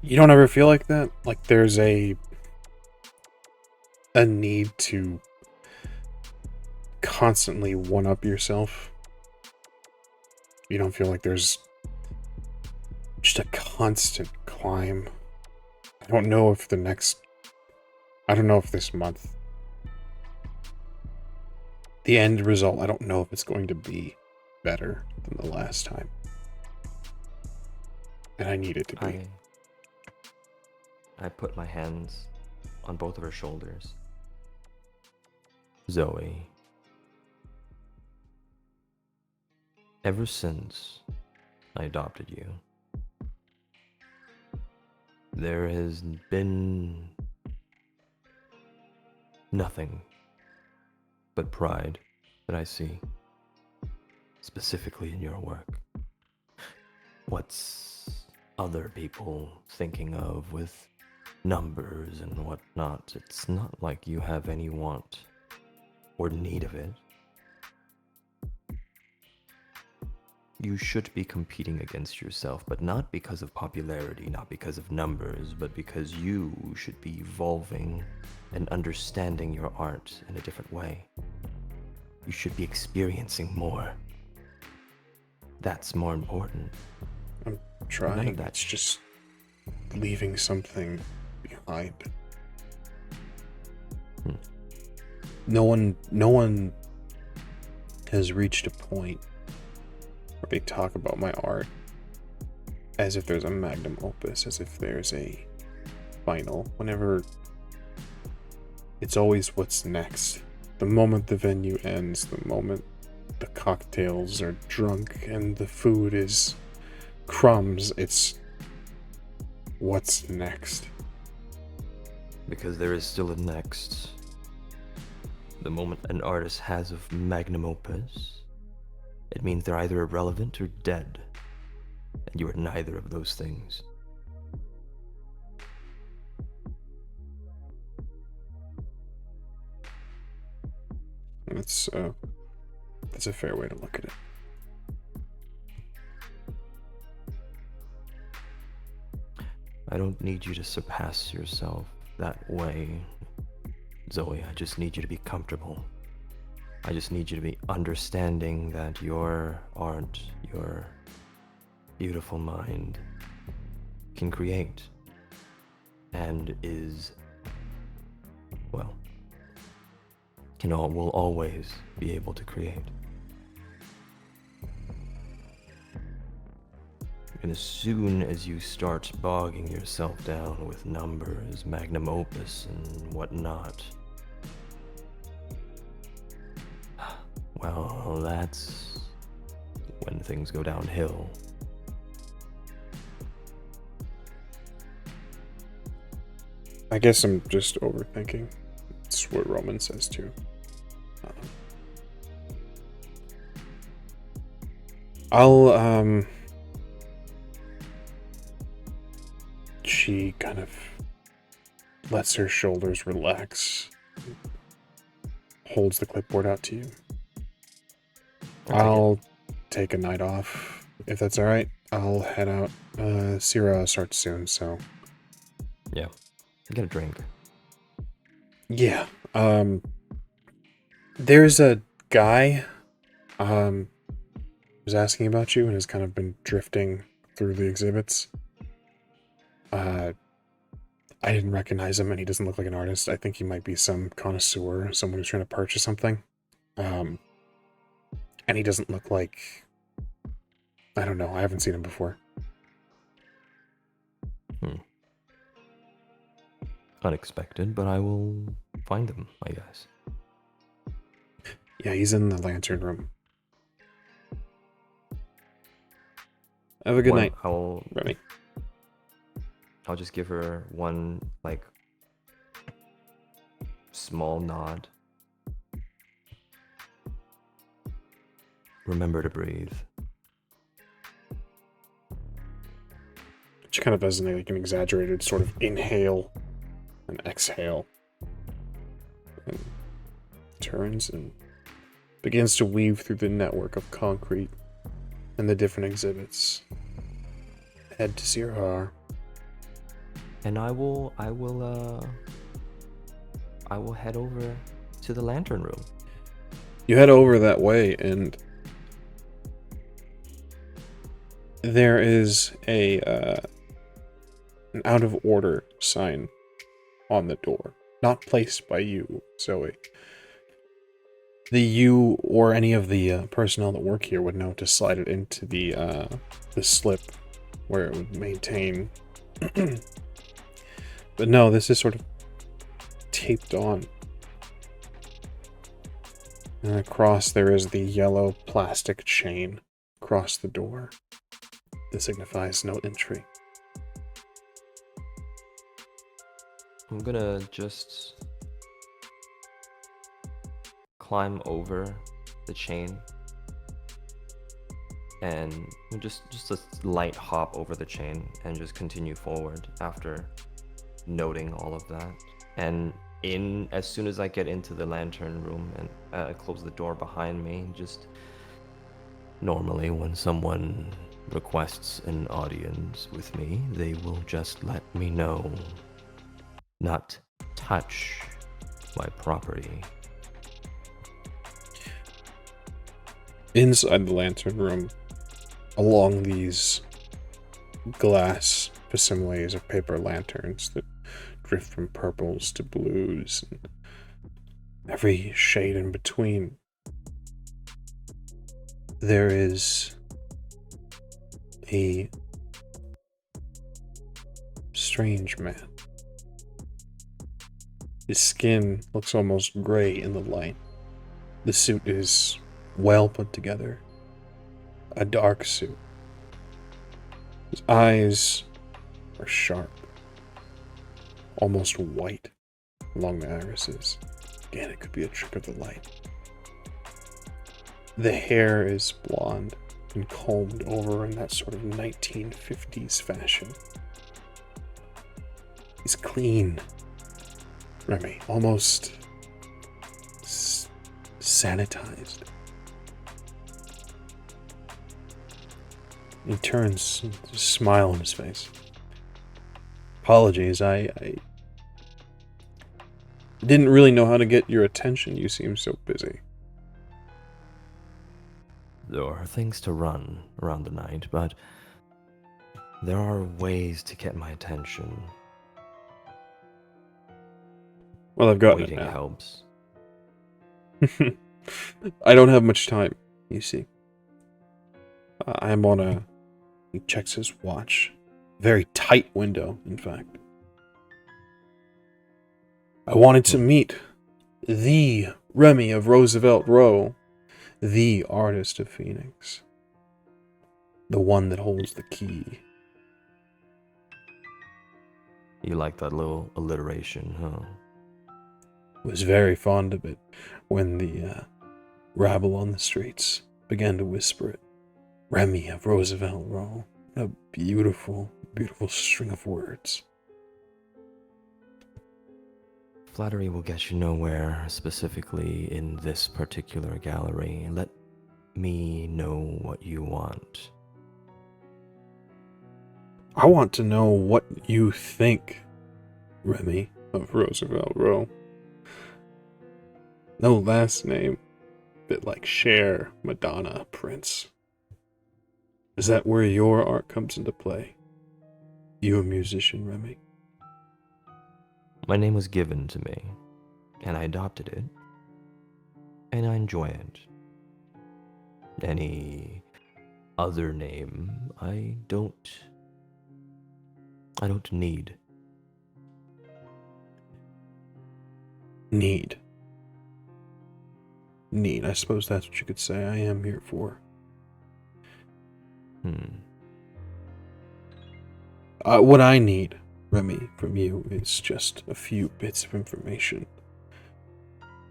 You don't ever feel like that? Like there's a need to constantly one-up yourself? You don't feel like there's just a constant climb? I don't know if this month, the end result, I don't know if it's going to be better than the last time. And I need it to be. I put my hands on both of her shoulders. Zoe, ever since I adopted you, there has been nothing but pride that I see, specifically in your work. What's other people thinking of with numbers and whatnot? It's not like you have any want or need of it. You should be competing against yourself, but not because of popularity, not because of numbers, but because you should be evolving and understanding your art in a different way. You should be experiencing more. That's more important. I'm trying. That's just leaving something behind. No one has reached a point where they talk about my art as if there's a magnum opus, as if there's a final. Whenever it's always what's next. The moment the venue ends, the moment the cocktails are drunk and the food is crumbs, it's what's next. Because there is still a next. The moment an artist has of magnum opus, it means they're either irrelevant or dead. And you are neither of those things. That's a fair way to look at it. I don't need you to surpass yourself that way, Zoe. I just need you to be comfortable. I just need you to be understanding that your art, your beautiful mind can create and is, well, will always be able to create. And as soon as you start bogging yourself down with numbers, magnum opus, and whatnot, well, that's when things go downhill. I guess I'm just overthinking. It's what Roman says too. She kind of lets her shoulders relax, holds the clipboard out to you. I'll take a night off, if that's alright. I'll head out. Sierra starts soon, so... Yeah. Get a drink. Yeah. There's a guy, who's asking about you and has kind of been drifting through the exhibits. I didn't recognize him, and he doesn't look like an artist. I think he might be some connoisseur, someone who's trying to purchase something. And he doesn't look like... I don't know, I haven't seen him before. Unexpected, but I will find him, I guess. Yeah, he's in the lantern room. Have a good night, Remy. I'll just give her one, like, small nod. Remember to breathe. She kind of does like an exaggerated sort of inhale and exhale. And turns and begins to weave through the network of concrete and the different exhibits. Head to Sierra. And I will head over to the lantern room. You head over that way, and there is an out of order sign on the door, not placed by you, Zoe. You or any of the personnel that work here would know to slide it into the slip where it would maintain. But no, this is sort of taped on. And across there is the yellow plastic chain across the door. That signifies no entry. I'm gonna just climb over the chain and just a light hop over the chain and just continue forward after noting all of that. And as soon as I get into the lantern room and close the door behind me, just normally when someone requests an audience with me, they will just let me know not touch my property. Inside the lantern room, along these glass facsimiles of paper lanterns that drift from purples to blues and every shade in between, there is a strange man. His skin looks almost gray in the light. The suit is well put together. A dark suit. His eyes are sharp, almost white along the irises. Again, it could be a trick of the light. The hair is blonde and combed over in that sort of 1950s fashion. He's clean, Remy, almost sanitized. He turns, a smile on his face. Apologies, I didn't really know how to get your attention. You seem so busy. There are things to run around the night, but there are ways to get my attention. Well, I've got Waiting it now. helps. I don't have much time, you see. I'm on a He checks his watch. Very tight window, in fact. I wanted to meet the Remy of Roosevelt Row, the artist of Phoenix. The one that holds the key. You like that little alliteration, huh? Was very fond of it when the rabble on the streets began to whisper it. Remy of Roosevelt Row. A beautiful, beautiful string of words. Flattery will get you nowhere, specifically in this particular gallery. Let me know what you want. I want to know what you think, Remy of Roosevelt Row. No last name, bit like Cher, Madonna, Prince. Is that where your art comes into play? You a musician, Remy? My name was given to me, and I adopted it, and I enjoy it. Any other name, I don't need. Need. I suppose that's what you could say I am here for. What I need, Remy, from you is just a few bits of information.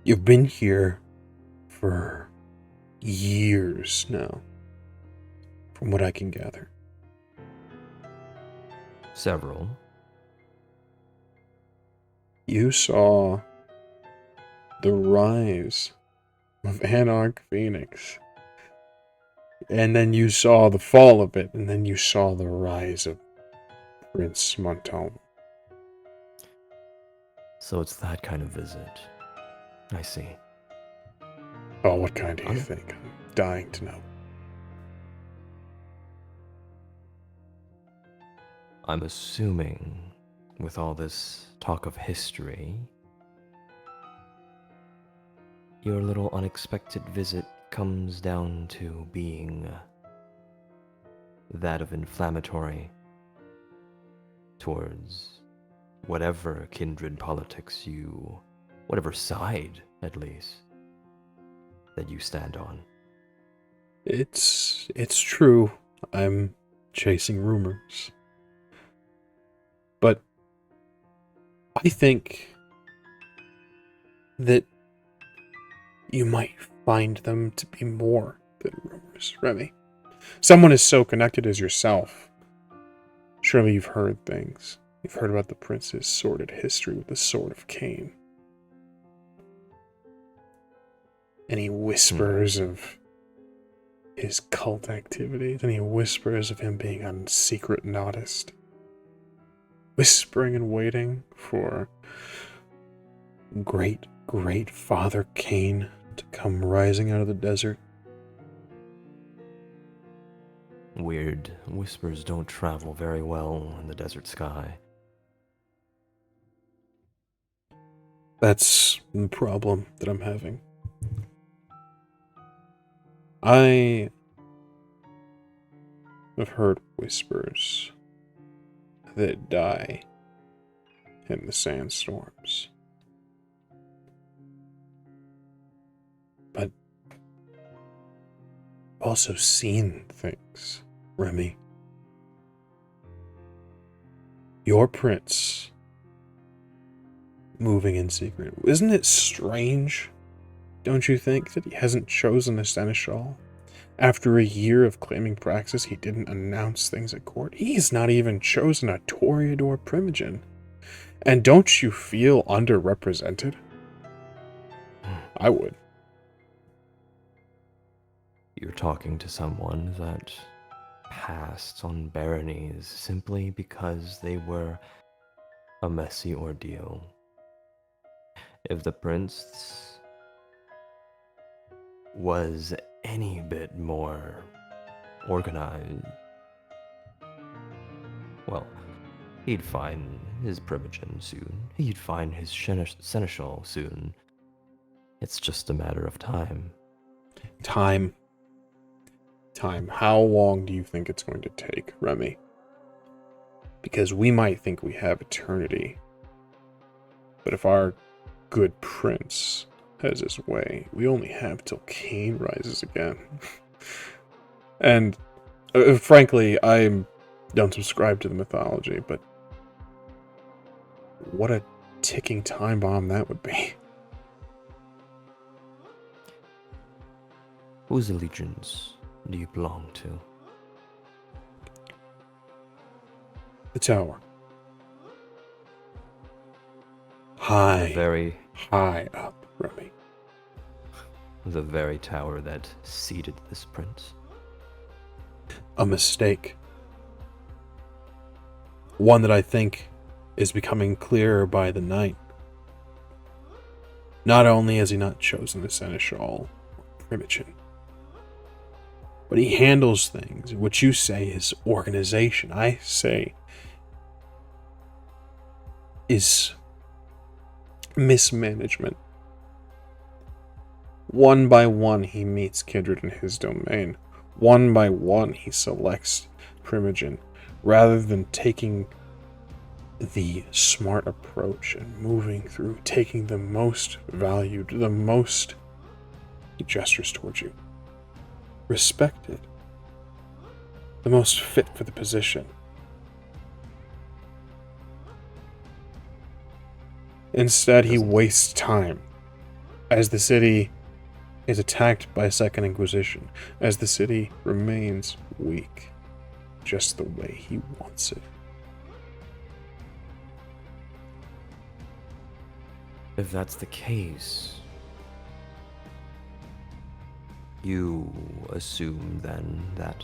You've been here for years now, from what I can gather. Several. You saw the rise of Anarch Phoenix. And then you saw the fall of it, and then you saw the rise of Prince Montone. So it's that kind of visit. I see. Oh, what kind do you think? I'm dying to know. I'm assuming, with all this talk of history, your little unexpected visit comes down to being that of inflammatory towards whatever kindred politics you, whatever side at least, that you stand on. It's true. I'm chasing rumors. But I think that you might find them to be more than rumors, Remy. Someone as so connected as yourself. Surely you've heard things. You've heard about the prince's sordid history with the Sword of Cain. Any whispers of his cult activities? Any whispers of him being a secret nodist? Whispering and waiting for great Father Cain to come rising out of the desert? Weird whispers don't travel very well in the desert sky. That's the problem that I'm having. I have heard whispers that die in the sandstorms. But I've also seen things, Remy. Your prince moving in secret. Isn't it strange, don't you think, that he hasn't chosen a seneschal? After a year of claiming praxis, he didn't announce things at court. He's not even chosen a Toreador Primogen. And don't you feel underrepresented? I would. You're talking to someone that passed on baronies simply because they were a messy ordeal. If the prince was any bit more organized, well, he'd find his Primogen soon. He'd find his seneschal soon. It's just a matter of time. Time. time. How long do you think it's going to take, Remy? Because we might think we have eternity. But if our good prince has his way, we only have till Cain rises again. And frankly, I don't subscribe to the mythology, but what a ticking time bomb that would be. Whose allegiance do you belong to? The tower. High, Very, high up, Remy. the very tower that seated this prince. A mistake. One that I think is becoming clearer by the night. Not only has he not chosen the seneschal or primogen, but he handles things. What you say is organization. I say is mismanagement. One by one, he meets Kindred in his domain. One by one, he selects primogen, rather than taking the smart approach and moving through, taking the most valued, the most, he gestures towards you, respected, the most fit for the position. Instead, he wastes time as the city is attacked by a Second Inquisition, as the city remains weak, just the way he wants it. If that's the case, you assume then that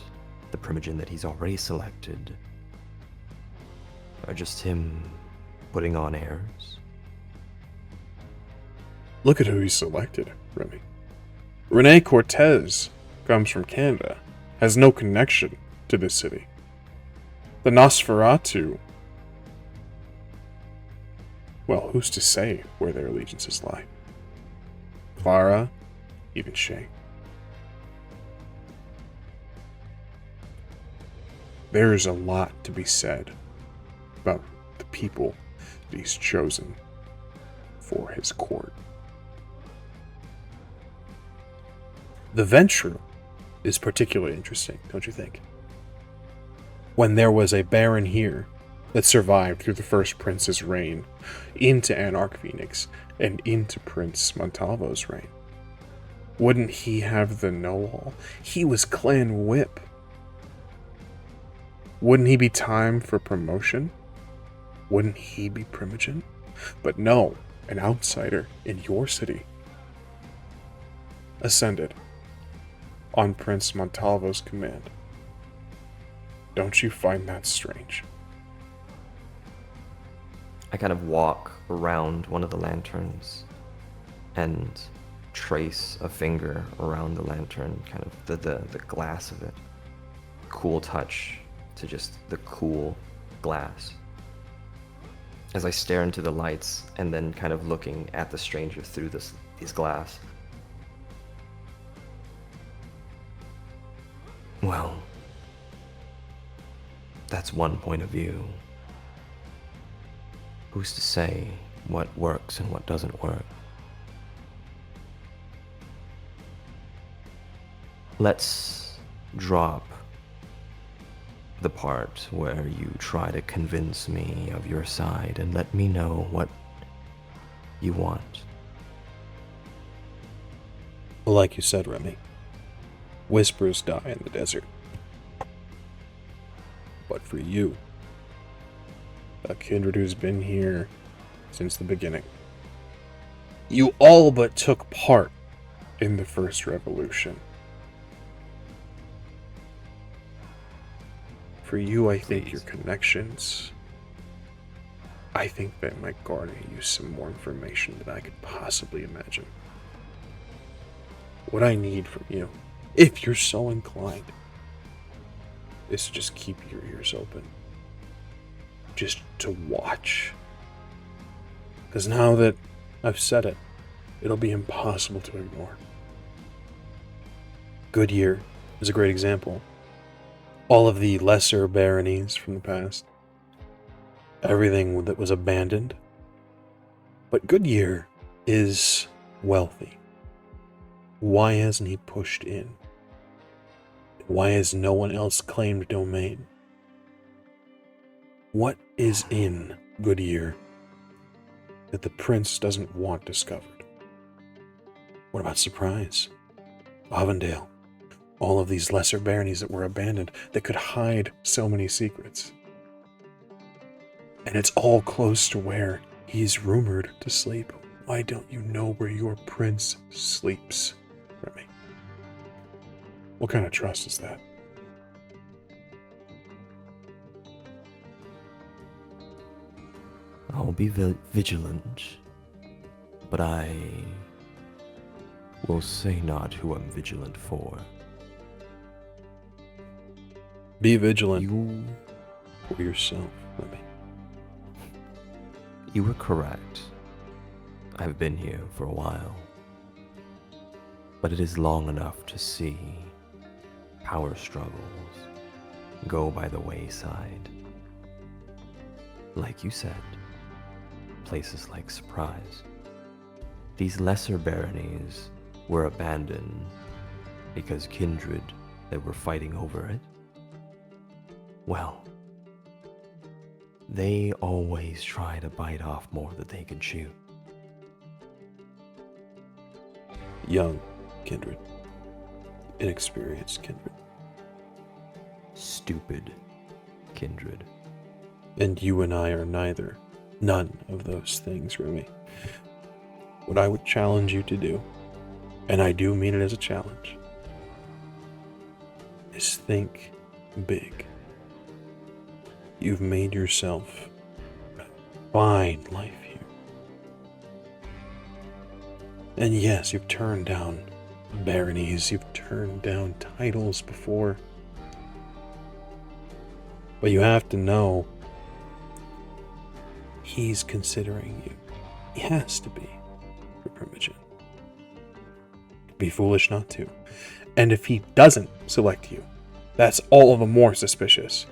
the primogen that he's already selected are just him putting on airs? Look at who he selected, Remy. Rene Cortez comes from Canada, has no connection to this city. The Nosferatu, well, who's to say where their allegiances lie? Clara, even Shay. There's a lot to be said about the people that he's chosen for his court. The venture is particularly interesting, don't you think? When there was a baron here that survived through the first prince's reign, into Anarch Phoenix, and into Prince Montalvo's reign, wouldn't he have the know-all? He was clan whip. Wouldn't he be time for promotion? Wouldn't he be primogen? But no, an outsider in your city ascended on Prince Montalvo's command. Don't you find that strange? I kind of walk around one of the lanterns and trace a finger around the lantern, kind of the glass of it. Cool touch to just the cool glass. As I stare into the lights and then kind of looking at the stranger through these glass. Well, that's one point of view. Who's to say what works and what doesn't work? Let's drop the part where you try to convince me of your side and let me know what you want. Well, like you said, Remy, whispers die in the desert. But for you, a kindred who's been here since the beginning, you all but took part in the first revolution. For you, I think your connections, I think that might garner you some more information than I could possibly imagine. What I need from you, if you're so inclined, is to just keep your ears open. Just to watch. Because now that I've said it, it'll be impossible to ignore. Goodyear is a great example. All of the lesser baronies from the past, everything that was abandoned. But Goodyear is wealthy. Why hasn't he pushed in? Why has no one else claimed domain? What is in Goodyear that the prince doesn't want discovered? What about Surprise? Avondale? All of these lesser baronies that were abandoned that could hide so many secrets. And it's all close to where he's rumored to sleep. Why don't you know where your prince sleeps, Remy? What kind of trust is that? I'll be vigilant, but I will say not who I'm vigilant for. Be vigilant You for yourself, Remy. You were correct. I've been here for a while. But it is long enough to see power struggles go by the wayside. Like you said, places like Surprise. These lesser baronies were abandoned because Kindred that were fighting over it, well, they always try to bite off more than they can chew. Young Kindred. Inexperienced Kindred. Stupid Kindred. And you and I are neither. None of those things, Remy. What I would challenge you to do, and I do mean it as a challenge, is think big. You've made yourself a fine life here. And yes, you've turned down baronies, you've turned down titles before. But you have to know, he's considering you. He has to be, for Primogen. It'd be foolish not to. And if he doesn't select you, that's all the more suspicious.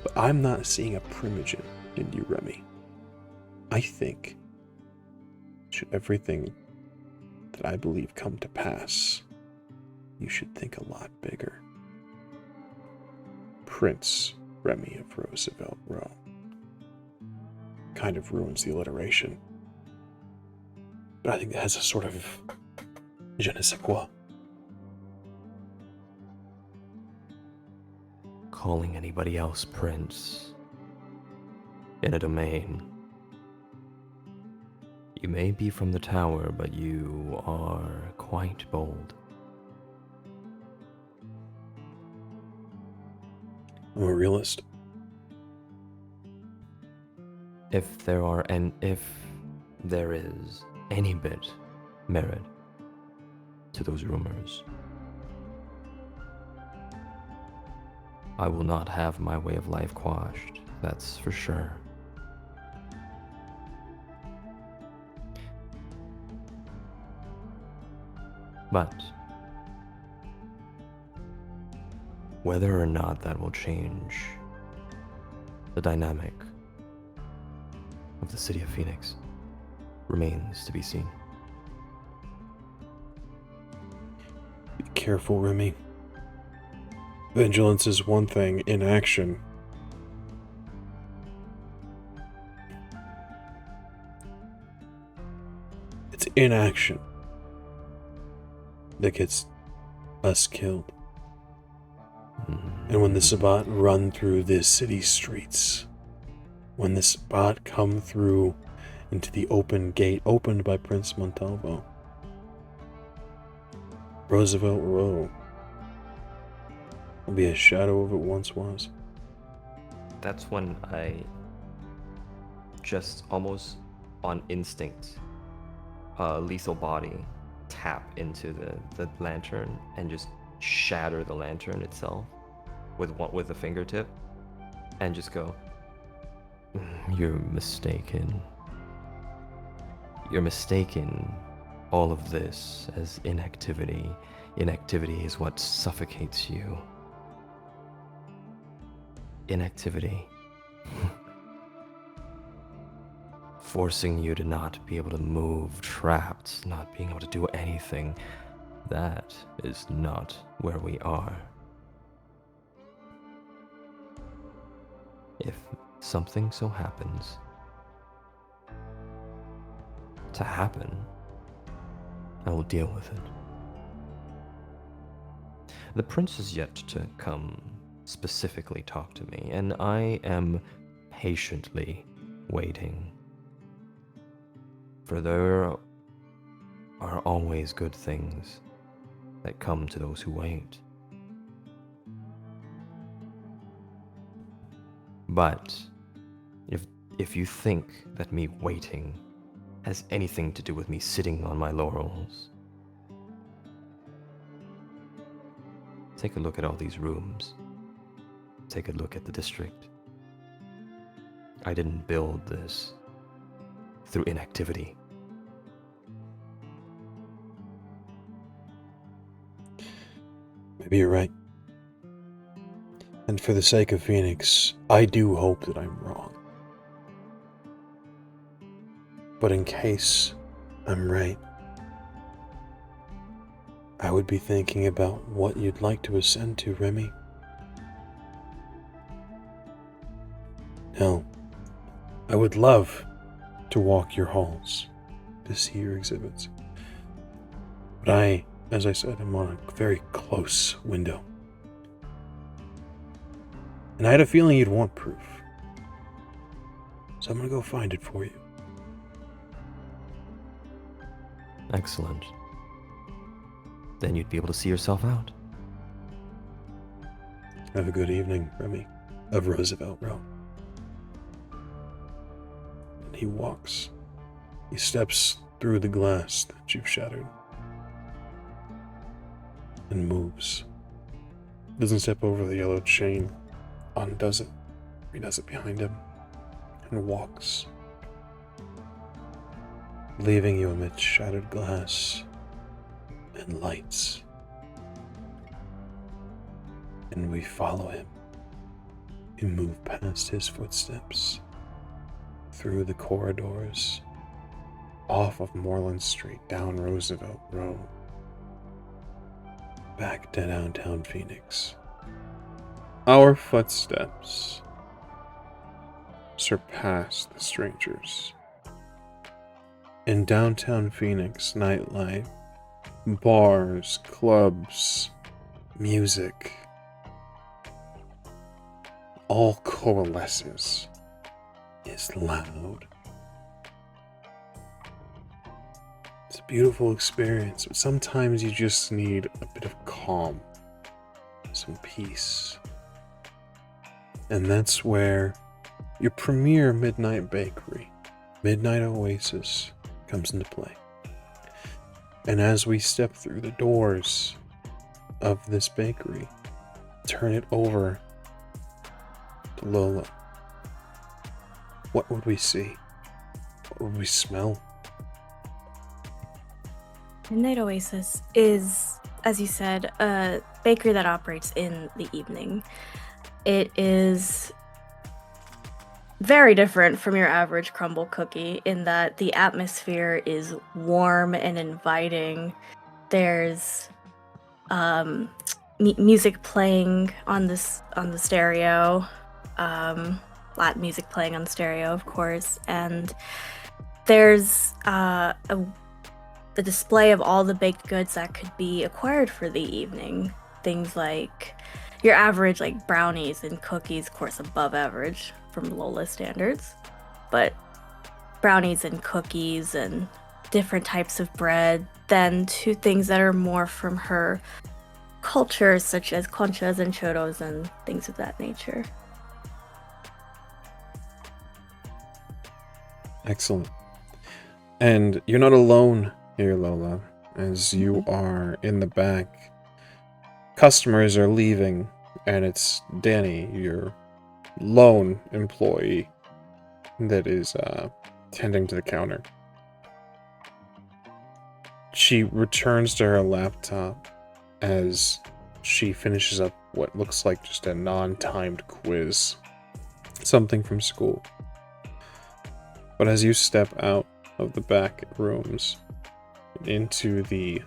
But I'm not seeing a Primogen in you, Remy. I think, should everything that I believe come to pass, you should think a lot bigger. Prince Remy of Roosevelt Row. Kind of ruins the alliteration. But I think that has a sort of je ne sais quoi. Calling anybody else prince in a domain. You may be from the tower, but you are quite bold. I'm a realist. If there is any bit merit to those rumors, I will not have my way of life quashed, that's for sure. But whether or not that will change the dynamic of the city of Phoenix remains to be seen. Be careful, Remy. Vigilance is one thing, inaction. It's inaction that gets us killed. And when the Sabbat run through the city streets, when the Sabbat come through into the open gate opened by Prince Montalvo, Roosevelt Row will be a shadow of it once was. That's when I just almost on instinct, lethal body, tap into the lantern and just shatter the lantern itself with a fingertip and just go, you're mistaken. You're mistaken all of this as inactivity. Inactivity is what suffocates you. Inactivity. Forcing you to not be able to move, trapped, not being able to do anything. That is not where we are. If something so happens to happen, I will deal with it. The prince is yet to come specifically talk to me, and I am patiently waiting. For there are always good things that come to those who wait. But if you think that me waiting has anything to do with me sitting on my laurels, take a look at all these rooms. Take a look at the district. I didn't build this through inactivity. Maybe you're right. And for the sake of Phoenix, I do hope that I'm wrong. But in case I'm right, I would be thinking about what you'd like to ascend to, Remy. Now, I would love to walk your halls, to see your exhibits. But I, as I said, am on a very close window. And I had a feeling you'd want proof. So I'm gonna go find it for you. Excellent. Then you'd be able to see yourself out. Have a good evening, Remy, of Roosevelt Row. And he walks. He steps through the glass that you've shattered. And moves. Doesn't step over the yellow chain. Undoes it. He does it behind him. And walks. Leaving you amidst shattered glass and lights. And we follow him. We move past his footsteps, through the corridors, off of Moreland Street, down Roosevelt Road, back to downtown Phoenix. Our footsteps surpass the strangers. In downtown Phoenix, nightlife, bars, clubs, music, all coalesces, is loud. It's a beautiful experience, but sometimes you just need a bit of calm, some peace. And that's where your premier midnight bakery, Midnight Oasis, comes into play. And as we step through the doors of this bakery, turn it over to Lola, what would we see? What would we smell? Midnight Oasis is, as you said, a bakery that operates in the evening. It is very different from your average crumble cookie in that the atmosphere is warm and inviting. There's music playing on the stereo, Latin music playing on the stereo, of course, and there's the display of all the baked goods that could be acquired for the evening. Things like your average like brownies and cookies, of course above average from Lola standards, but brownies and cookies and different types of bread, then to things that are more from her culture, such as conchas and churros and things of that nature. Excellent. And you're not alone here, Lola, as you are in the back. Customers are leaving, and it's Danny, your lone employee, that is tending to the counter. She returns to her laptop as she finishes up what looks like just a non-timed quiz. Something from school. But as you step out of the back rooms into the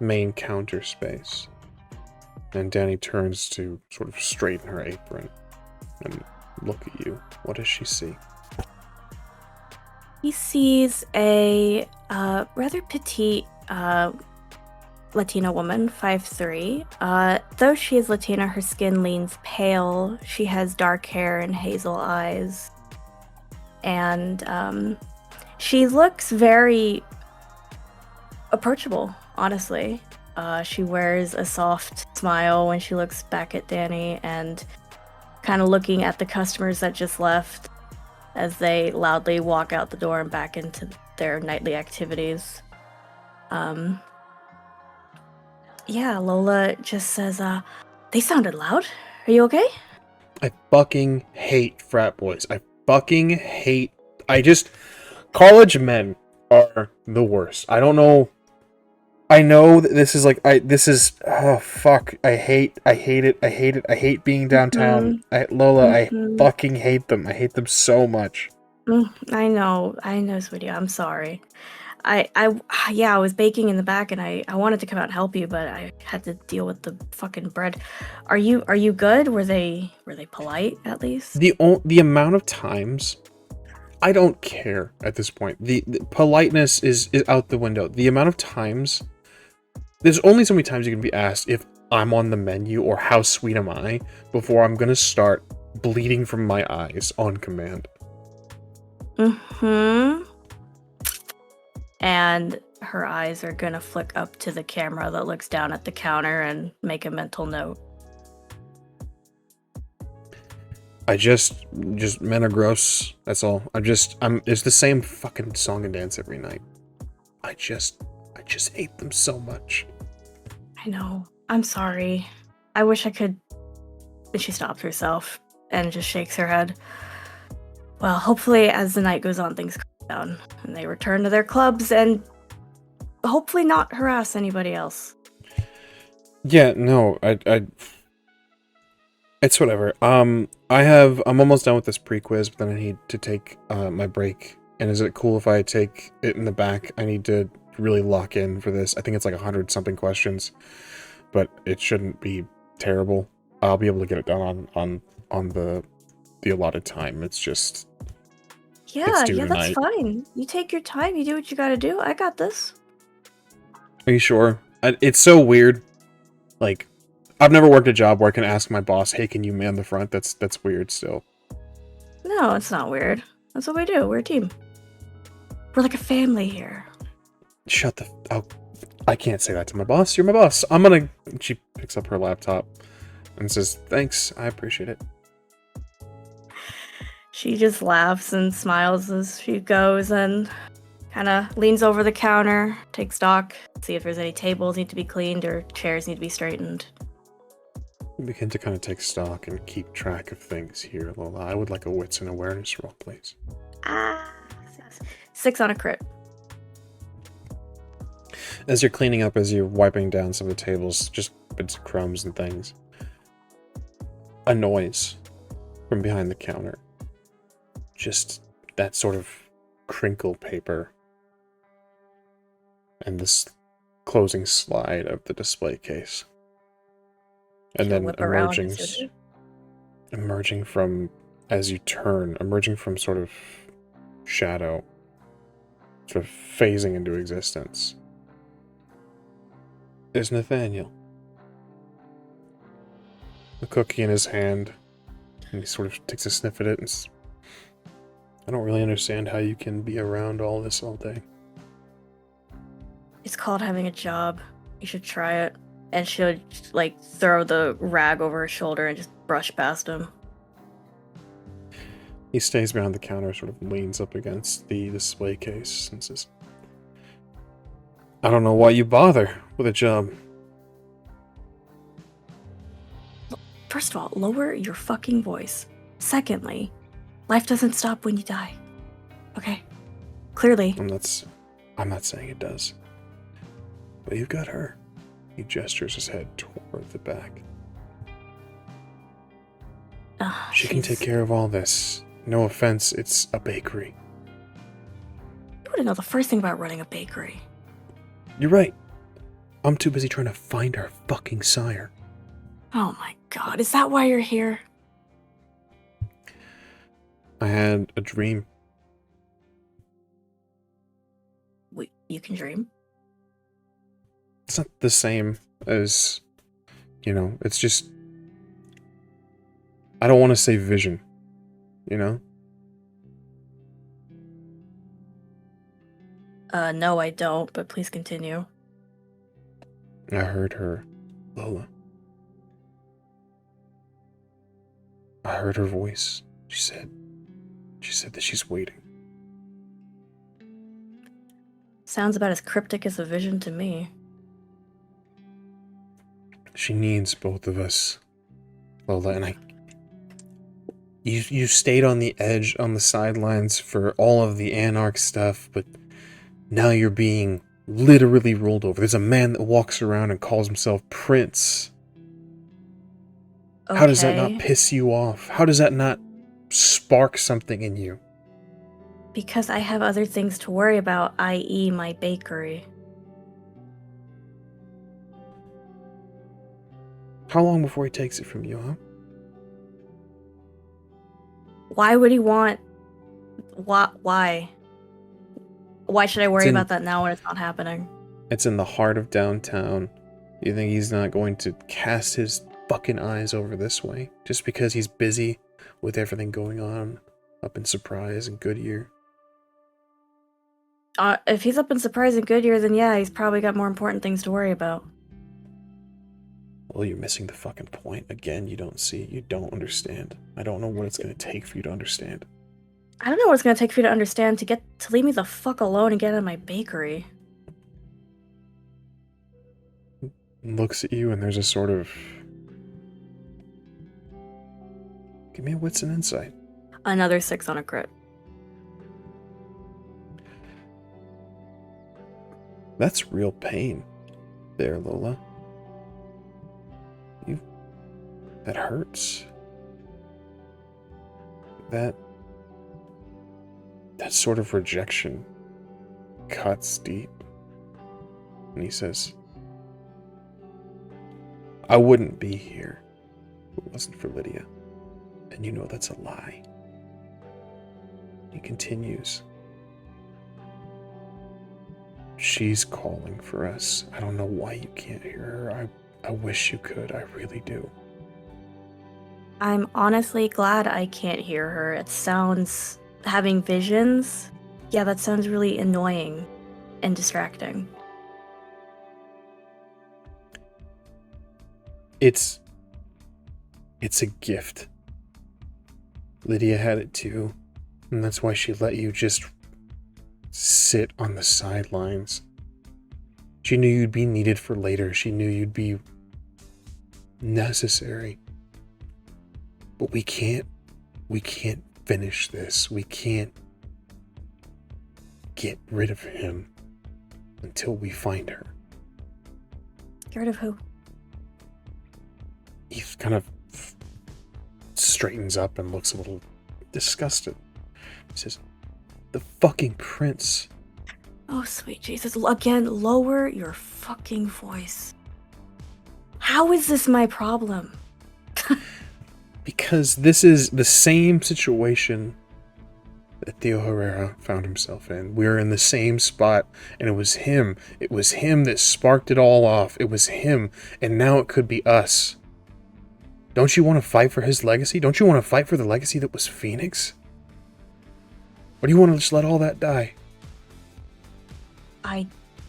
main counter space, and Danny turns to sort of straighten her apron and look at you. What does she see? He sees a rather petite Latina woman, 5'3". Though she is Latina, her skin leans pale. She has dark hair and hazel eyes. And she looks very approachable, honestly. She wears a soft smile when she looks back at Danny and kind of looking at the customers that just left as they loudly walk out the door and back into their nightly activities. Yeah, Lola just says, they sounded loud. Are you okay? I fucking hate frat boys. College men are the worst. I don't know. I know that this is oh fuck. I hate it. I hate being downtown. Lola, I fucking hate them. I hate them so much. I know, sweetie. I'm sorry. I was baking in the back and I wanted to come out and help you, but I had to deal with the fucking bread. Are you good? Were they polite at least? The amount of times, I don't care at this point. The politeness is out the window. The amount of times, there's only so many times you can be asked if I'm on the menu or how sweet am I before I'm gonna start bleeding from my eyes on command. And her eyes are gonna flick up to the camera that looks down at the counter and make a mental note. I just men are gross. That's all. It's the same fucking song and dance every night. I just hate them so much. I know. I'm sorry. I wish I could. And she stops herself and just shakes her head. Well, hopefully as the night goes on, things calm down and they return to their clubs and hopefully not harass anybody else. Yeah, no, I it's whatever. I'm almost done with this pre-quiz, but then I need to take my break. And is it cool if I take it in the back? I need to really lock in for this. I think it's like 100 something questions, but it shouldn't be terrible. I'll be able to get it done on the allotted time. It's just Yeah, due that's tonight. fine. You take your time. You do what you gotta do. I got this. Are you sure? It's so weird. Like, I've never worked a job where I can ask my boss, "Hey, can you man the front?" That's weird still. No, it's not weird. That's what we do. We're a team. We're like a family here. Shut the... Oh, I can't say that to my boss. You're my boss. She picks up her laptop and says, "Thanks, I appreciate it." She just laughs and smiles as she goes and kind of leans over the counter, takes stock, see if there's any tables need to be cleaned or chairs need to be straightened. We begin to kind of take stock and keep track of things here, Lola. I would like a wits and awareness roll, please. 6 on a crit. As you're cleaning up, as you're wiping down some of the tables, just bits of crumbs and things, a noise from behind the counter. Just that sort of crinkle paper and this closing slide of the display case. And then emerging from, as you turn, emerging from sort of shadow, sort of phasing into existence, is Nathaniel. A cookie in his hand, and he sort of takes a sniff at it and says, "I don't really understand how you can be around all this all day." It's called having a job. You should try it. And she'll, like, throw the rag over her shoulder and just brush past him. He stays behind the counter, sort of leans up against the display case and says, "I don't know why you bother with a job." First of all, lower your fucking voice. Secondly, life doesn't stop when you die. Okay? Clearly. I'm not saying it does. But you've got her. He gestures his head toward the back. She can take care of all this. No offense, it's a bakery. You wouldn't know the first thing about running a bakery. You're right. I'm too busy trying to find our fucking sire. Oh my god, is that why you're here? I had a dream. Wait, you can dream? It's not the same as, it's just, I don't want to say vision, No, I don't, but please continue. I heard her, Lola. I heard her voice. She said that she's waiting. Sounds about as cryptic as a vision to me. She needs both of us, Lola, and You stayed on the edge, on the sidelines for all of the Anarch stuff, but now you're being literally rolled over. There's a man that walks around and calls himself Prince. Okay. How does that not piss you off? How does that not spark something in you? Because I have other things to worry about, i.e. my bakery. How long before he takes it from you, huh? Why would he want... Why? Why should I worry about that now when it's not happening? It's in the heart of downtown. You think he's not going to cast his fucking eyes over this way? Just because he's busy with everything going on up in Surprise and Goodyear? If he's up in Surprise and Goodyear, then yeah, he's probably got more important things to worry about. Well, you're missing the fucking point. Again, you don't see, you don't understand. I don't know what it's going to take for you to understand. I don't know what it's going to take for you to understand to leave me the fuck alone and get out of my bakery. Looks at you and there's a sort of... Give me a wits and insight. Another 6 on a crit. That's real pain there, Lola. That hurts. That sort of rejection cuts deep. And he says, I wouldn't be here if it wasn't for Lydia. And you know that's a lie. He continues. She's calling for us. I don't know why you can't hear her. I wish you could. I really do. I'm honestly glad I can't hear her. It sounds... having visions? Yeah, that sounds really annoying and distracting. It's a gift. Lydia had it too, and that's why she let you just sit on the sidelines. She knew you'd be needed for later. She knew you'd be necessary. But we can't finish this. We can't get rid of him until we find her. Get rid of who? He kind of straightens up and looks a little disgusted. He says, the fucking prince. Oh, sweet Jesus. Again, lower your fucking voice. How is this my problem? Because this is the same situation that Theo Herrera found himself in. We're in the same spot, and it was him. It was him that sparked it all off. It was him, and now it could be us. Don't you want to fight for his legacy? Don't you want to fight for the legacy that was Phoenix? Or do you want to just let all that die? I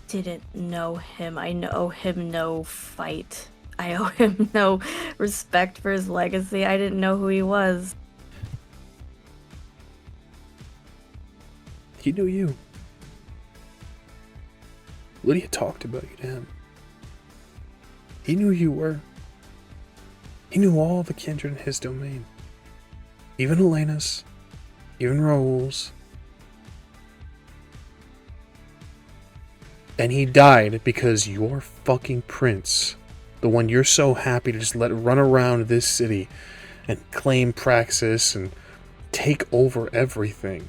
didn't know him. I owe him no fight. I owe him no respect for his legacy. I didn't know who he was. He knew you. Lydia talked about you to him. He knew who you were. He knew all the kindred in his domain. Even Elena's. Even Raoul's. And he died because your fucking prince, the one you're so happy to just let run around this city and claim Praxis and take over everything,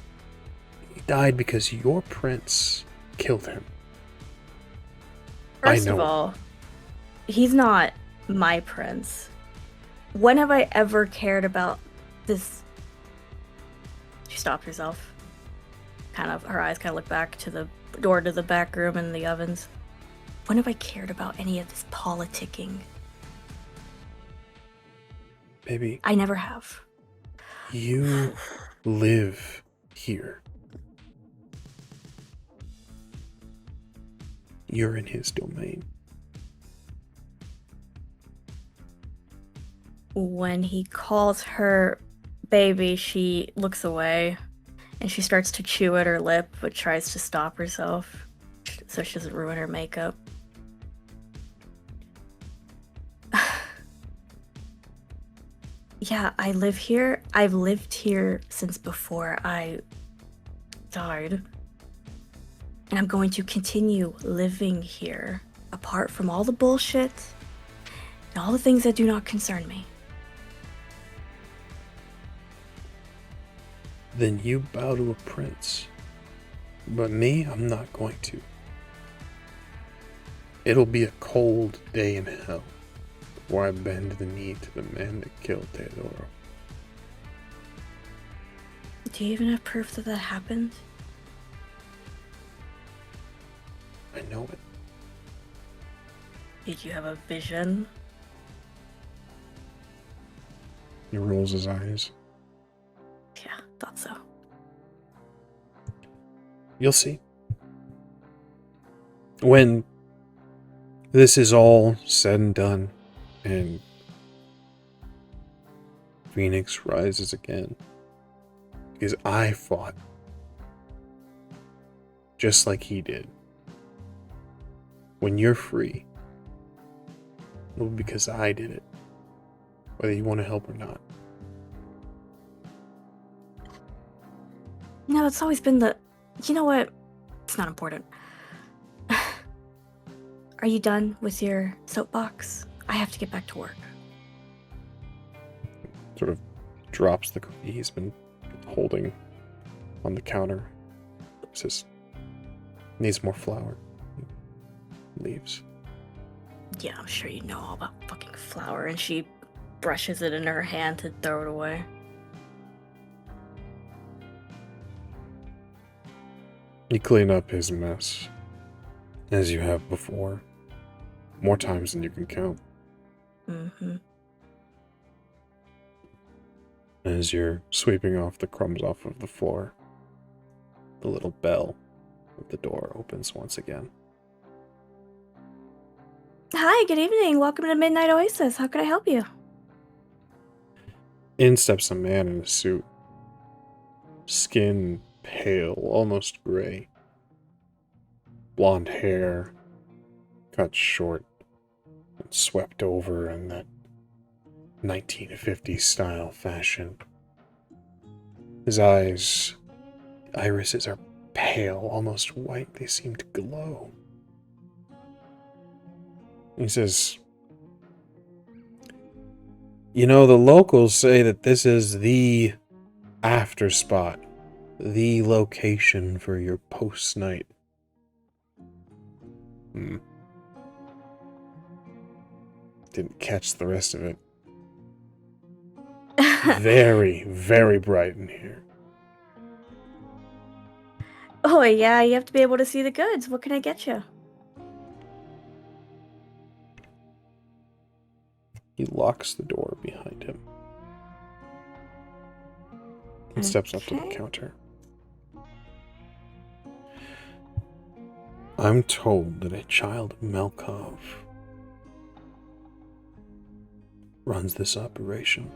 he died because your prince killed him. First I of know. all, he's not my prince. When have I ever cared about this? She stopped herself. Her eyes kind of look back to the door to the back room and the ovens. When have I cared about any of this politicking? Baby, I never have. you live here. You're in his domain. When he calls her baby, she looks away and she starts to chew at her lip, but tries to stop herself so she doesn't ruin her makeup. Yeah, I live here. I've lived here since before I died. And I'm going to continue living here, apart from all the bullshit and all the things that do not concern me. Then you bow to a prince. But me, I'm not going to. It'll be a cold day in hell before I bend the knee to the man that killed Teodoro. Do you even have proof that that happened? I know it. Did you have a vision? He rolls his eyes. Yeah, thought so. You'll see. When this is all said and done, and Phoenix rises again, because I fought just like he did. When you're free, it'll be because I did it, whether you want to help or not. No, it's always been the... You know what? It's not important. Are you done with your soapbox? I have to get back to work. Sort of drops the cookie he's been holding on the counter. Says, needs more flour. Leaves. Yeah, I'm sure you know all about fucking flour. And she brushes it in her hand to throw it away. You clean up his mess, as you have before, more times than you can count. Mm-hmm. As you're sweeping off the crumbs off of the floor, the little bell at the door opens once again. Hi, good evening. Welcome to Midnight Oasis. How can I help you? In steps a man in a suit, skin pale, almost gray, blonde hair, cut short and swept over in that 1950s style fashion. His eyes, irises are pale, almost white. They seem to glow. He says, you know, the locals say that this is the after spot, the location for your post-night. Didn't catch the rest of it. Very, very bright in here. Oh, yeah, you have to be able to see the goods. What can I get you? He locks the door behind him and steps up to the Okay. counter. I'm told that a child of Melkov runs this operation.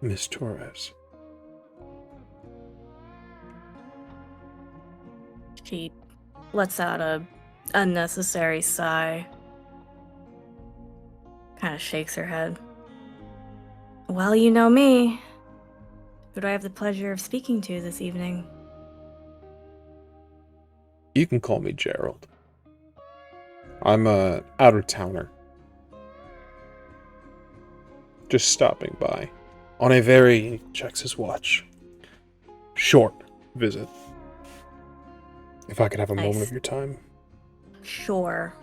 Miss Torres. She lets out a unnecessary sigh. Kind of shakes her head. Well, you know me. Who do I have the pleasure of speaking to this evening? You can call me Gerald. I'm a out-of-towner. Just stopping by. On a very, he checks his watch, short visit. If I could have a moment Nice. of your time. Sure.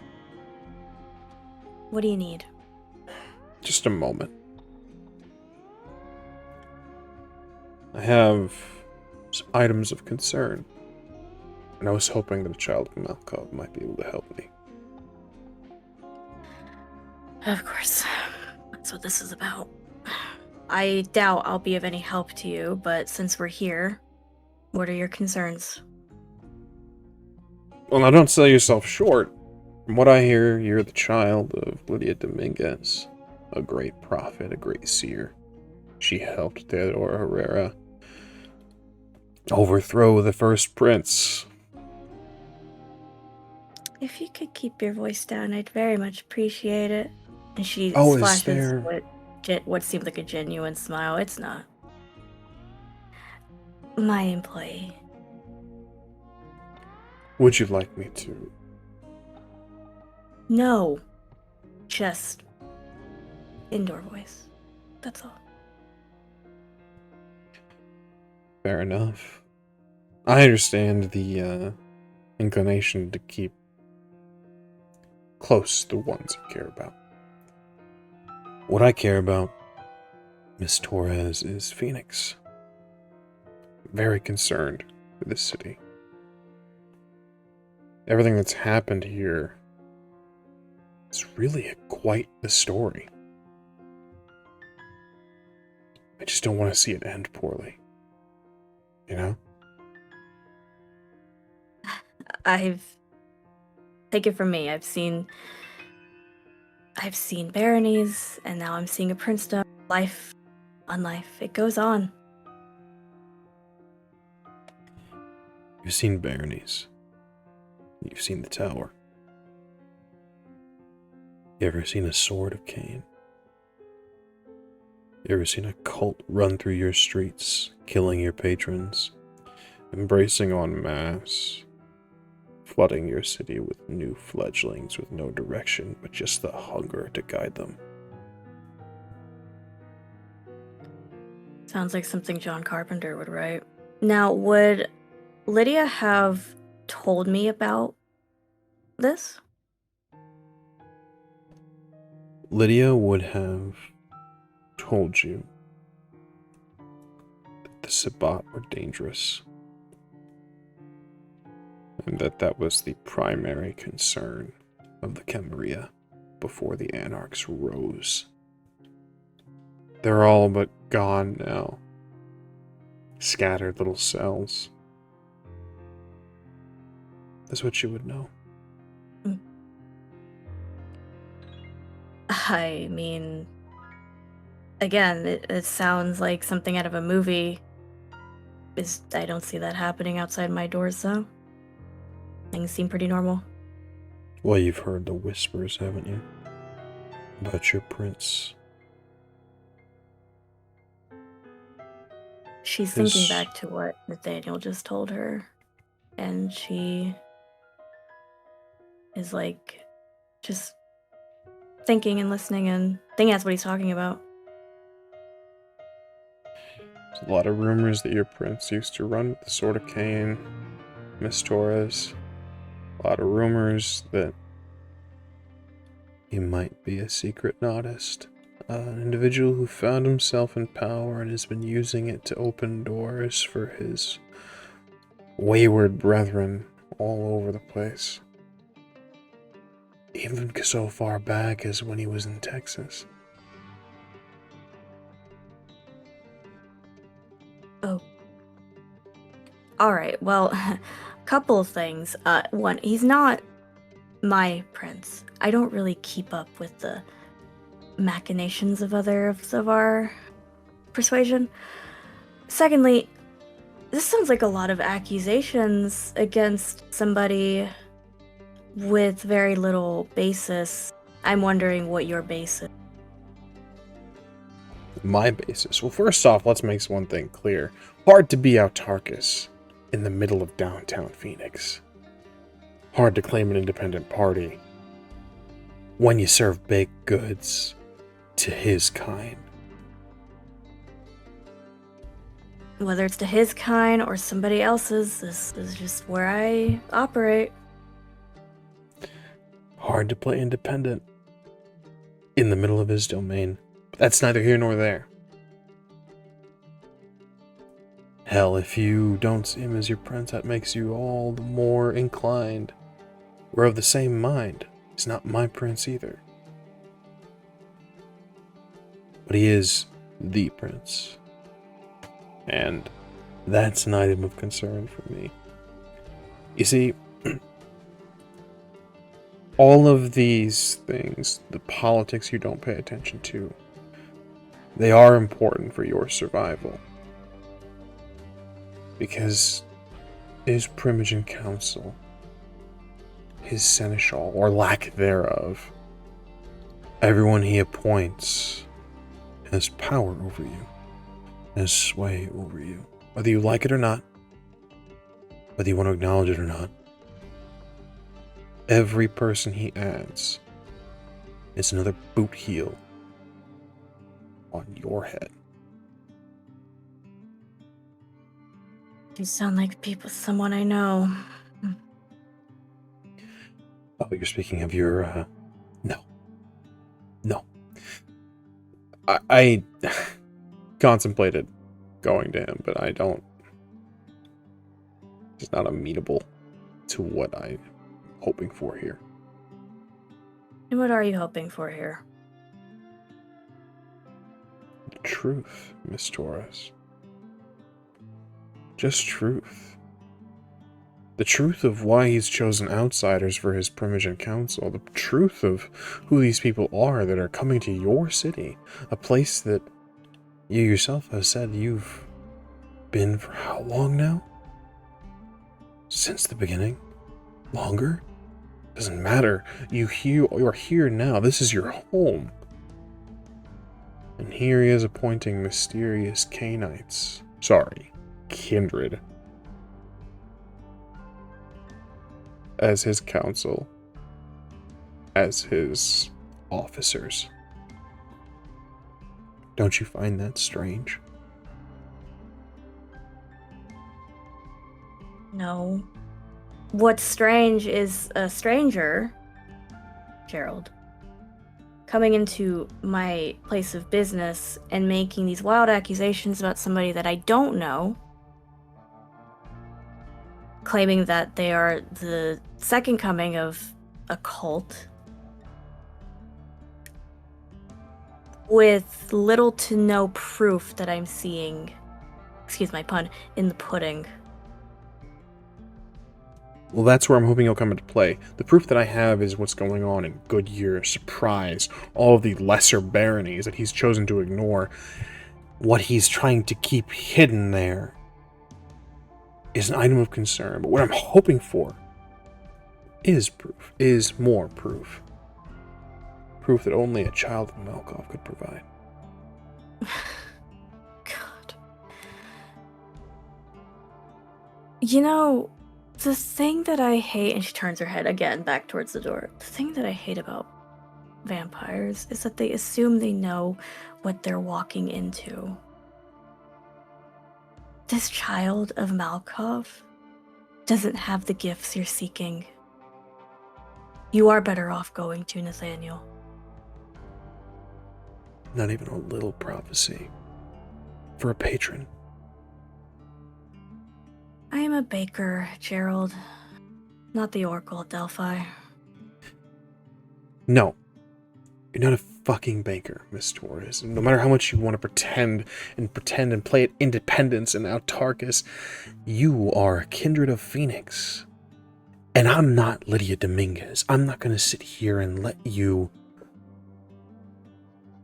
What do you need? Just a moment. I have some items of concern, and I was hoping that a child of Malkov might be able to help me. Of course. That's what this is about. I doubt I'll be of any help to you, but since we're here, what are your concerns? Well, now don't sell yourself short. From what I hear, you're the child of Lydia Dominguez, a great prophet, a great seer. She helped Theodore Herrera overthrow the first prince. If you could keep your voice down, I'd very much appreciate it. And she Oh, is splashes there- what seemed like a genuine smile. It's not. My employee. Would you like me to? No. Just indoor voice. That's all. Fair enough. I understand the inclination to keep close the ones you care about. What I care about, Miss Torres, is Phoenix. Very concerned for this city. Everything that's happened here is really quite the story. I just don't want to see it end poorly. You know? Take it from me. I've seen baronies, and now I'm seeing a princedom. Life on life. It goes on. You've seen baronies. You've seen the tower. You ever seen a sword of Cain? You ever seen a cult run through your streets, killing your patrons, embracing en masse, flooding your city with new fledglings with no direction but just the hunger to guide them? Sounds like something John Carpenter would write. Now, would Lydia have told me about this? Lydia would have told you that the Sabbat were dangerous, and that was the primary concern of the Camarilla before the Anarchs rose. They're all but gone now. Scattered little cells. That's what you would know. I mean, again, it sounds like something out of a movie. I don't see that happening outside my doors, though. Things seem pretty normal. Well, you've heard the whispers, haven't you? About your prince. She's thinking back to what Nathaniel just told her, and she is like just thinking and listening and thinking that's what he's talking about. There's a lot of rumors that your prince used to run with the Sword of Cain, Miss Torres. A lot of rumors that he might be a secret Nodist. An individual who found himself in power and has been using it to open doors for his wayward brethren all over the place. Even so far back as when he was in Texas. Oh. Alright, well, couple of things. One, he's not my prince. I don't really keep up with the machinations of others of our persuasion. Secondly, this sounds like a lot of accusations against somebody with very little basis. I'm wondering what your basis. My basis. Well, first off, let's make one thing clear. Hard to be Autarchus in the middle of downtown Phoenix. hard to claim an independent party when you serve baked goods to his kind. Whether it's to his kind or somebody else's, this is just where I operate. Hard to play independent in the middle of his domain. But that's neither here nor there. Hell, if you don't see him as your prince, that makes you all the more inclined. We're of the same mind. He's not my prince either. But he is the prince. And that's an item of concern for me. You see, all of these things, the politics you don't pay attention to, they are important for your survival. Because his Primogen Council, his seneschal, or lack thereof, everyone he appoints has power over you, has sway over you. Whether you like it or not, whether you want to acknowledge it or not, every person he adds is another boot heel on your head. You sound like someone I know. Oh, you're speaking of your, No. I contemplated going to him, but I don't... He's not amenable to what I'm hoping for here. And what are you hoping for here? The truth, Miss Torres. Just truth. The truth of why he's chosen outsiders for his Primogen Council. The truth of who these people are that are coming to your city. A place that you yourself have said you've been for how long now? Since the beginning? Longer? Doesn't matter. You're here now. This is your home. And here he is appointing mysterious Canaanites. Sorry, Kindred. As his council. As his officers. Don't you find that strange? No. What's strange is a stranger, Gerald, coming into my place of business and making these wild accusations about somebody that I don't know, claiming that they are the second coming of a cult, with little to no proof that I'm seeing, excuse my pun, in the pudding. Well, that's where I'm hoping he'll come into play. The proof that I have is what's going on in Goodyear, Surprise, all of the lesser baronies that he's chosen to ignore. What he's trying to keep hidden there is an item of concern. But what I'm hoping for is proof, is more proof. Proof that only a child of Malkov could provide. God. You know, the thing that I hate, and she turns her head again back towards the door, the thing that I hate about vampires is that they assume they know what they're walking into. This child of Malkov doesn't have the gifts you're seeking. You are better off going to Nathaniel. Not even a little prophecy. For a patron. I am a baker, Gerald, not the Oracle at Delphi. No. You're not a fucking banker, Miss Torres. No matter how much you want to pretend and play at independence and autarchus, you are a kindred of Phoenix. And I'm not Lydia Dominguez. I'm not going to sit here and let you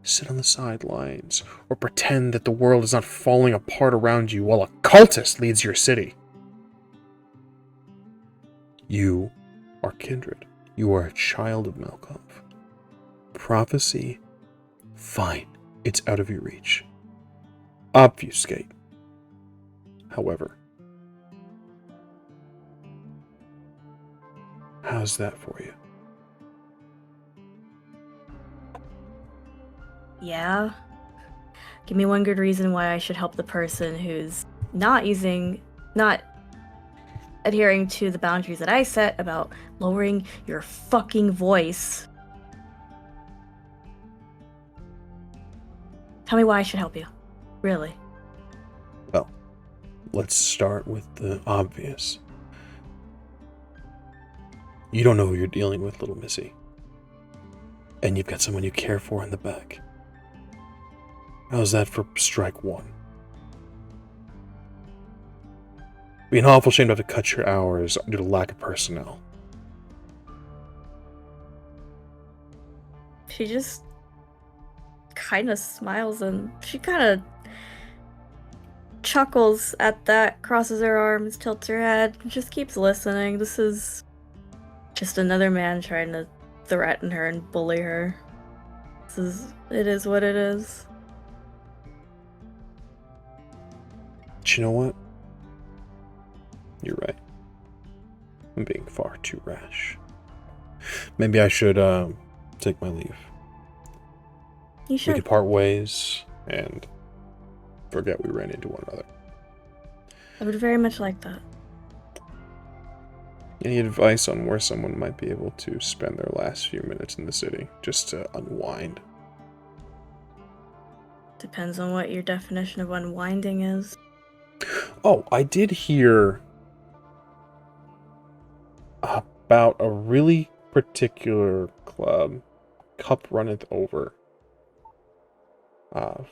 sit on the sidelines or pretend that the world is not falling apart around you while a cultist leads your city. You are Kindred. You are a child of Malkov. Prophecy? Fine. It's out of your reach. Obfuscate. However, How's that for you? Yeah. Give me one good reason why I should help the person who's not adhering to the boundaries that I set about lowering your fucking voice. Tell me why I should help you. Really. Well, let's start with the obvious. You don't know who you're dealing with, little missy. And you've got someone you care for in the back. How's that for strike one? Be an awful shame to have to cut your hours due to lack of personnel. She just kind of smiles and she kind of chuckles at that, crosses her arms, tilts her head, and just keeps listening. This is just another man trying to threaten her and bully her. It is what it is. But you know what? You're right. I'm being far too rash. Maybe I should take my leave. You We should. could part ways and forget we ran into one another. I would very much like that. Any advice on where someone might be able to spend their last few minutes in the city just to unwind? Depends on what your definition of unwinding is. Oh, I did hear about a really particular club, Cup Runneth Over,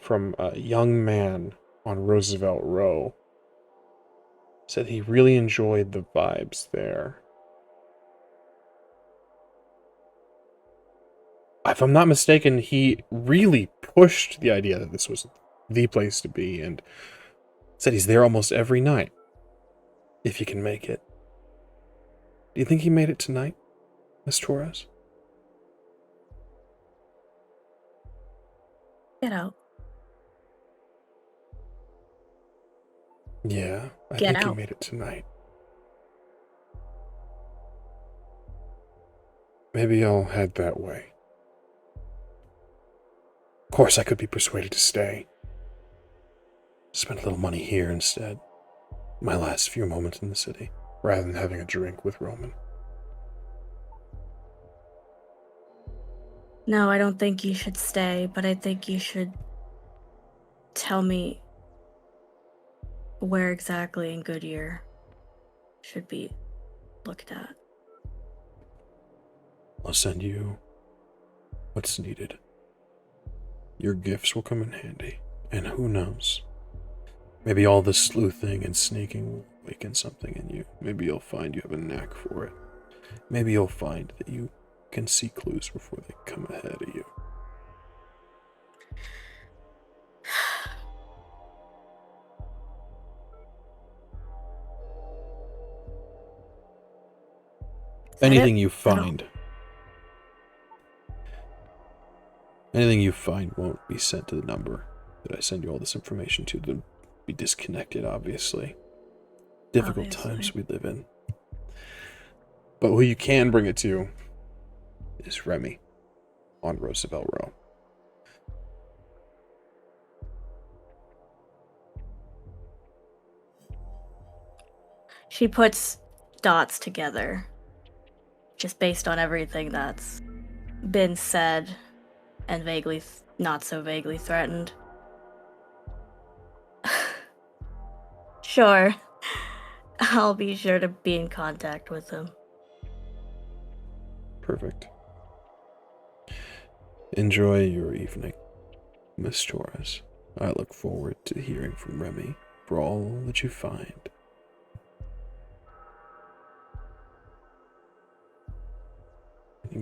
from a young man on Roosevelt Row. Said he really enjoyed the vibes there. If I'm not mistaken, he really pushed the idea that this was the place to be and said he's there almost every night, if you can make it. Do you think he made it tonight, Miss Torres? Get out. Yeah, I Get think out. he made it tonight. Maybe I'll head that way. Of course, I could be persuaded to stay. Spend a little money here instead. My last few moments in the city, rather than having a drink with Roman. No, I don't think you should stay, but I think you should tell me where exactly in Goodyear should be looked at. I'll send you what's needed. Your gifts will come in handy, and who knows? Maybe all this sleuthing and sneaking will awaken something in you. Maybe you'll find you have a knack for it. Maybe you'll find that you can see clues before they come ahead of you. Anything you find won't be sent to the number that I send you all this information to. They'll be disconnected, obviously. Difficult times we live in. But who you can bring it to is Remy on Roosevelt Row. She puts dots together just based on everything that's been said and vaguely, not so vaguely threatened. Sure. I'll be sure to be in contact with him. Perfect. Enjoy your evening, Miss Torres. I look forward to hearing from Remy for all that you find.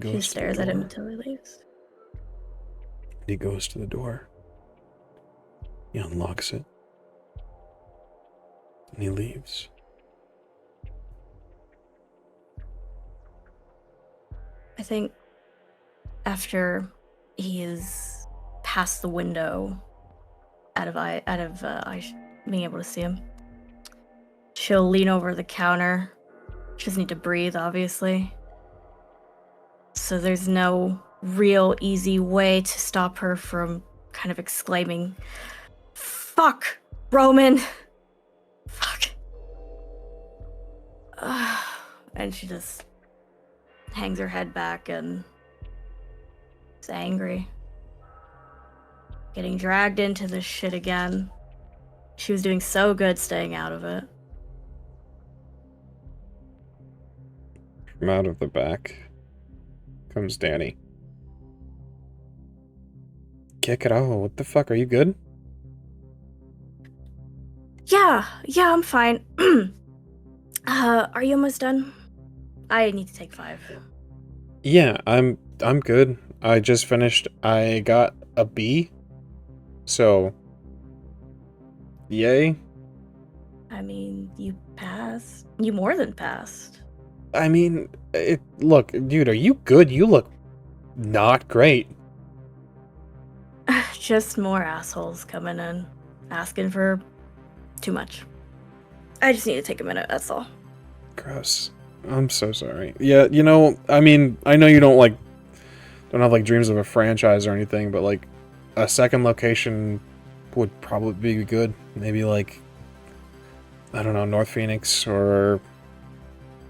She stares at him until he leaves. He goes to the door. He unlocks it. And he leaves. I think after he is past the window, out of being able to see him, she'll lean over the counter. She doesn't need to breathe, obviously. So there's no real easy way to stop her from kind of exclaiming, "Fuck, Roman! Fuck." And she just hangs her head back and is angry. Getting dragged into this shit again. She was doing so good staying out of it. From out of the back comes Danny. Kick it out. What the fuck? Are you good? Yeah, I'm fine. Are you almost done? I need to take 5. Yeah, I'm good. I just finished. I got a B. So, yay. I mean, you passed. You more than passed. I mean, look, dude, are you good? You look not great. Just more assholes coming in, asking for too much. I just need to take a minute, that's all. Gross. I'm so sorry. Yeah, you know, I mean, I know you don't have like dreams of a franchise or anything, but like a second location would probably be good. Maybe like, I don't know, North Phoenix or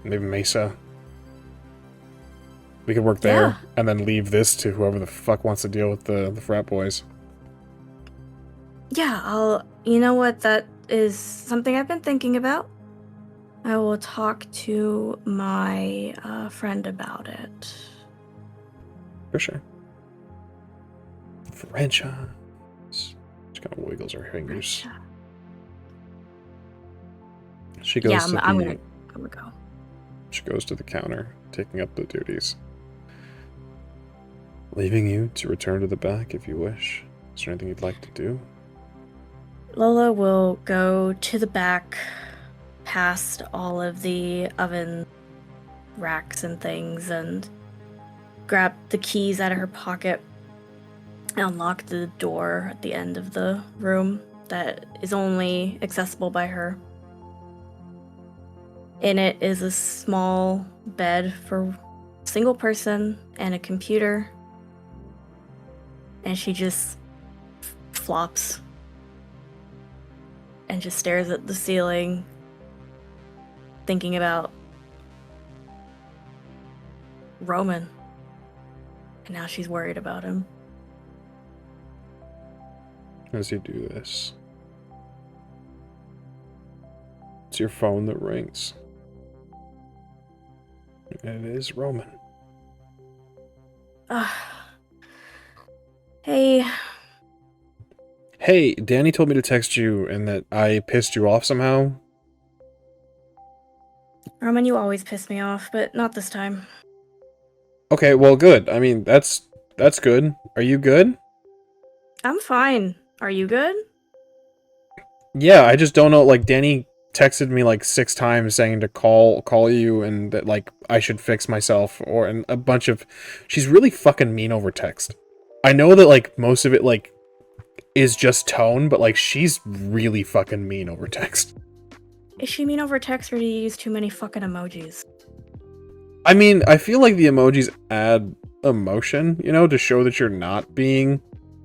maybe Mesa. We could work there and then leave this to whoever the fuck wants to deal with the frat boys. Yeah, you know what, that is something I've been thinking about. I will talk to my friend about it. For sure. Franchise. She kind of wiggles her fingers. She goes Yeah, to I'm gonna go. She goes to the counter, taking up the duties. Leaving you to return to the back if you wish. Is there anything you'd like to do? Lola will go to the back, past all of the oven racks and things, and grab the keys out of her pocket and unlock the door at the end of the room that is only accessible by her. In it is a small bed for a single person and a computer. And she just flops and just stares at the ceiling, thinking about Roman. And now she's worried about him. As you do this, it's your phone that rings. And it is Roman. Hey. Hey, Danny told me to text you and that I pissed you off somehow. Roman, you always piss me off, but not this time. Okay, well, good. I mean, that's good. Are you good? I'm fine. Are you good? Yeah, I just don't know. Like, Danny texted me like 6 times saying to call you and that like I should fix myself and a bunch of. She's really fucking mean over text. I know that like most of it like is just tone, but like she's really fucking mean over text. Is she mean over text or do you use too many fucking emojis? I mean, I feel like the emojis add emotion, you know, to show that you're not being,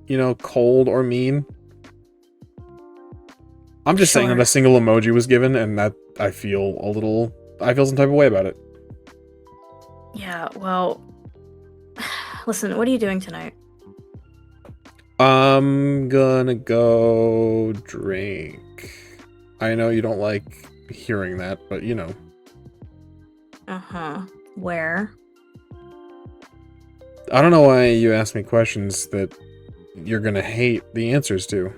you know, cold or mean. I'm just saying that a single emoji was given and that I feel some type of way about it. Yeah, well, listen, what are you doing tonight? I'm gonna go drink. I know you don't like hearing that, but you know. Uh-huh. Where? I don't know why you ask me questions that you're gonna hate the answers to.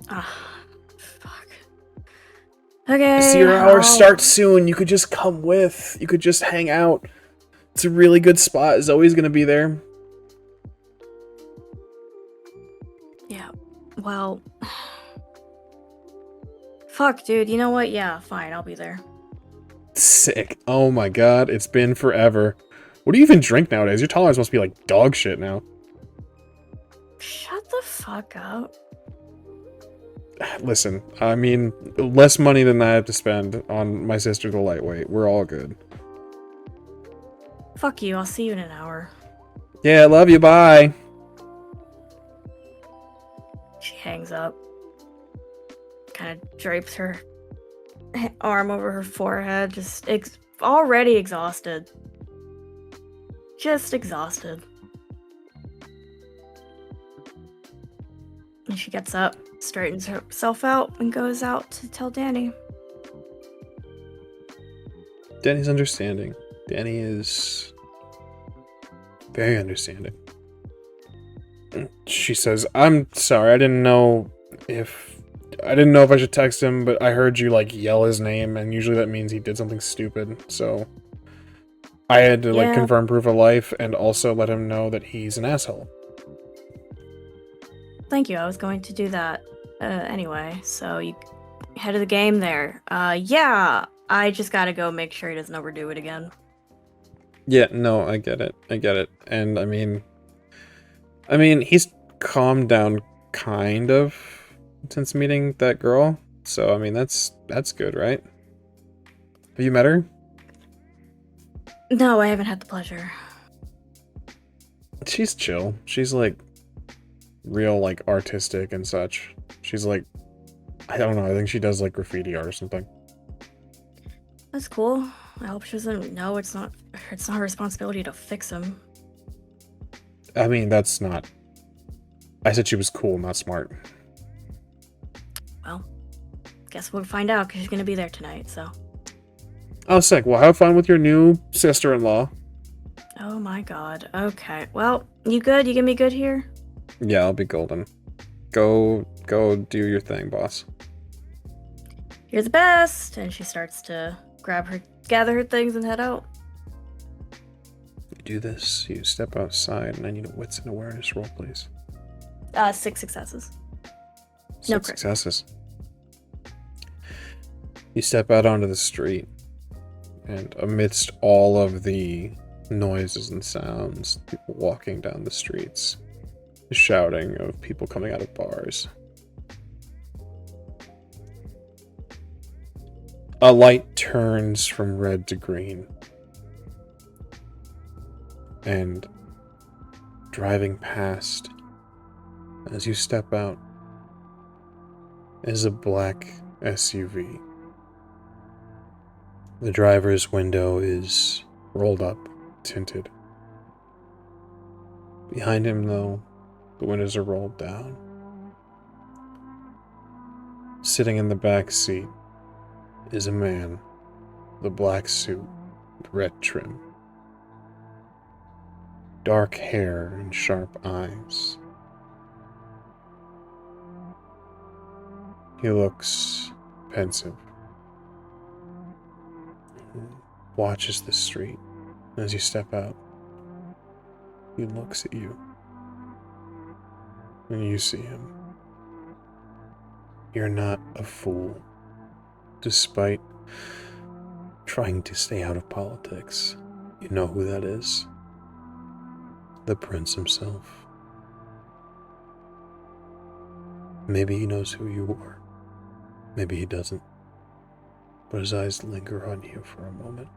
Fuck. Okay. See, your hours start soon. You could just come with. You could just hang out. It's a really good spot. Zoe's gonna be there. Yeah. Well. Fuck, dude. You know what? Yeah, fine. I'll be there. Sick. Oh my god, it's been forever. What do you even drink nowadays? Your tolerance must be like dog shit now. Shut the fuck up. Listen, I mean, less money than I have to spend on my sister the lightweight. We're all good. Fuck you, I'll see you in an hour. Yeah, I love you. Bye. She hangs up. Kind of drapes her arm over her forehead, just already exhausted. Just exhausted. And she gets up, straightens herself out, and goes out to tell Danny. Danny's understanding. Danny is very understanding. She says, "I'm sorry. I didn't know if I should text him, but I heard you like yell his name, and usually that means he did something stupid. So I had to like Yeah. confirm proof of life and also let him know that he's an asshole." Thank you, I was going to do that anyway, so you head of the game there. Yeah, I just gotta go make sure he doesn't overdo it again. Yeah, no, I get it. And I mean, he's calmed down kind of since meeting that girl. So I mean, that's good, right? Have you met her? No, I haven't had the pleasure. She's chill. She's like real like artistic and such. She's like, I don't know, I think she does like graffiti art or something. That's cool. I hope she doesn't know it's not her responsibility to fix him. I mean, that's not... I said she was cool, not smart. Well, guess we'll find out because she's gonna be there tonight, so. Oh, sick. Well, have fun with your new sister-in-law. Oh my god. Okay. Well, you good? You gonna be good here? Yeah, I'll be golden. Go do your thing, boss. You're the best! And she starts to gather her things and head out. You do this, you step outside, and I need a wits and awareness roll, please. 6 successes. 6 No crit. successes. You step out onto the street, and amidst all of the noises and sounds, people walking down the streets, the shouting of people coming out of bars, a light turns from red to green, and driving past, as you step out, is a black SUV. The driver's window is rolled up, tinted. Behind him, though, the windows are rolled down. Sitting in the back seat is a man with a black suit with red trim, dark hair and sharp eyes. He looks pensive, watches the street. As you step out, he looks at you, and you see him. You're not a fool. Despite trying to stay out of politics, you know who that is. The prince himself. Maybe he knows who you are. Maybe he doesn't. But his eyes linger on you for a moment.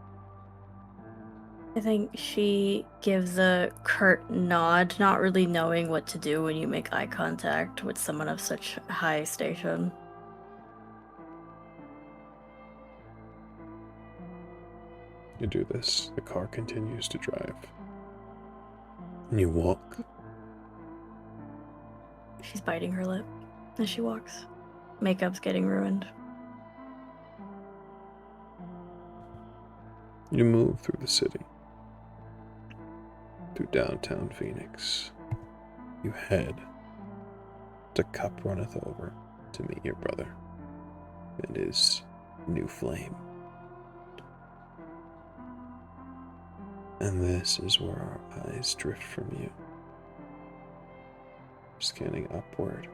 I think she gives a curt nod, not really knowing what to do when you make eye contact with someone of such high station. You do this, the car continues to drive. And you walk. She's biting her lip as she walks. Makeup's getting ruined. You move through the city. Through downtown Phoenix. You head to Cup Runneth Over to meet your brother and his new flame. And this is where our eyes drift from you, scanning upward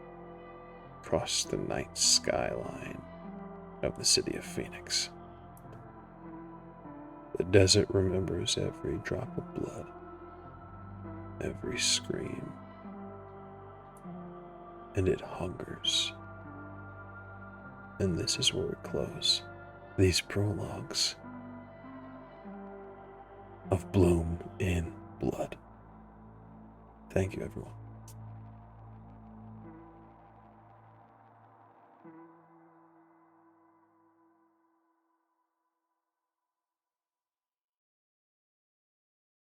across the night skyline of the city of Phoenix. The desert remembers every drop of blood, every scream, and it hungers. And this is where we close these prologues. of Bloom in Blood. Thank you, everyone.